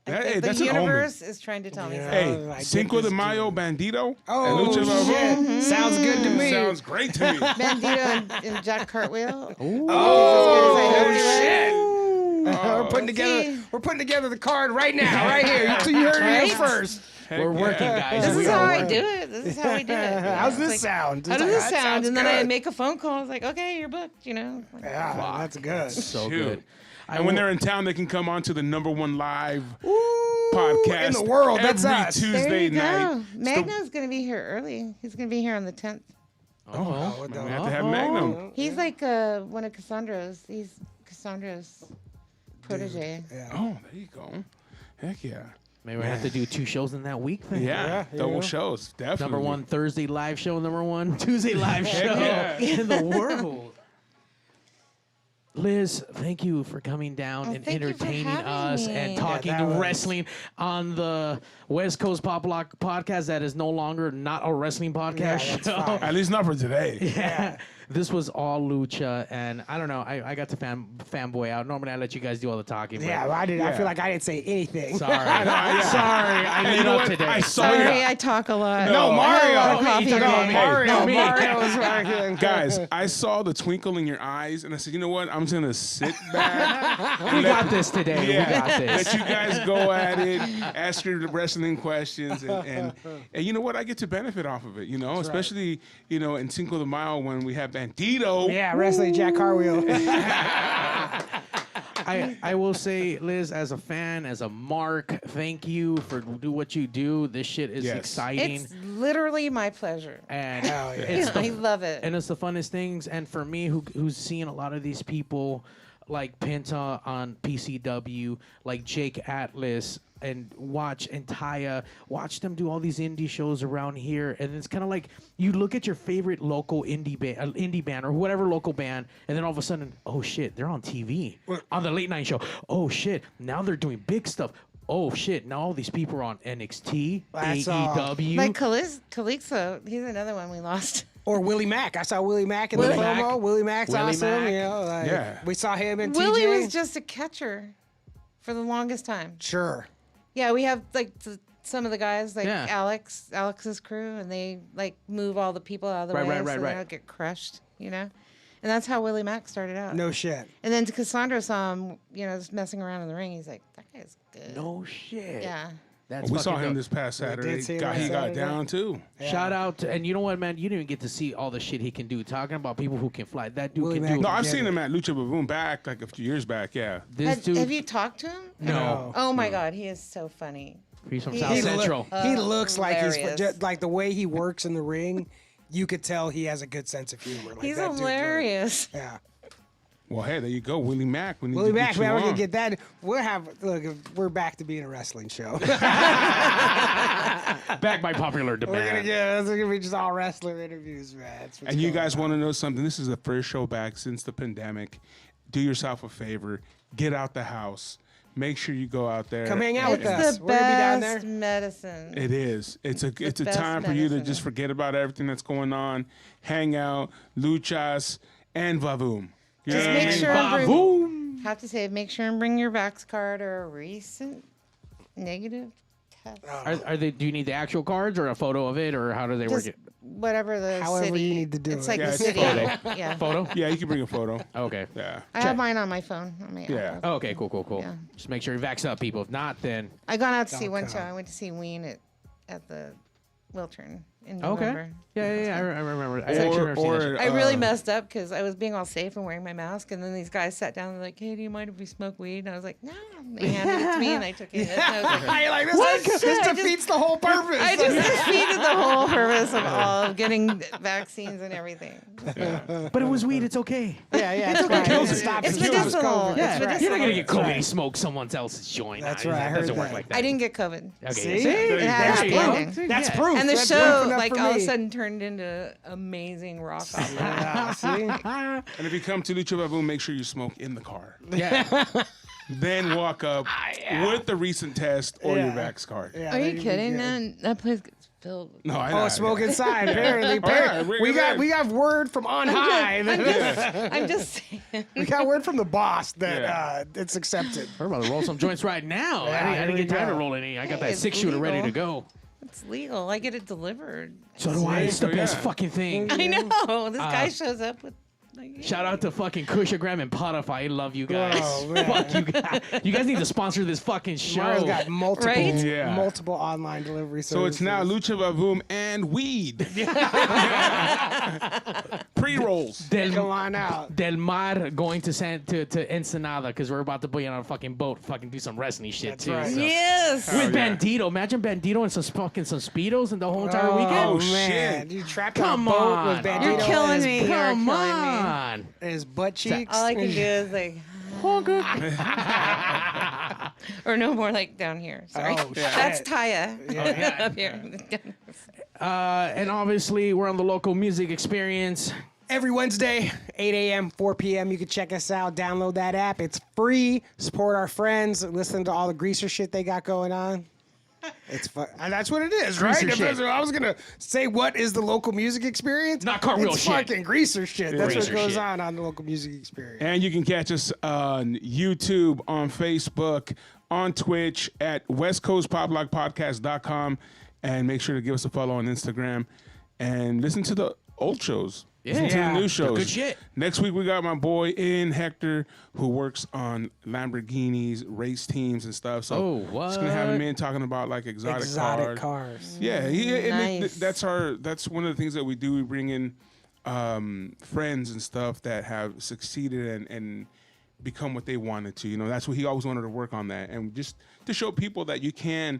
[SPEAKER 4] I
[SPEAKER 2] Hey,
[SPEAKER 4] think the
[SPEAKER 2] that's an omen.
[SPEAKER 4] universe is trying to tell me something.
[SPEAKER 2] Hey,
[SPEAKER 3] I
[SPEAKER 2] Cinco
[SPEAKER 3] get
[SPEAKER 2] de
[SPEAKER 3] this
[SPEAKER 2] Mayo Bandito.
[SPEAKER 3] Oh,
[SPEAKER 2] and Lucha Vaboom.
[SPEAKER 3] shit. Sounds good to me.
[SPEAKER 2] Sounds great to me.
[SPEAKER 4] Bandito and Jack Cartwheel.
[SPEAKER 3] We're putting together the card right now, right here. You heard it here first.
[SPEAKER 5] We're working, guys.
[SPEAKER 4] This
[SPEAKER 5] We
[SPEAKER 4] is
[SPEAKER 5] are
[SPEAKER 4] how I
[SPEAKER 5] working.
[SPEAKER 4] do it. This is how we do it.
[SPEAKER 3] How's
[SPEAKER 4] It's
[SPEAKER 3] this
[SPEAKER 4] like,
[SPEAKER 3] sound?
[SPEAKER 4] How
[SPEAKER 3] It's
[SPEAKER 4] does
[SPEAKER 3] like,
[SPEAKER 4] this
[SPEAKER 3] that
[SPEAKER 4] sound?
[SPEAKER 3] sounds
[SPEAKER 4] And then I
[SPEAKER 3] good.
[SPEAKER 4] make a phone call. I was like, okay, you're booked, you know. Like,
[SPEAKER 3] Yeah, that's good.
[SPEAKER 5] So
[SPEAKER 2] Shoot.
[SPEAKER 5] good.
[SPEAKER 2] And when they're in town, they can come on to the #1 live podcast
[SPEAKER 3] in the world. That's
[SPEAKER 2] every
[SPEAKER 3] us.
[SPEAKER 2] Tuesday
[SPEAKER 4] there you
[SPEAKER 2] night.
[SPEAKER 4] go. Magno's going to be here early. He's going to be here on the 10th.
[SPEAKER 2] Oh, we have to have Magnum.
[SPEAKER 4] He's like one of Cassandra's. He's Cassandra's protege.
[SPEAKER 2] Oh, there you go. Heck yeah.
[SPEAKER 5] Maybe we have to do 2 shows in that week. Then.
[SPEAKER 2] Yeah, double shows, definitely.
[SPEAKER 5] #1 Thursday live show, #1 Tuesday live
[SPEAKER 2] Heck
[SPEAKER 5] show
[SPEAKER 2] yeah.
[SPEAKER 5] in the world. Liz, thank you for coming down and
[SPEAKER 4] thank you for
[SPEAKER 5] entertaining
[SPEAKER 4] having
[SPEAKER 5] us
[SPEAKER 4] me.
[SPEAKER 5] and
[SPEAKER 4] Yeah,
[SPEAKER 5] talking
[SPEAKER 3] that was-
[SPEAKER 5] wrestling on the West Coast Pop Lock podcast that is no longer not a wrestling podcast
[SPEAKER 3] that's
[SPEAKER 5] show.
[SPEAKER 3] fine.
[SPEAKER 2] At least not for today.
[SPEAKER 5] Yeah. This was all Lucha, and I don't know. I got to fanboy out. Normally, I let you guys do all the talking.
[SPEAKER 3] Yeah,
[SPEAKER 5] but
[SPEAKER 3] well, I did. I feel like I didn't say anything.
[SPEAKER 5] Sorry. Sorry. I
[SPEAKER 2] Hey,
[SPEAKER 5] lit
[SPEAKER 2] you know
[SPEAKER 5] up
[SPEAKER 2] what?
[SPEAKER 5] today.
[SPEAKER 2] I saw
[SPEAKER 4] Sorry,
[SPEAKER 2] you.
[SPEAKER 4] I talk a lot.
[SPEAKER 2] No, Mario.
[SPEAKER 4] I have a lot of coffee today.
[SPEAKER 3] Mario was right.
[SPEAKER 2] Guys, I saw the twinkle in your eyes, and I said, you know what? I'm just going to sit back.
[SPEAKER 5] We got this today.
[SPEAKER 2] Yeah,
[SPEAKER 5] We got this.
[SPEAKER 2] let you guys go at it, ask your wrestling questions, and you know what? I get to benefit off of it, you know, especially, you know, in Cinco de Mayo when we have Bandito.
[SPEAKER 3] Yeah, wrestling Jack Cartwheel.
[SPEAKER 5] I will say, Liz, as a fan, as a mark, thank you for do what you do. This shit is exciting.
[SPEAKER 4] It's literally my pleasure.
[SPEAKER 5] And
[SPEAKER 4] I love it.
[SPEAKER 5] And it's the funnest things. And for me, who's seeing a lot of these people like Penta on PCW, like Jake Atlas, and Taya, watch them do all these indie shows around here, and it's kind of like you look at your favorite local indie band or whatever local band, and then all of a sudden, oh shit, they're on TV on the late night show. Oh shit, now they're doing big stuff. Oh shit, now all these people are on NXT, AEW.
[SPEAKER 4] Like Calixto, he's another one we lost.
[SPEAKER 3] Or Willie Mack. I saw Willie Mack in the promo. Willie Mack's awesome. You know, like, we saw him in
[SPEAKER 4] Willie
[SPEAKER 3] TJ.
[SPEAKER 4] was just a catcher for the longest time.
[SPEAKER 3] Sure.
[SPEAKER 4] Yeah, we have like some of the guys like
[SPEAKER 5] Yeah.
[SPEAKER 4] Alex's crew, and they like move all the people out of the way so they don't get crushed, you know. And that's how Willie Mack started out.
[SPEAKER 3] No shit.
[SPEAKER 4] And then Cassandra saw him, you know, just messing around in the ring. He's like, that guy's good.
[SPEAKER 5] No shit.
[SPEAKER 4] Yeah.
[SPEAKER 5] That's
[SPEAKER 2] we saw
[SPEAKER 5] fucking
[SPEAKER 2] him
[SPEAKER 5] dope.
[SPEAKER 2] this past Saturday.
[SPEAKER 3] see him
[SPEAKER 2] He
[SPEAKER 3] last
[SPEAKER 2] got
[SPEAKER 3] Saturday.
[SPEAKER 2] down too.
[SPEAKER 5] Shout out to, and you know what, man? You didn't even get to see all the shit he can do. Talking about people who can fly. That dude
[SPEAKER 3] Willie
[SPEAKER 5] can
[SPEAKER 3] Mack.
[SPEAKER 5] do
[SPEAKER 2] No,
[SPEAKER 5] it.
[SPEAKER 2] I've seen him at Lucha Baboon back like a few years back. Yeah.
[SPEAKER 5] This dude,
[SPEAKER 4] Have you talked to him?
[SPEAKER 5] No.
[SPEAKER 4] Oh my God, he is so funny.
[SPEAKER 5] He's from
[SPEAKER 4] He-
[SPEAKER 5] South
[SPEAKER 4] he
[SPEAKER 5] Central.
[SPEAKER 3] He looks like he's
[SPEAKER 4] Hilarious.
[SPEAKER 3] just, like the way he works in the ring. You could tell he has a good sense of humor. Like
[SPEAKER 4] He's
[SPEAKER 3] that dude's
[SPEAKER 4] hilarious.
[SPEAKER 3] Yeah.
[SPEAKER 2] Well, hey, there you go, Willie Mack. We need
[SPEAKER 3] Willie
[SPEAKER 2] to
[SPEAKER 3] Mack,
[SPEAKER 2] get you
[SPEAKER 3] man, we're gonna
[SPEAKER 2] on.
[SPEAKER 3] get that. We'll have. Look, we're back to being a wrestling show.
[SPEAKER 5] Back by popular
[SPEAKER 3] We're
[SPEAKER 5] demand.
[SPEAKER 3] gonna get. It's gonna be just all wrestler interviews, man. That's what's
[SPEAKER 2] And you
[SPEAKER 3] going
[SPEAKER 2] guys
[SPEAKER 3] on.
[SPEAKER 2] want to know something? This is the first show back since the pandemic. Do yourself a favor. Get out the house. Make sure you go out there.
[SPEAKER 3] Come hang out with
[SPEAKER 4] It's
[SPEAKER 3] us.
[SPEAKER 4] the
[SPEAKER 3] We're gonna be down there.
[SPEAKER 4] best medicine.
[SPEAKER 2] It is. It's a
[SPEAKER 4] best
[SPEAKER 2] time for you to
[SPEAKER 4] medicine.
[SPEAKER 2] just forget about everything that's going on. Hang out, luchas, and vavoom. You
[SPEAKER 4] Just
[SPEAKER 2] know
[SPEAKER 4] make
[SPEAKER 2] what I mean?
[SPEAKER 4] sure and
[SPEAKER 2] Vavoom.
[SPEAKER 4] bring, have to say, make sure and bring your Vax card or a recent negative test.
[SPEAKER 5] Are they? Do you need the actual cards or a photo of it, or how do they work
[SPEAKER 4] Just
[SPEAKER 5] it?
[SPEAKER 4] whatever the
[SPEAKER 3] However
[SPEAKER 4] city.
[SPEAKER 3] you need to do
[SPEAKER 4] it's
[SPEAKER 3] it.
[SPEAKER 4] like
[SPEAKER 2] Yeah,
[SPEAKER 4] the
[SPEAKER 2] it's
[SPEAKER 4] city.
[SPEAKER 2] photo.
[SPEAKER 4] Yeah.
[SPEAKER 5] Photo?
[SPEAKER 2] Yeah, you can bring a photo.
[SPEAKER 5] Okay.
[SPEAKER 2] Yeah.
[SPEAKER 4] I have mine on my phone. On my
[SPEAKER 2] Yeah.
[SPEAKER 4] iPhone.
[SPEAKER 5] Oh, okay. Cool.
[SPEAKER 4] Yeah.
[SPEAKER 5] Just make sure you vax up, people. If not, then
[SPEAKER 4] I gone out to see
[SPEAKER 3] Don't
[SPEAKER 4] one
[SPEAKER 3] come.
[SPEAKER 4] show. I went to see Ween at the Wiltern in
[SPEAKER 5] okay.
[SPEAKER 4] November.
[SPEAKER 5] Yeah. I remember. I actually remember seeing that shit.
[SPEAKER 4] I really messed up because I was being all safe and wearing my mask, and then these guys sat down and they're like, "Hey, do you mind if we smoke weed?" And I was like, "No." They handed it to me, and I took it. And I was like,
[SPEAKER 3] You're like,
[SPEAKER 4] What?
[SPEAKER 3] this
[SPEAKER 4] I just-
[SPEAKER 3] defeats the whole purpose.
[SPEAKER 4] I just defeated the whole purpose of all of getting vaccines and everything.
[SPEAKER 5] But it was weed. It's okay.
[SPEAKER 3] yeah, it's okay.
[SPEAKER 2] Kills it.
[SPEAKER 3] Stop
[SPEAKER 4] It's
[SPEAKER 3] it. Kills
[SPEAKER 4] medicinal.
[SPEAKER 3] COVID.
[SPEAKER 4] It's
[SPEAKER 5] Yeah,
[SPEAKER 4] medicinal.
[SPEAKER 5] you're not gonna get COVID.
[SPEAKER 3] right.
[SPEAKER 5] You smoke someone else's joint.
[SPEAKER 3] That's
[SPEAKER 5] Nah,
[SPEAKER 3] right, I
[SPEAKER 5] That
[SPEAKER 3] heard
[SPEAKER 5] doesn't work
[SPEAKER 3] that.
[SPEAKER 5] like that.
[SPEAKER 4] I didn't get COVID.
[SPEAKER 5] Okay.
[SPEAKER 3] See?
[SPEAKER 4] It had
[SPEAKER 5] There you
[SPEAKER 4] happy
[SPEAKER 5] go.
[SPEAKER 4] ending.
[SPEAKER 3] That's proof.
[SPEAKER 4] And the
[SPEAKER 3] That's
[SPEAKER 4] show,
[SPEAKER 3] proof enough
[SPEAKER 4] like,
[SPEAKER 3] for
[SPEAKER 4] all of a
[SPEAKER 3] me.
[SPEAKER 4] sudden turned into amazing rock opera.
[SPEAKER 3] Yeah, see?
[SPEAKER 2] And if you come to Lucha Baboon, make sure you smoke in the car.
[SPEAKER 5] Yeah.
[SPEAKER 2] Then walk up with the recent test or your
[SPEAKER 3] Yeah.
[SPEAKER 2] Vax card.
[SPEAKER 3] Yeah,
[SPEAKER 4] Are
[SPEAKER 3] that'd
[SPEAKER 4] you
[SPEAKER 3] be
[SPEAKER 4] kidding,
[SPEAKER 3] good.
[SPEAKER 4] man? That place gets filled. with
[SPEAKER 2] No, I know.
[SPEAKER 3] Oh, smoke inside. Apparently,
[SPEAKER 2] yeah,
[SPEAKER 3] we got word from on high.
[SPEAKER 4] I'm just saying.
[SPEAKER 3] We got word from the boss that
[SPEAKER 2] Yeah.
[SPEAKER 3] it's accepted.
[SPEAKER 5] We're about to roll some joints right now.
[SPEAKER 3] Yeah,
[SPEAKER 5] I
[SPEAKER 3] here
[SPEAKER 5] didn't
[SPEAKER 3] we
[SPEAKER 5] get time
[SPEAKER 3] go.
[SPEAKER 5] to roll any. I got that
[SPEAKER 4] It's
[SPEAKER 5] 6-shooter ready to
[SPEAKER 4] legal.
[SPEAKER 5] go.
[SPEAKER 4] It's legal. I get it delivered.
[SPEAKER 5] So do I. It's the
[SPEAKER 2] So,
[SPEAKER 5] best
[SPEAKER 2] yeah.
[SPEAKER 5] fucking thing.
[SPEAKER 4] I know. This guy shows up with. Like,
[SPEAKER 5] Shout out to fucking Kushagram and Potify. I love you guys.
[SPEAKER 3] Oh, man.
[SPEAKER 5] Fuck you guys. You guys need to sponsor this fucking show.
[SPEAKER 3] Mario's got multiple,
[SPEAKER 4] Right?
[SPEAKER 2] Yeah.
[SPEAKER 3] multiple online delivery services.
[SPEAKER 2] So it's now Lucha Baboom and weed. Pre-rolls.
[SPEAKER 3] Take a line out.
[SPEAKER 5] Del Mar going to Ensenada because we're about to be on a fucking boat, fucking do some wrestling shit
[SPEAKER 3] That's
[SPEAKER 5] too.
[SPEAKER 3] right.
[SPEAKER 5] so.
[SPEAKER 4] Yes.
[SPEAKER 5] With
[SPEAKER 2] yeah.
[SPEAKER 5] Bandito, imagine Bandito and some speedos and the whole entire
[SPEAKER 3] Oh,
[SPEAKER 5] weekend.
[SPEAKER 3] man.
[SPEAKER 2] shit.
[SPEAKER 3] You trapped
[SPEAKER 5] Come
[SPEAKER 3] on a boat
[SPEAKER 5] on.
[SPEAKER 3] with Bandito
[SPEAKER 4] You're killing
[SPEAKER 3] and
[SPEAKER 4] me.
[SPEAKER 3] his,
[SPEAKER 4] You're
[SPEAKER 5] Come
[SPEAKER 4] killing me.
[SPEAKER 5] on.
[SPEAKER 3] and his butt cheeks.
[SPEAKER 4] All I can do is like, or no more like down here. Sorry,
[SPEAKER 3] Oh, shit.
[SPEAKER 4] that's Taya
[SPEAKER 3] Yeah.
[SPEAKER 4] up here.
[SPEAKER 5] And obviously, we're on the local music experience.
[SPEAKER 3] Every Wednesday, 8 a.m., 4 p.m., you can check us out. Download that app. It's free. Support our friends. Listen to all the greaser shit they got going on. It's fun. And that's what it is, right?
[SPEAKER 5] Greaser shit.
[SPEAKER 3] If I was gonna say what is the local music experience,
[SPEAKER 5] Not cartwheel
[SPEAKER 3] it's
[SPEAKER 5] shit.
[SPEAKER 3] fucking greaser shit. That's
[SPEAKER 5] Greaser
[SPEAKER 3] what goes
[SPEAKER 5] shit.
[SPEAKER 3] on the local music experience.
[SPEAKER 2] And you can catch us on YouTube, on Facebook, on Twitch at westcoastpoplogpodcast.com. And make sure to give us a follow on Instagram. And listen to the old shows. Listen to the new shows.
[SPEAKER 5] Good shit.
[SPEAKER 2] Next week, we got my boy Ian Hector, who works on Lamborghinis, race teams, and stuff. So just going to have him in talking about like exotic
[SPEAKER 3] cars.
[SPEAKER 2] Yeah,
[SPEAKER 4] Nice.
[SPEAKER 2] that's one of the things that we do. We bring in friends and stuff that have succeeded and become what they wanted to. You know, that's what he always wanted to work on that, and just to show people that you can,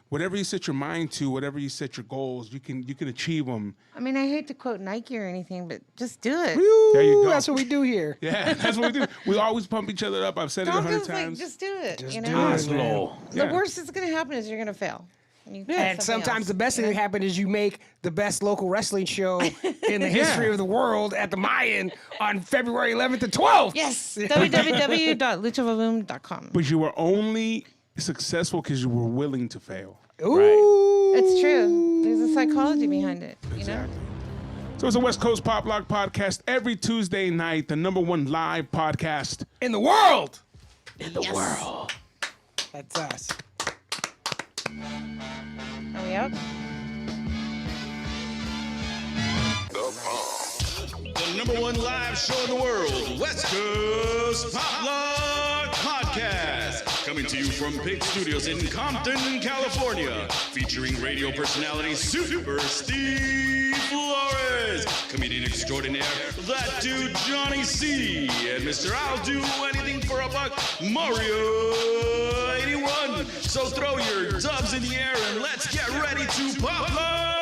[SPEAKER 2] whatever you set your mind to, whatever you set your goals, you can achieve them.
[SPEAKER 4] I mean, I hate to quote Nike or anything, but just do it.
[SPEAKER 2] There you go.
[SPEAKER 3] That's what we do here.
[SPEAKER 2] Yeah, that's what we do. We always pump each other up. I've said it
[SPEAKER 4] Don't
[SPEAKER 2] 100
[SPEAKER 4] just like
[SPEAKER 2] times.
[SPEAKER 4] just do it.
[SPEAKER 3] Just
[SPEAKER 4] you
[SPEAKER 3] do
[SPEAKER 4] know,
[SPEAKER 3] it,
[SPEAKER 5] Slow.
[SPEAKER 4] the
[SPEAKER 2] Yeah.
[SPEAKER 4] worst that's gonna happen is you're gonna fail. You try
[SPEAKER 3] And
[SPEAKER 4] something
[SPEAKER 3] sometimes
[SPEAKER 4] else,
[SPEAKER 3] the best
[SPEAKER 4] you
[SPEAKER 3] thing
[SPEAKER 4] know?
[SPEAKER 3] that happened is you make the best local wrestling show in the history of the world at the Mayan on February 11th and 12th.
[SPEAKER 4] Yes, www.luchavavoom.com.
[SPEAKER 2] But you were only successful because you were willing to fail.
[SPEAKER 3] Ooh.
[SPEAKER 4] It's true. There's a psychology behind it. You know.
[SPEAKER 2] So it's a West Coast Pop Lock podcast every Tuesday night, the #1 live podcast
[SPEAKER 3] In the world.
[SPEAKER 5] In the world.
[SPEAKER 3] That's us.
[SPEAKER 4] Are we out?
[SPEAKER 1] The #1 live show in the world, West Coast Pop Lock Podcast. Coming to you from Pig Studios in Compton, California. Featuring radio personality Super Steve Flores. Comedian extraordinaire, that dude Johnny C. And Mr. I'll Do Anything for a Buck, Mario 81. So throw your dubs in the air and let's get ready to pop lock.